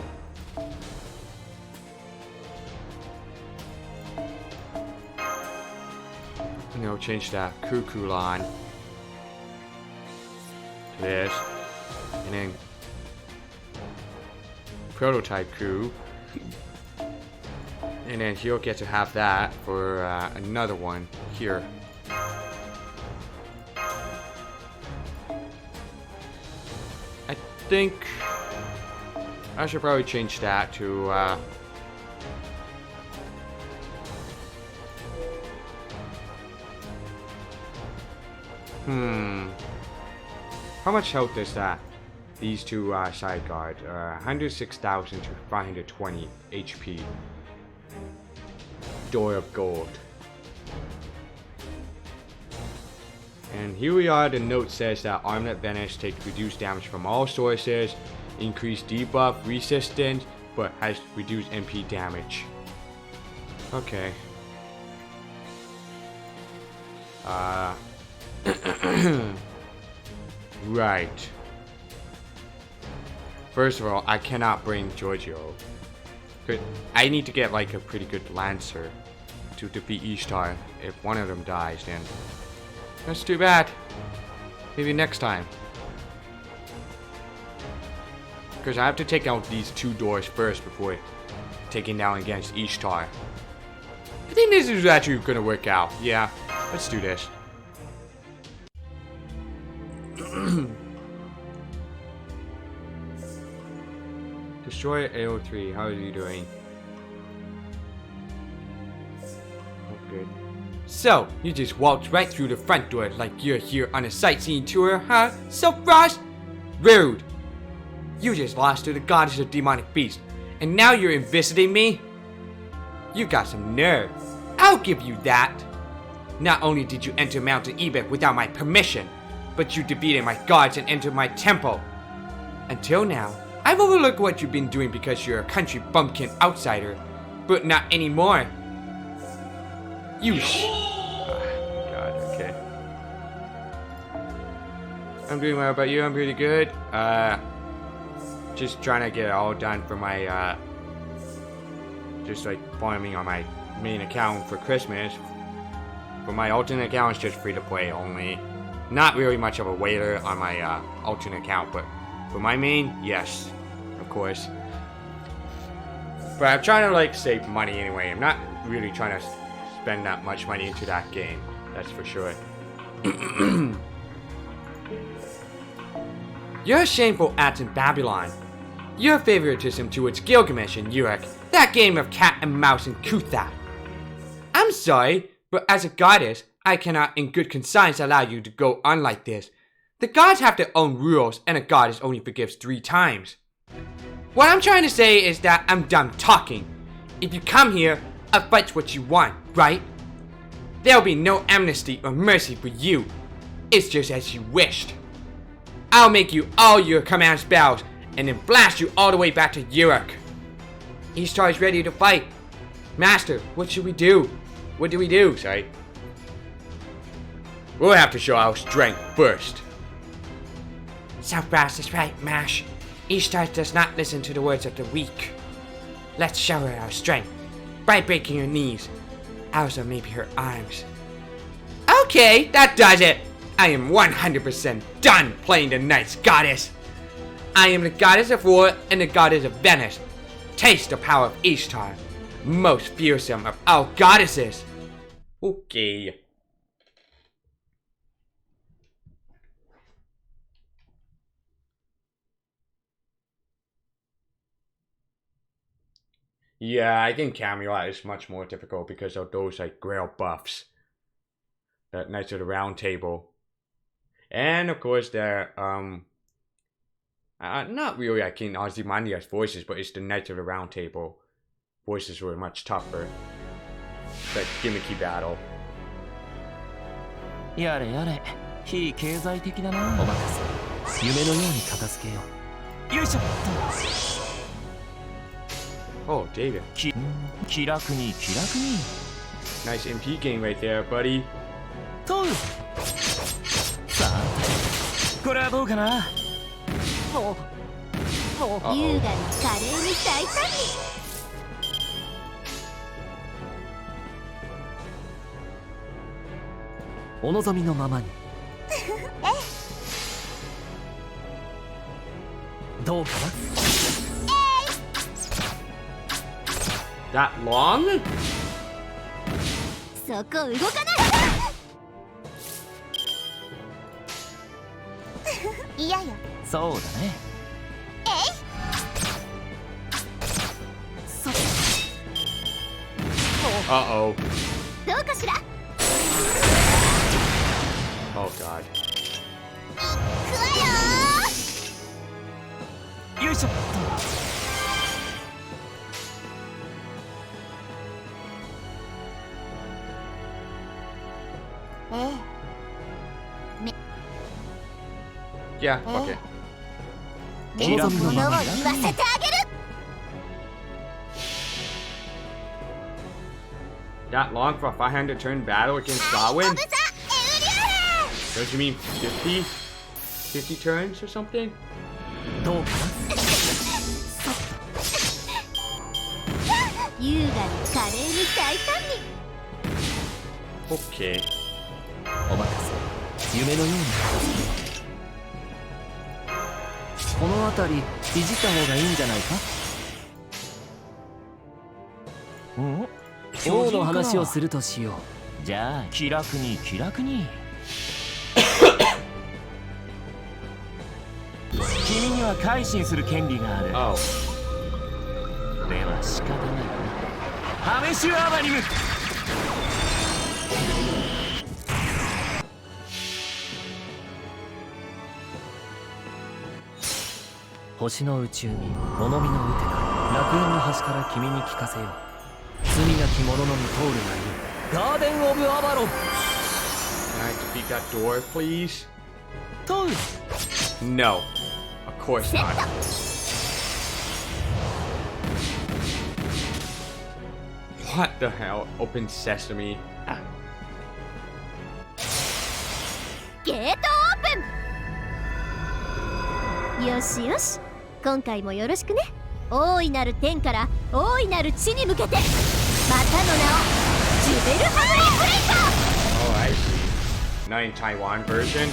And I'll change that Kukulon to this. And then prototype crew. And then he'll get to have that for another one here. I think I should probably change that to how much health is that? These two side guards, 106,000 to 520 HP. Door of Gold. And here we are, the note says that Armlet Vanish takes reduced damage from all sources, increased debuff resistance, but has reduced MP damage. Okay. Right. First of all, I cannot bring Giorgio. I need to get like a pretty good Lancer to defeat Ishtar. If one of them dies, then that's too bad. Maybe next time. Because I have to take out these two doors first before taking down against Ishtar. I think this is actually gonna work out. Yeah, let's do this. Destroy AO3, how are you doing? Oh, good. So, you just walked right through the front door like you're here on a sightseeing tour, huh? So rushed? Rude! You just lost to the goddess of demonic beast, and now you're in visiting me? You got some nerve. I'll give you that. Not only did you enter Mountain Ebek without my permission, but you defeated my gods and entered my temple. Until now, I've overlooked what you've been doing because you're a country bumpkin outsider, but not anymore. You God, okay. I'm doing well. How about you? I'm pretty good. Just trying to get it all done for my, just like farming on my main account for Christmas. For my alternate account, it's just free to play only. Not really much of a waiter on my alternate account, but for my main, yes, of course. But I'm trying to like save money anyway. I'm not really trying to spend that much money into that game. That's for sure. Your shameful acts in Babylon. Your favoritism towards Gilgamesh and Uruk. That game of cat and mouse in Kutha. I'm sorry, but as a goddess, I cannot in good conscience allow you to go on like this. The gods have their own rules, and a goddess only forgives 3 times. What I'm trying to say is that I'm done talking. If you come here, I'll fight what you want, right? There'll be no amnesty or mercy for you. It's just as you wished. I'll make you all your command spells, and then blast you all the way back to Uruk. Ishtar is ready to fight. Master, what should we do? What do we do? Sorry. We'll have to show our strength first. Southbrass is right, Mash. Ishtar does not listen to the words of the weak. Let's show her our strength by breaking her knees. Also maybe her arms. Okay, that does it. I am 100% done playing the nice goddess. I am the goddess of war and the goddess of Venice. Taste the power of Ishtar, most fearsome of all goddesses. Okay. Yeah, I think Camelot is much more difficult because of those like Grail buffs. That Knights of the Round Table. And of course they're not really like King Ozymandias voices, but it's the Knights of the Round Table. Voices were much tougher. It's like gimmicky battle. やれやれ、非経済的だな。お任せ。夢のように片付けよう。よいしょっと。 Oh, David. 気楽に気楽に。 Nice MP game right there, buddy. とう。さあ、これはどうかな。優雅に華麗に大胆に。お望みのままに。どうか That long? そこ動かない嫌よなそうだね Uh-oh. どうかしら Oh god. くわよよいしょっええ Yeah, okay. 見たものを言わせてあげる That long for a 500 turn battle against Darwin? ぶさエウリ Don't you mean 50? 50 turns or something? とどうか優雅に華麗に大胆に Okay. なお任せ夢のようにこの辺りいじった方がいいんじゃないか王の話をするとしようじゃあ気楽に気楽に君には改心する権利がある Oh. では仕方ないなハメシュアーバニム星の宇宙に物見のうてが楽園の端から君に聞かせよう罪なき者のみ通るがいいガーデン・オブ・アバロン Can I defeat that door, please? とう No. Of course not. What the hell? Open sesame. ゲートオープンよしよし今回もよろしくね大いなる天から大いなる地に向けてまたの名をジュベルハムリープレイト Oh, I see. Not in Taiwan version.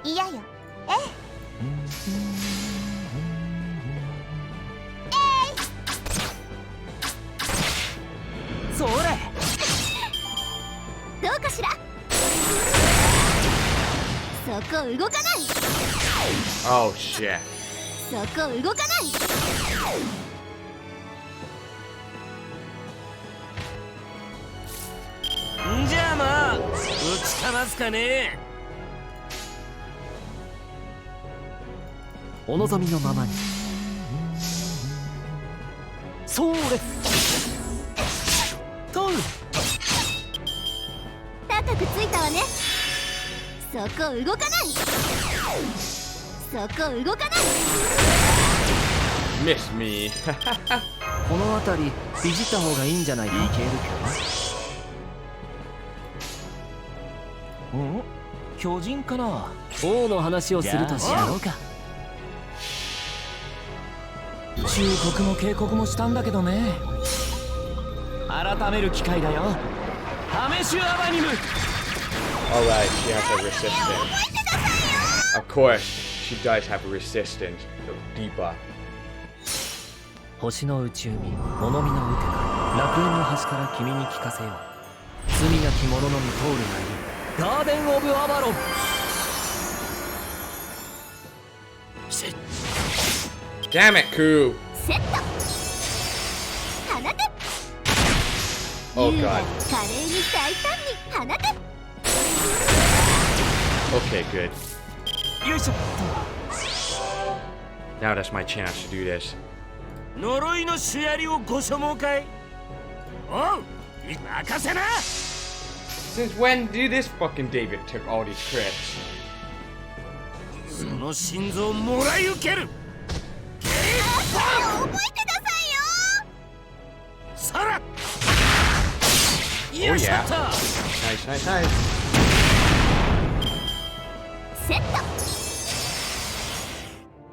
嫌よええそれどうかしらそこ動かない Oh, shit. そこ動かないんじゃあまあ打ちかますかねお望みのままにそれとう高くついたわねそこ動かないそこ動かない Miss me. この辺りいじった方がいいんじゃないかいけるか巨人かな王の話をするとしようか忠告も警告もしたんだけどね改める機会だよハメシュアバニム Alright, she has a resistance. Of course, she does have a resistance. The debuff. 星の宇宙に物見のうて楽園の端から君に聞かせよう罪なき者のみ通るがいいガーデン・オブ・アバロン Damn it, Ku! セット放て Oh 優雅 god. に華麗に大胆に放て Okay, good. よいしょ Now that's my chance to do this. 呪いのシュアリをご所望かいおう任せな Since when did this fucking David took all these crits? その心臓もらい受ける覚えてくださいよさら Oh よし yeah. った Nice, nice, nice. セット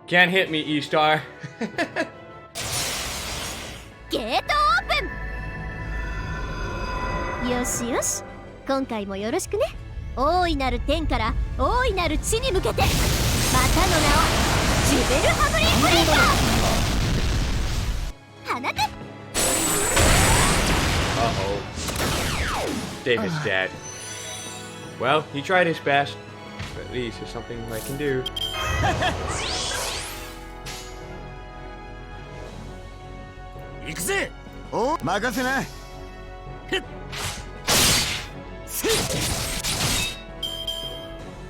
Can't hit me, E-Star. ゲートオープンよしよし今回もよろしくね大いなる天から大いなる地に向けてまたの名をジュベルハブリンブレイカー放て。 Uh-oh. David's dead. Well, he tried his best. But at least there's something I can do. 行くぜ。お任せな。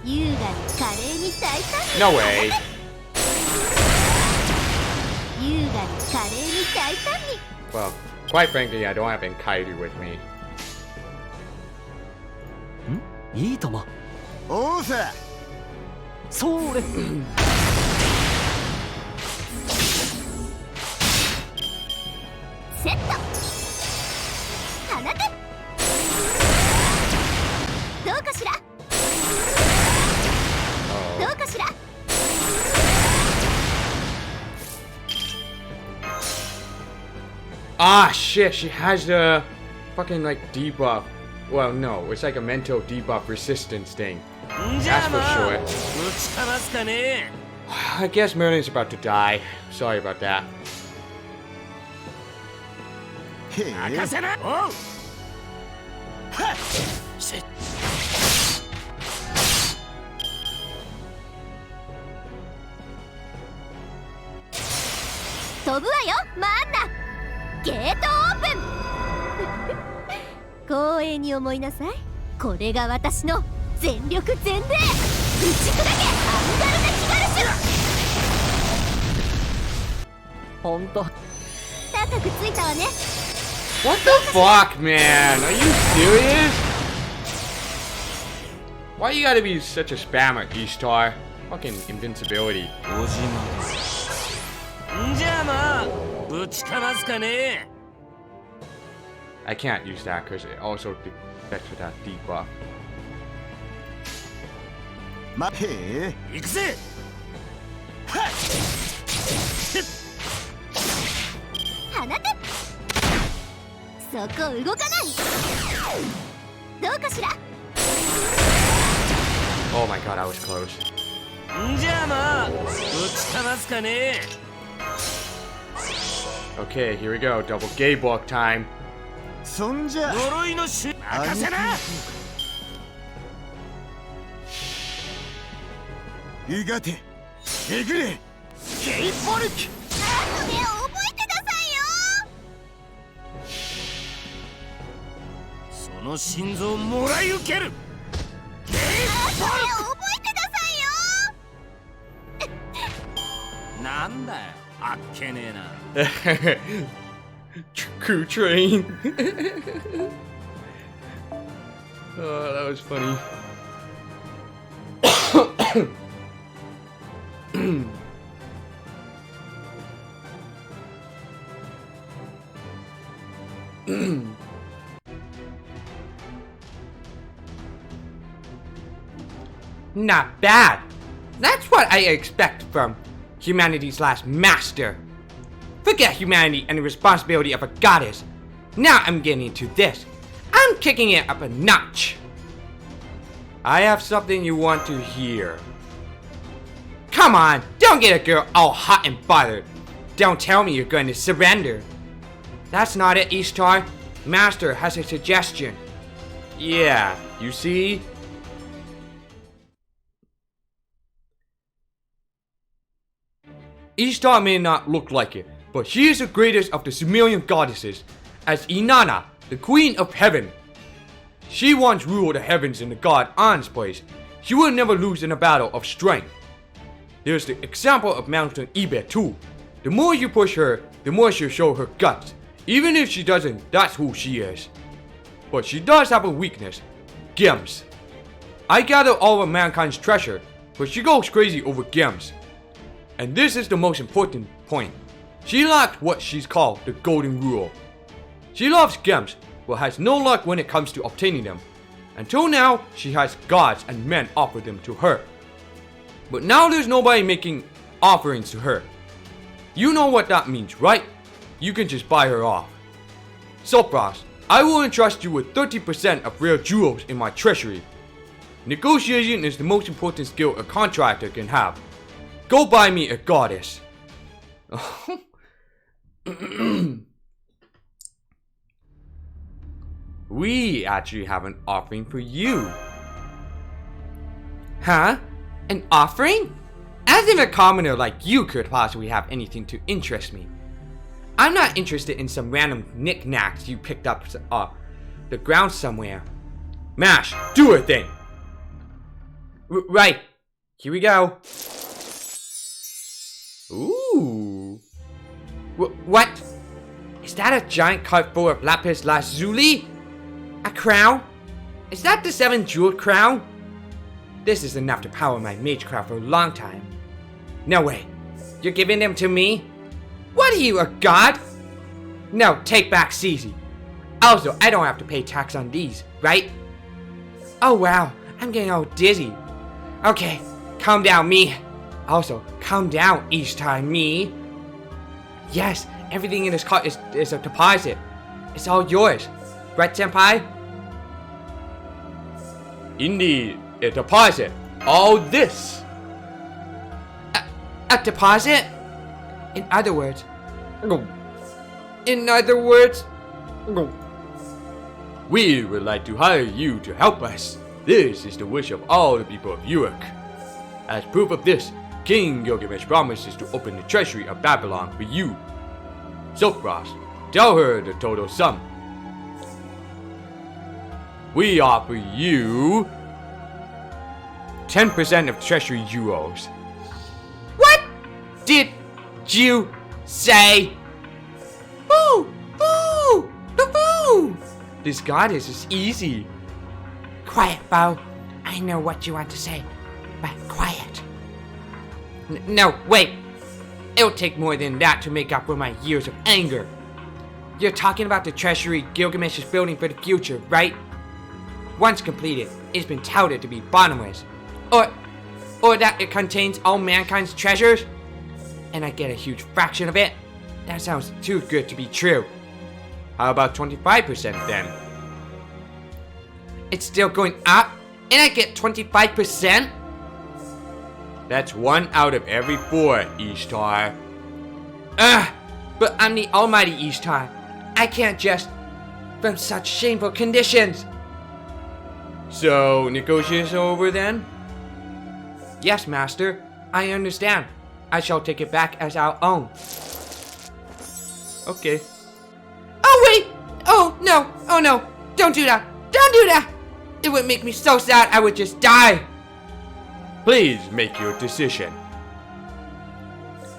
優雅に華麗に大胆に No way. 優雅に華麗に大胆に Well, quite frankly, I don't have Enkaidu with me. いいとも。おうさ。それ。セット放て。どうかしらどうかしら。 Ah, shit, she has the fucking, like, debuff. Well, no, it's like a mental debuff resistance thing. じゃあ That's ま for あ sure. ぶちかますかね。 I guess Merlin's about to die. Sorry about that. へえ。任せな。おう。はっ。しっ。飛ぶわよマンナ。ゲートオープン光栄に思いなさい。これが私の全力全霊打ち砕けアンガルナキガルシュ。ほんと。高くついたわね。 What the fuck, man? Are you serious? Why you gotta be such a spammer, E-Star? Fucking invincibility. おじまです。じゃあまあぶちかますかね。 I can't use that because it also affects with that debuff. まへえ。行くぜ。はっ。放て。そこ動かない。どうかしら。 Oh my god, I was close. じゃあまあぶちかますかね。 Okay, here we go. Double gay block time. そんじゃ。呪いのし任せな。いがて。えぐれ。ゲイボルク。あとで覚えてなさいよ。その心臓もらい受ける。ゲイボル覚えてなさいよ。ク。なんだよあっけねえな。 Crew train. Oh, that was funny. Not bad. That's what I expect from humanity's last master. Forget humanity and the responsibility of a goddess. Now I'm getting into this. I'm kicking it up a notch. I have something you want to hear. Come on, don't get a girl all hot and bothered. Don't tell me you're going to surrender. That's not it, E-Star. Master has a suggestion. Yeah, you see? E-Star may not look like it, but she is the greatest of the Sumerian goddesses, as Inanna, the Queen of Heaven. She once ruled the heavens in the god An's place. She will never lose in a battle of strength. There's the example of Mountain Ibe too. The more you push her, the more she'll show her guts. Even if she doesn't, that's who she is. But she does have a weakness, gems. I gather all of mankind's treasure, but she goes crazy over gems. And this is the most important point. She lacked what she's called the golden rule. She loves gems, but has no luck when it comes to obtaining them. Until now, she has gods and men offer them to her. But now there's nobody making offerings to her. You know what that means, right? You can just buy her off. Sulfros, I will entrust you with 30% of rare jewels in my treasury. Negotiation is the most important skill a contractor can have. Go buy me a goddess. We actually have an offering for you. Huh? An offering? As if a commoner like you could possibly have anything to interest me. I'm not interested in some random knickknacks you picked up the ground somewhere. Mash, do a thing. Right. Here we go. Ooh. What? Is that a giant cart full of lapis lazuli? A crown? Is that the 7-jeweled crown? This is enough to power my magecraft for a long time. No way. You're giving them to me? What are you, a god? No, take back Cece. Also, I don't have to pay tax on these, right? Oh wow, I'm getting all dizzy. Okay, calm down, me. Also, calm down, each time, me. Yes, everything in this cart is a deposit. It's all yours. Right, senpai? Indeed, a deposit. All this. A deposit? In other words. We would like to hire you to help us. This is the wish of all the people of Uruk. As proof of this, King Gilgamesh promises to open the treasury of Babylon for you. Silkfrost, tell her the total sum. We offer you 10% of treasury euros. What did you say? Boo! Boo! Boo! This goddess is easy. Quiet, Bo. I know what you want to say, but quiet. No, wait. It'll take more than that to make up for my years of anger. You're talking about the treasury Gilgamesh is building for the future, right? Once completed, it's been touted to be bottomless. Or that it contains all mankind's treasures? And I get a huge fraction of it? That sounds too good to be true. How about 25% then? It's still going up? And I get 25%? That's 1 out of every 4, Ishtar. But I'm the almighty Ishtar. I can't just from such shameful conditions. So, negotiation over then? Yes, master. I understand. I shall take it back as our own. Okay. Oh, wait! Oh, no! Oh, no! Don't do that! Don't do that! It would make me so sad I would just die! Please make your decision.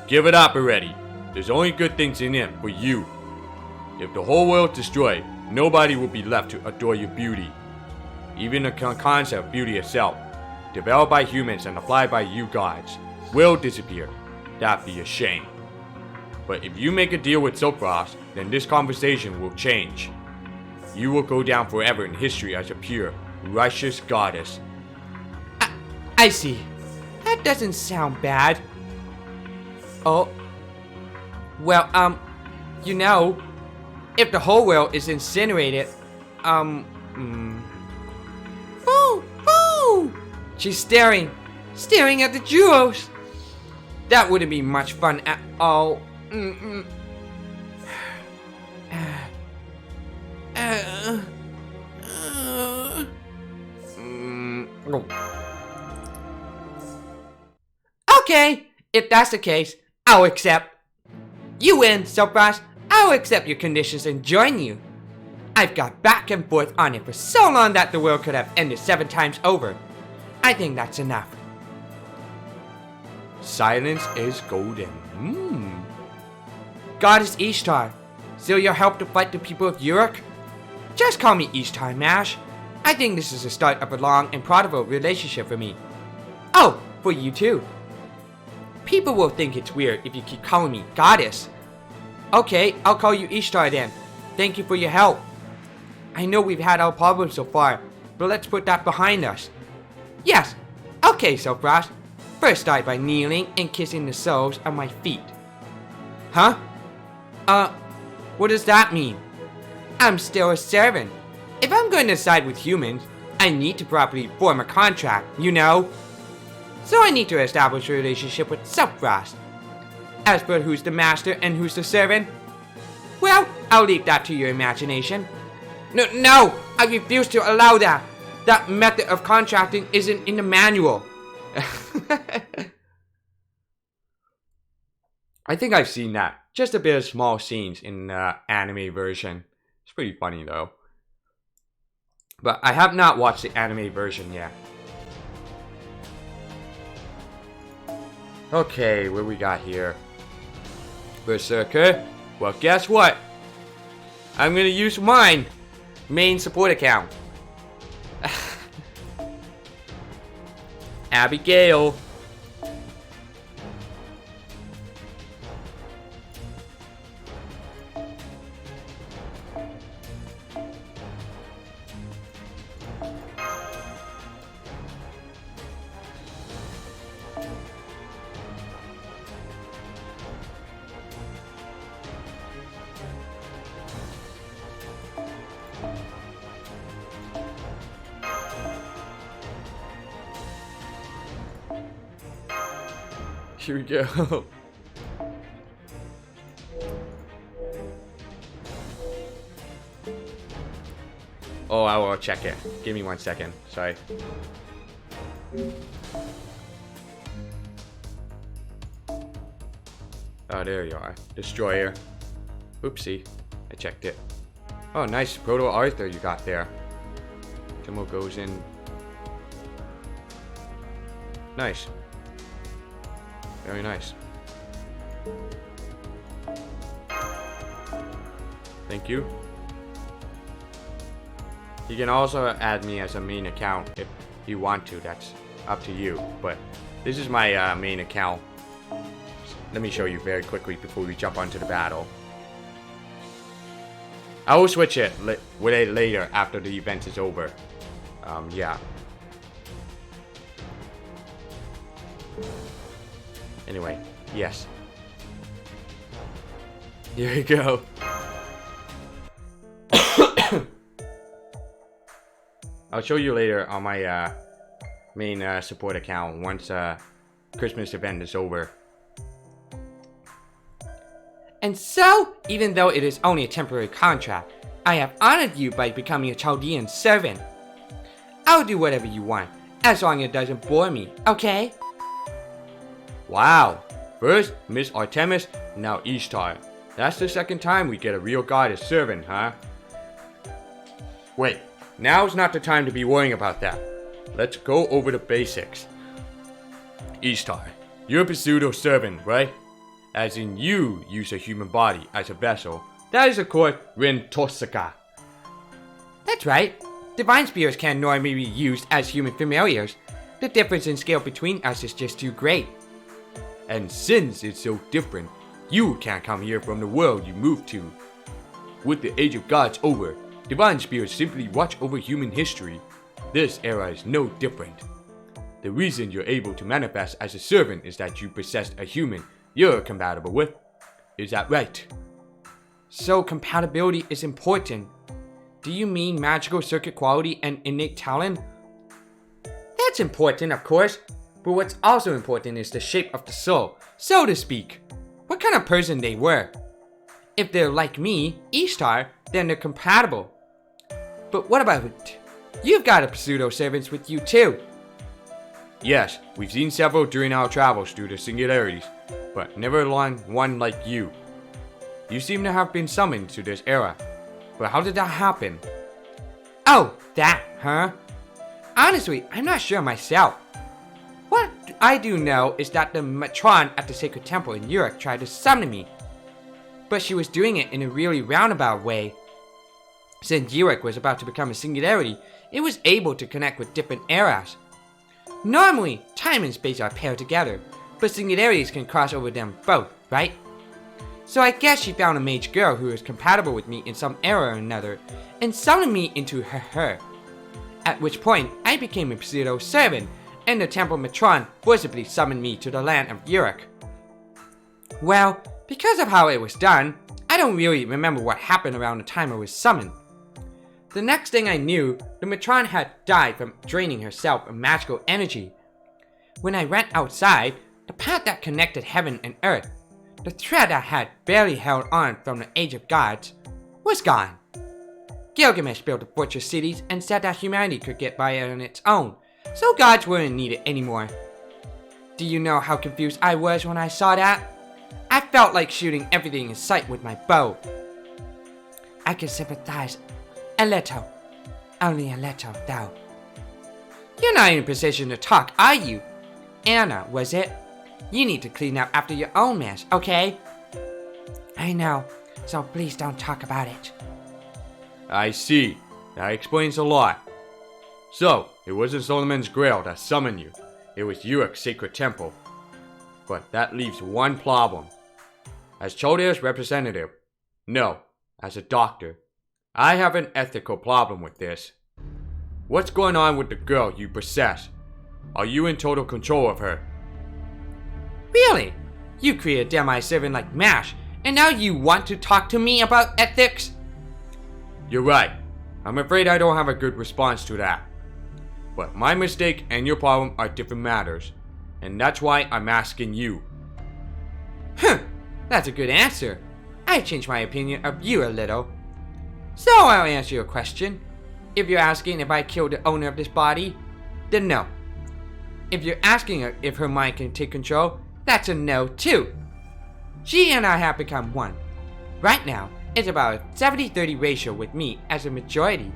Give it up already. There's only good things in it for you. If the whole world destroyed, nobody will be left to adore your beauty. Even the concept of beauty itself, developed by humans and applied by you gods, will disappear. That'd be a shame. But if you make a deal with Silkfrost, then this conversation will change. You will go down forever in history as a pure, righteous goddess. I see. That doesn't sound bad. Oh. Well, you know, if the whole world is incinerated, Boo! Boo! She's staring at the jewels. That wouldn't be much fun at all. Okay, if that's the case, I'll accept. You win, Silkfrost. I'll accept your conditions and join you. I've got back and forth on it for so long that the world could have ended 7 times over. I think that's enough. Silence is golden. Goddess Ishtar, still your help to fight the people of Uruk? Just call me Ishtar, Mash. I think this is the start of a long and profitable relationship for me. Oh, for you too. People will think it's weird if you keep calling me Goddess. Okay, I'll call you Ishtar then. Thank you for your help. I know we've had our problems so far, but let's put that behind us. Yes, okay, Silkfrost. First start by kneeling and kissing the soles of my feet. Huh? What does that mean? I'm still a servant. If I'm going to side with humans, I need to properly form a contract, you know? So I need to establish a relationship with Sephiroth. As for who's the master and who's the servant, well, I'll leave that to your imagination. No, I refuse to allow that. That method of contracting isn't in the manual. I think I've seen that. Just a bit of small scenes in the anime version. It's pretty funny though. But I have not watched the anime version yet. Okay, what we got here? Berserker? Well, guess what? I'm gonna use mine main support account. Abigail. Here we go. Oh, I will check it. Give me 1 second. Sorry. Oh, there you are. Destroyer. Oopsie. I checked it. Oh, nice Proto Arthur you got there. Timmo goes in. Nice. Very nice. Thank you. You can also add me as a main account if you want to. That's up to you. But this is my main account. Let me show you very quickly before we jump onto the battle. I will switch it with it later after the event is over. Yeah. Anyway, yes. Here we go. I'll show you later on my main support account once Christmas event is over. And so, even though it is only a temporary contract, I have honored you by becoming a Chaldean servant. I'll do whatever you want, as long as it doesn't bore me, okay? Wow. First, Miss Artemis, now Ishtar. That's the second time we get a real goddess servant, huh? Wait, now's not the time to be worrying about that. Let's go over the basics. Ishtar, you're a pseudo servant, right? As in you use a human body as a vessel. That is of course Rin Tosaka. That's right. Divine spirits can normally be used as human familiars. The difference in scale between us is just too great. And since it's so different, you can't come here from the world you moved to. With the Age of Gods over, divine spirits simply watch over human history. This era is no different. The reason you're able to manifest as a servant is that you possessed a human you're compatible with. Is that right? So compatibility is important. Do you mean magical circuit quality and innate talent? That's important, of course. But what's also important is the shape of the soul, so to speak. What kind of person they were. If they're like me, Ishtar, then they're compatible. But what about it? You've got a pseudo-servants with you too. Yes, we've seen several during our travels through the singularities, but never one like you. You seem to have been summoned to this era. But how did that happen? Oh, that, huh? Honestly, I'm not sure myself. What I do know is that the matron at the Sacred Temple in Uruk tried to summon me. But she was doing it in a really roundabout way. Since Uruk was about to become a singularity, it was able to connect with different eras. Normally, time and space are paired together, but singularities can cross over them both, right? So I guess she found a mage girl who was compatible with me in some era or another, and summoned me into her. At which point, I became a pseudo-servant, and the temple matron forcibly summoned me to the land of Uruk. Well, because of how it was done, I don't really remember what happened around the time I was summoned. The next thing I knew, the matron had died from draining herself of magical energy. When I went outside, the path that connected heaven and earth, the thread I had barely held on from the Age of Gods, was gone. Gilgamesh built the fortress cities and said that humanity could get by on its own, so gods weren't needed anymore. Do you know how confused I was when I saw that? I felt like shooting everything in sight with my bow. I can sympathize a little, only a little though. You're not in a position to talk, are you? Anna, was it? You need to clean up after your own mess, okay? I know, so please don't talk about it. I see. That explains a lot. So, it wasn't Solomon's Grail that summoned you. It was Uruk's sacred temple. But that leaves one problem. As Chaldea's representative, no, as a doctor, I have an ethical problem with this. What's going on with the girl you possess? Are you in total control of her? Really? You created a demi-servant like MASH, and now you want to talk to me about ethics? You're right. I'm afraid I don't have a good response to that. But my mistake and your problem are different matters, and that's why I'm asking you. That's a good answer. I changed my opinion of you a little. So I'll answer your question. If you're asking if I killed the owner of this body, then no. If you're asking her if her mind can take control, that's a no too. She and I have become one. Right now, it's about a 70-30 ratio with me as a majority.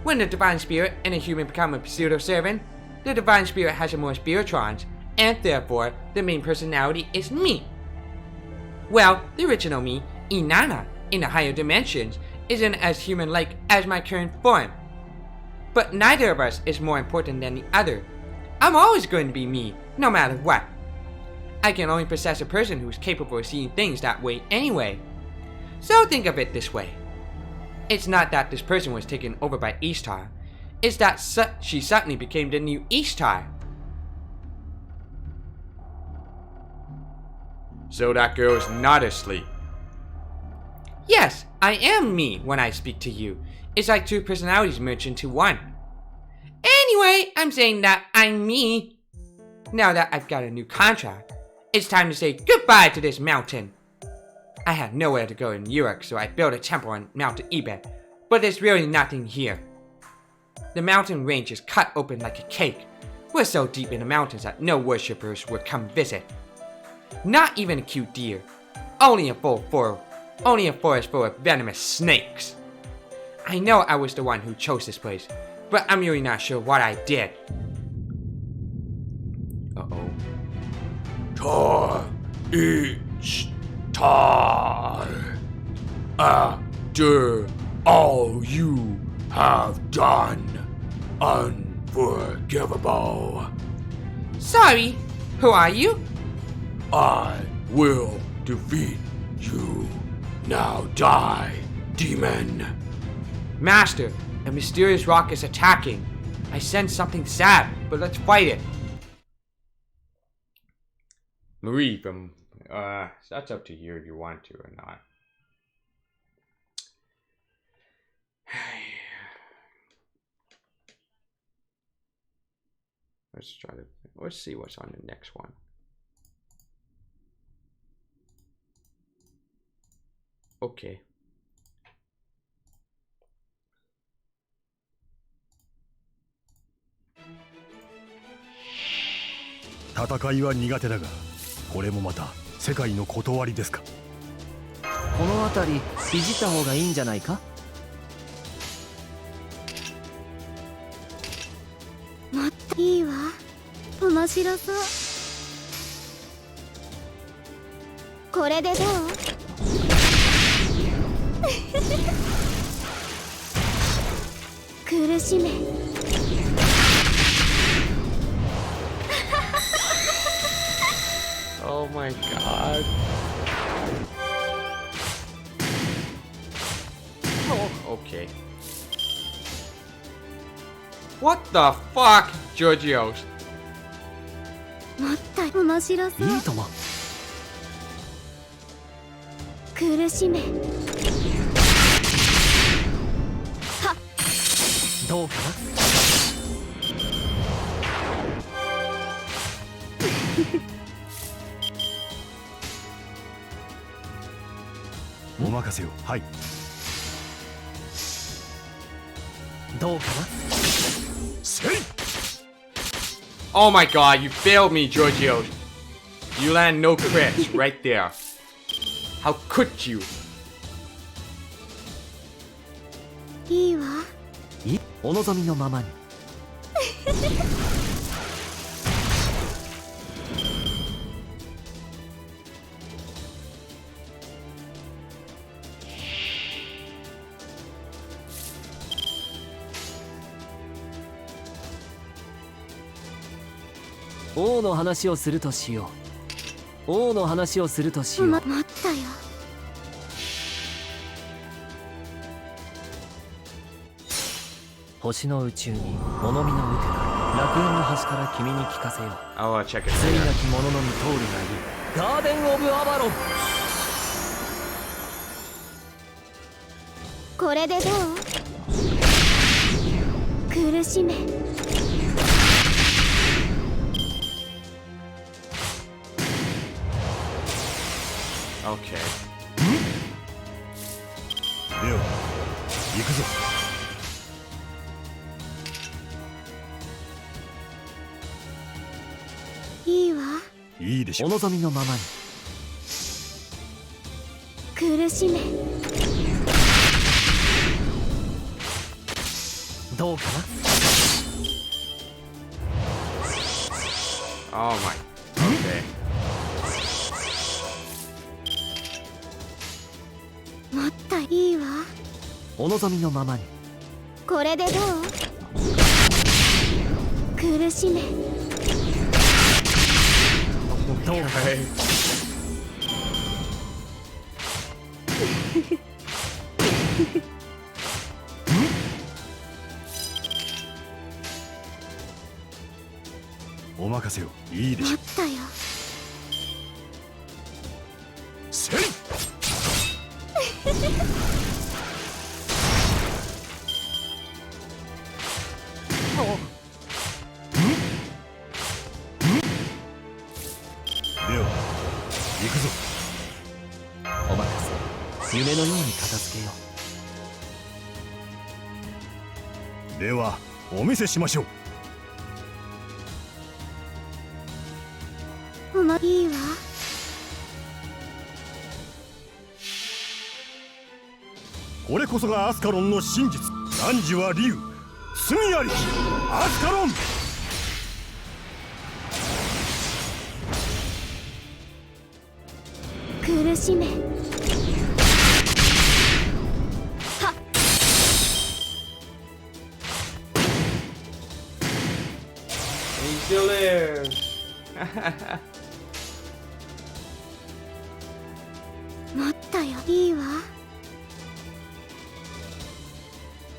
When the Divine Spirit and a human become a pseudo-servant, the Divine Spirit has more spiritrons, and therefore, the main personality is me. Well, the original me, Inanna, in the higher dimensions, isn't as human-like as my current form. But neither of us is more important than the other. I'm always going to be me, no matter what. I can only possess a person who's capable of seeing things that way anyway. So think of it this way. It's not that this person was taken over by Ishtar. It's that she suddenly became the new Ishtar. So that girl is not asleep. Yes, I am me when I speak to you. It's like two personalities merged into one. Anyway, I'm saying that I'm me. Now that I've got a new contract, it's time to say goodbye to this mountain. I had nowhere to go in Uruk, so I built a temple on Mount Ebed, but there's really nothing here. The mountain range is cut open like a cake. We're so deep in the mountains that no worshippers would come visit. Not even a cute deer. Only a forest full of venomous snakes. I know I was the one who chose this place, but I'm really not sure what I did. Uh-oh. Tar each tar. After all you have done, unforgivable. Sorry, who are you? I will defeat you. Now die, demon. Master, a mysterious rock is attacking. I sense something sad, but let's fight it. Marie from, that's up to you if you want to or not. Let's see what's on the next one. Okay.戦いは苦手だが、これもまた世界の断りですか。この辺りいじった方がいいんじゃないか。もっといいわ。面白そう。これでどう？苦しめ。Oh my god. Oh, okay. What the fuck, Georgios? もっと面白そう。いいとも。苦しめ。はっ。どうかな。お任せを。はい。どうかな。 Oh my god, you failed me, Giorgio. You land no crits right there. How could you? いいわ。いい、お望みのままに。王の話をするとしよう。王の話をするとしよう。待ったよ。星の宇宙に物見のウテナ、楽園の端から君に聞かせよう。 I'll check it 罪な later. き者のみ通るがいい。ガーデン・オブ・アバロン。これでどう？苦しめ。 Okay. では行くぞ。いいわ。いいでしょう。お望みのままに。苦しめ。どうかな。 Oh my. Okay. 待ったいいわ。お望みのままに。これでどう？苦しめ。どうか。 Okay. お任せを。いいでしょう。待ったよ。せい。では行くぞ。お任せ。夢のように片付けよう。ではお見せしましょう。いいわ。これこそがアスカロンの真実。汝は竜、罪ありきアスカロン。苦しめ。 He still lives. 待ったよ。いいわ。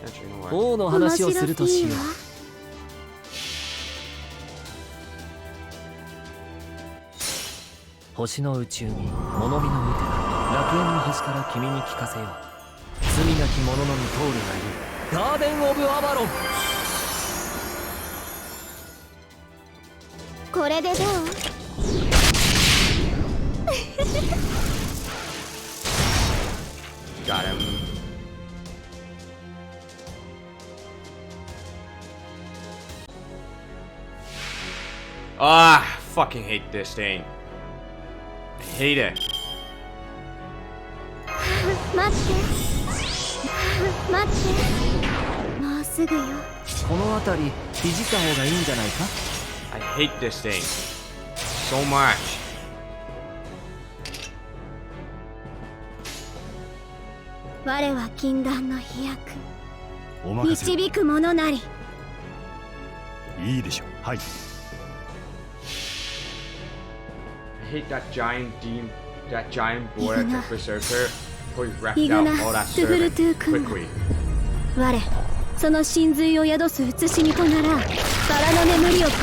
Actually, you know what? 王の話をするとしよう。面白いわ。星の宇宙に物見のウテナ、楽園の端から君に聞かせよう。罪なき者のみ通るがいい。ガーデン・オブ・アバロン。これでどう？ Got him. Ah, I fucking hate this thing. I hate it. 待って待って。もうすぐよ。この辺りいじった方がいいんじゃないか。 I hate this thing so much. 我は禁断の飛躍。お任せを。導く者なり。いいでしょう。はい。 I hate that giant boy at the berserker who wrecked out Iguna, all that Tuguru servant Tukun. quickly. 我その真髄を宿す写しみとならん。バラの眠りを超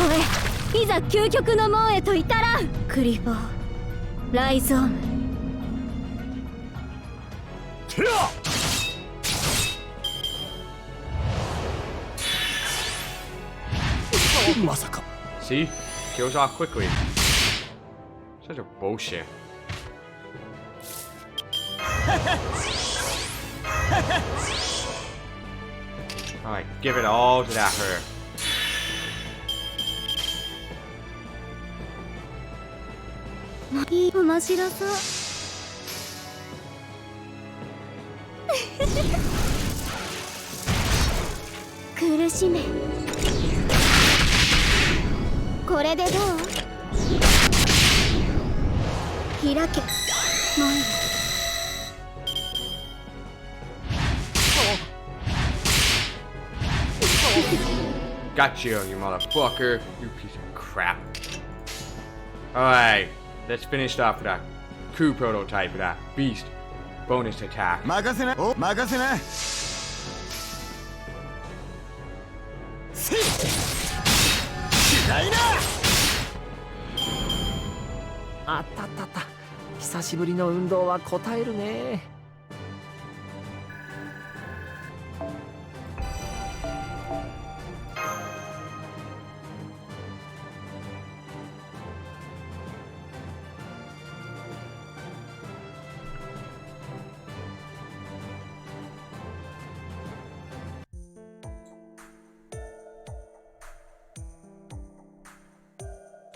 え、いざ究極の門へと至らん。クリボーライゾーム。てやまさか See? Kills off quickly. Such a bullshit. Alright, give it all to that her. Got you, you motherfucker. You piece of crap. Alright, let's finish off with that crew prototype of that beast. Bonus attack. 任せなお任せなせい嫌いなあったあったあった。久しぶりの運動は応えるね。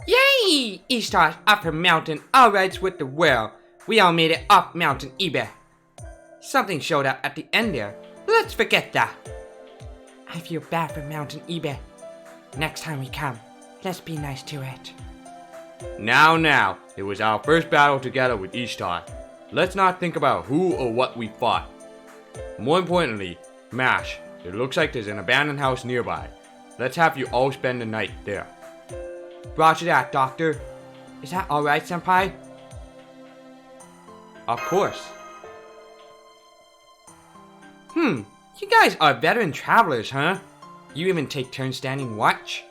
Yay! Ishtar's upper mountain all rights with the world. We all made it up Mountain Ibe. Something showed up at the end there. Let's forget that. I feel bad for Mountain Ibe. Next time we come, let's be nice to it. Now, it was our first battle together with Ishtar. Let's not think about who or what we fought. More importantly, Mash, it looks like there's an abandoned house nearby. Let's have you all spend the night there. Roger that, Doctor. Is that alright, Senpai? Of course. You guys are veteran travelers, huh? You even take turns standing watch?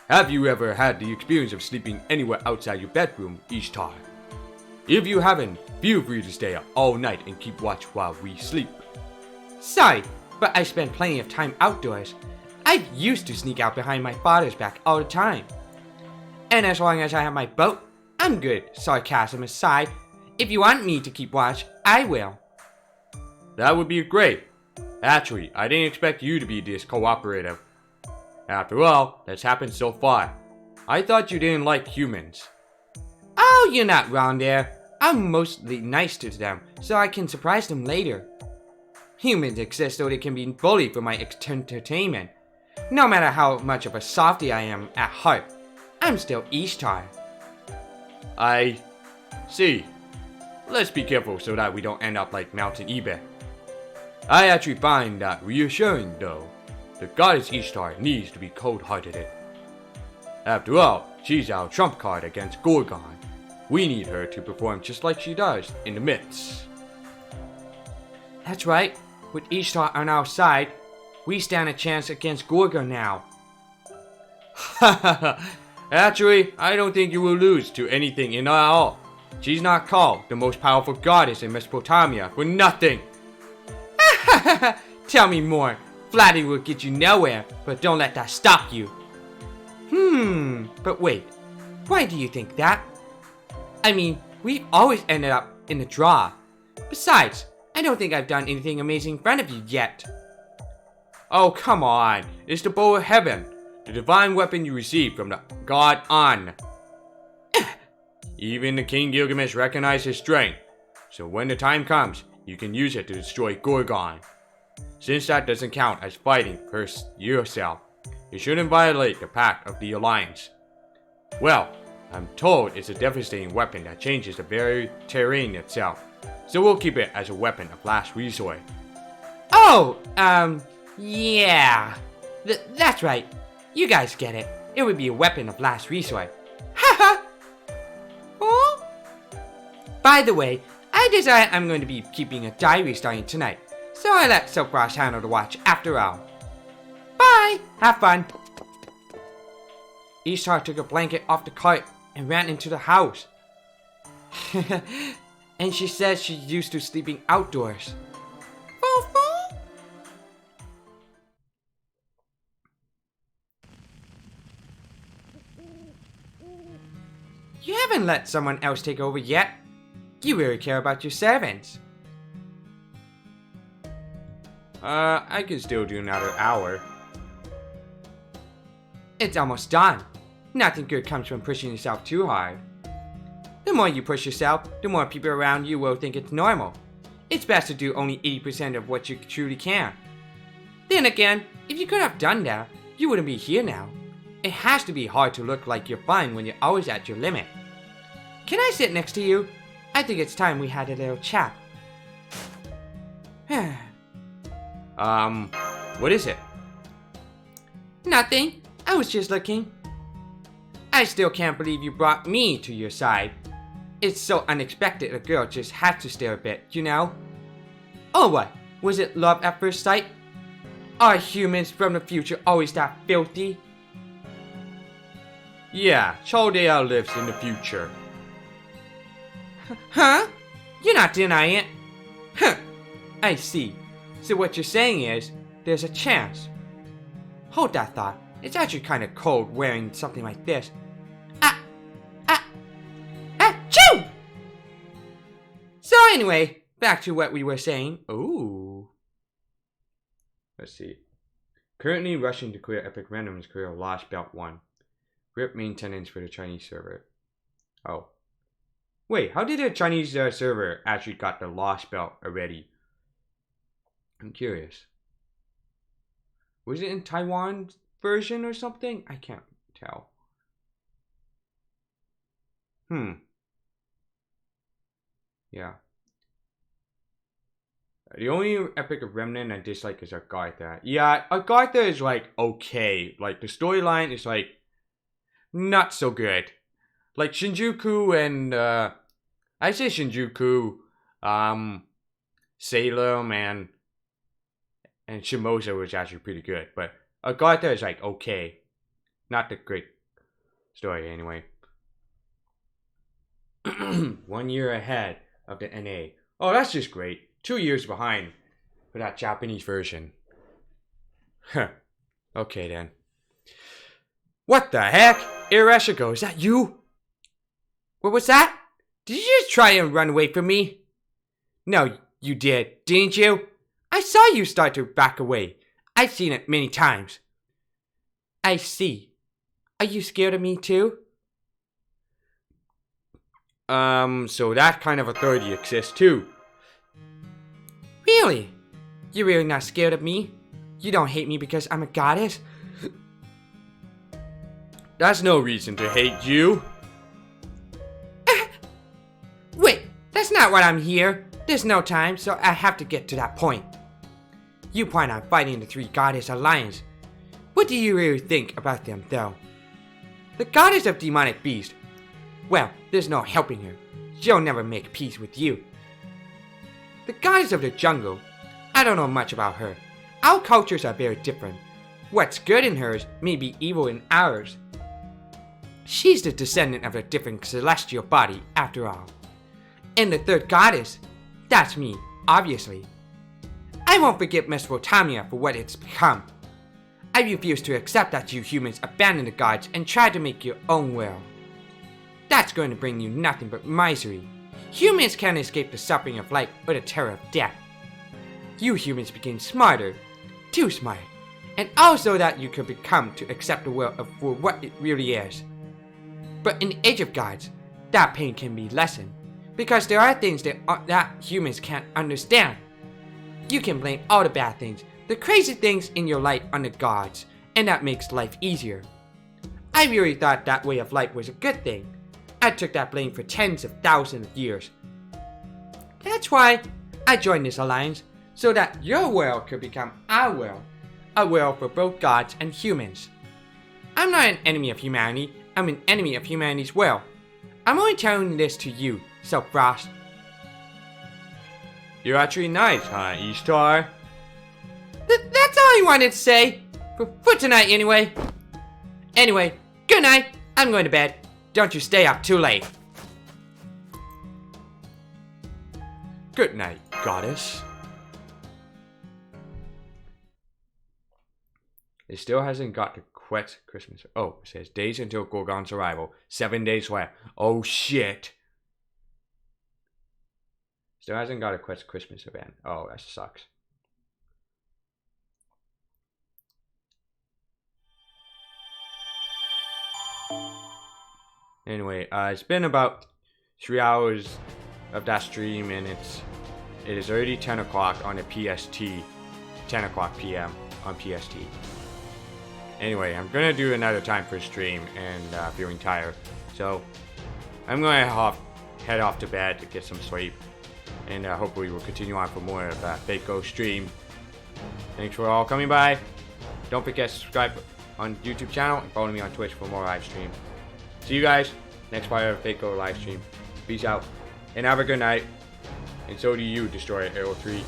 Have you ever had the experience of sleeping anywhere outside your bedroom, Ishtar? If you haven't, feel free to stay up all night and keep watch while we sleep. Sorry, but I spend plenty of time outdoors. I used to sneak out behind my father's back all the time. And as long as I have my boat, I'm good, sarcasm aside. If you want me to keep watch, I will. That would be great. Actually, I didn't expect you to be this cooperative. After all, that's happened so far. I thought you didn't like humans. Oh, you're not wrong there. I'm mostly nice to them, so I can surprise them later. Humans exist so they can be bullied for my entertainment. No matter how much of a softie I am at heart, I'm still Ishtar. I see. Let's be careful so that we don't end up like Mountain Ibe. I actually find that reassuring though. The goddess Ishtar needs to be cold-hearted. After all, she's our trump card against Gorgon. We need her to perform just like she does in the myths. That's right. With Ishtar on our side, we stand a chance against Gorgon now. Actually, I don't think you will lose to anything in all. She's not called the most powerful goddess in Mesopotamia for nothing. Tell me more. Flattery will get you nowhere, but don't let that stop you. But wait. Why do you think that? I mean, we've always ended up in the draw. Besides, I don't think I've done anything amazing in front of you yet. Oh, come on. It's the bow of heaven. The divine weapon you received from the god An. Even the King Gilgamesh recognized his strength. So when the time comes, you can use it to destroy Gorgon. Since that doesn't count as fighting for yourself, you shouldn't violate the Pact of the Alliance. Well, I'm told it's a devastating weapon that changes the very terrain itself, so we'll keep it as a weapon of last resort. Oh, yeah. That's right. You guys get it. It would be a weapon of last resort. Haha! Oh? By the way, I decided I'm going to be keeping a diary starting tonight, so I let Silkross handle the watch after all. Bye! Have fun! Ishtar took a blanket off the cart and ran into the house. And she says she's used to sleeping outdoors. You haven't let someone else take over yet. You really care about your servants. I can still do another hour. It's almost done. Nothing good comes from pushing yourself too hard. The more you push yourself, the more people around you will think it's normal. It's best to do only 80% of what you truly can. Then again, if you could have done that, you wouldn't be here now. It has to be hard to look like you're fine when you're always at your limit. Can I sit next to you? I think it's time we had a little chat. What is it? Nothing. I was just looking. I still can't believe you brought me to your side. It's so unexpected a girl just had to stare a bit, you know? Oh what? Was it love at first sight? Are humans from the future always that filthy? Yeah, Chaldea lives in the future. Huh? You're not denying it? Huh. I see. So what you're saying is, there's a chance. Hold that thought. It's actually kind of cold wearing something like this. Achoo! So anyway, back to what we were saying. Ooh. Let's see. Currently rushing to clear Epic Random's clear Lost Belt 1. Grip maintenance for the Chinese server. Oh. Wait, how did the Chinese server actually got the Lost Belt already? I'm curious. Was it in Taiwan version or something? I can't tell. Yeah. The only Epic of Remnant I dislike is Agartha. Yeah, Agartha is like okay. Like the storyline is like not so good. Like Shinjuku and I say Shinjuku, Salem and Shimosa was actually pretty good, but Agartha is like okay. Not the great story anyway. 1 year ahead of the NA. Oh, that's just great. 2 years behind for that Japanese version. Huh. Okay then. What the heck? Irashiko, is that you? What was that? Did you just try and run away from me? No, you did, didn't you? I saw you start to back away. I've seen it many times. I see. Are you scared of me too? So that kind of authority exists too. Really? You're really not scared of me? You don't hate me because I'm a goddess? That's no reason to hate you. Wait, that's not what I'm here. There's no time, so I have to get to that point. You plan on fighting the three goddess alliance. What do you really think about them, though? The goddess of demonic beast. Well, there's no helping her. She'll never make peace with you. The goddess of the jungle. I don't know much about her. Our cultures are very different. What's good in hers may be evil in ours. She's the descendant of a different celestial body, after all. And the third goddess, that's me, obviously. I won't forget Mesopotamia for what it's become. I refuse to accept that you humans abandon the gods and try to make your own world. That's going to bring you nothing but misery. Humans can't escape the suffering of life or the terror of death. You humans became smarter, too smart, and also that you could become to accept the world for what it really is. But in the Age of Gods, that pain can be lessened, because there are things that humans can't understand. You can blame all the bad things, the crazy things in your life on the gods, and that makes life easier. I really thought that way of life was a good thing. I took that blame for tens of thousands of years. That's why I joined this alliance, so that your world could become our world, a world for both gods and humans. I'm not an enemy of humanity, I'm an enemy of humanity's world. I'm only telling this to you, Frost. You're actually nice, huh, E-Star? That's all I wanted to say. For tonight, anyway. Anyway, good night. I'm going to bed. Don't you stay up too late. Good night, goddess. It still hasn't got the quit Christmas. Oh, it says days until Gorgon's arrival. 7 days left. Oh shit. Still hasn't got a quit Christmas event. Oh, that sucks. Anyway, it's been about 3 hours of that stream, and it is already 10 o'clock on the PST. 10 o'clock PM on PST. Anyway, I'm gonna do another time for stream, and feeling tired, so I'm gonna head off to bed to get some sleep, and hopefully we'll continue on for more of Fate Go stream. Thanks for all coming by. Don't forget to subscribe on YouTube channel and follow me on Twitch for more live stream. See you guys next part of Fate Go live stream. Peace out and have a good night. And so do you, Destroyer Arrow 3.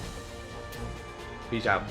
Peace out.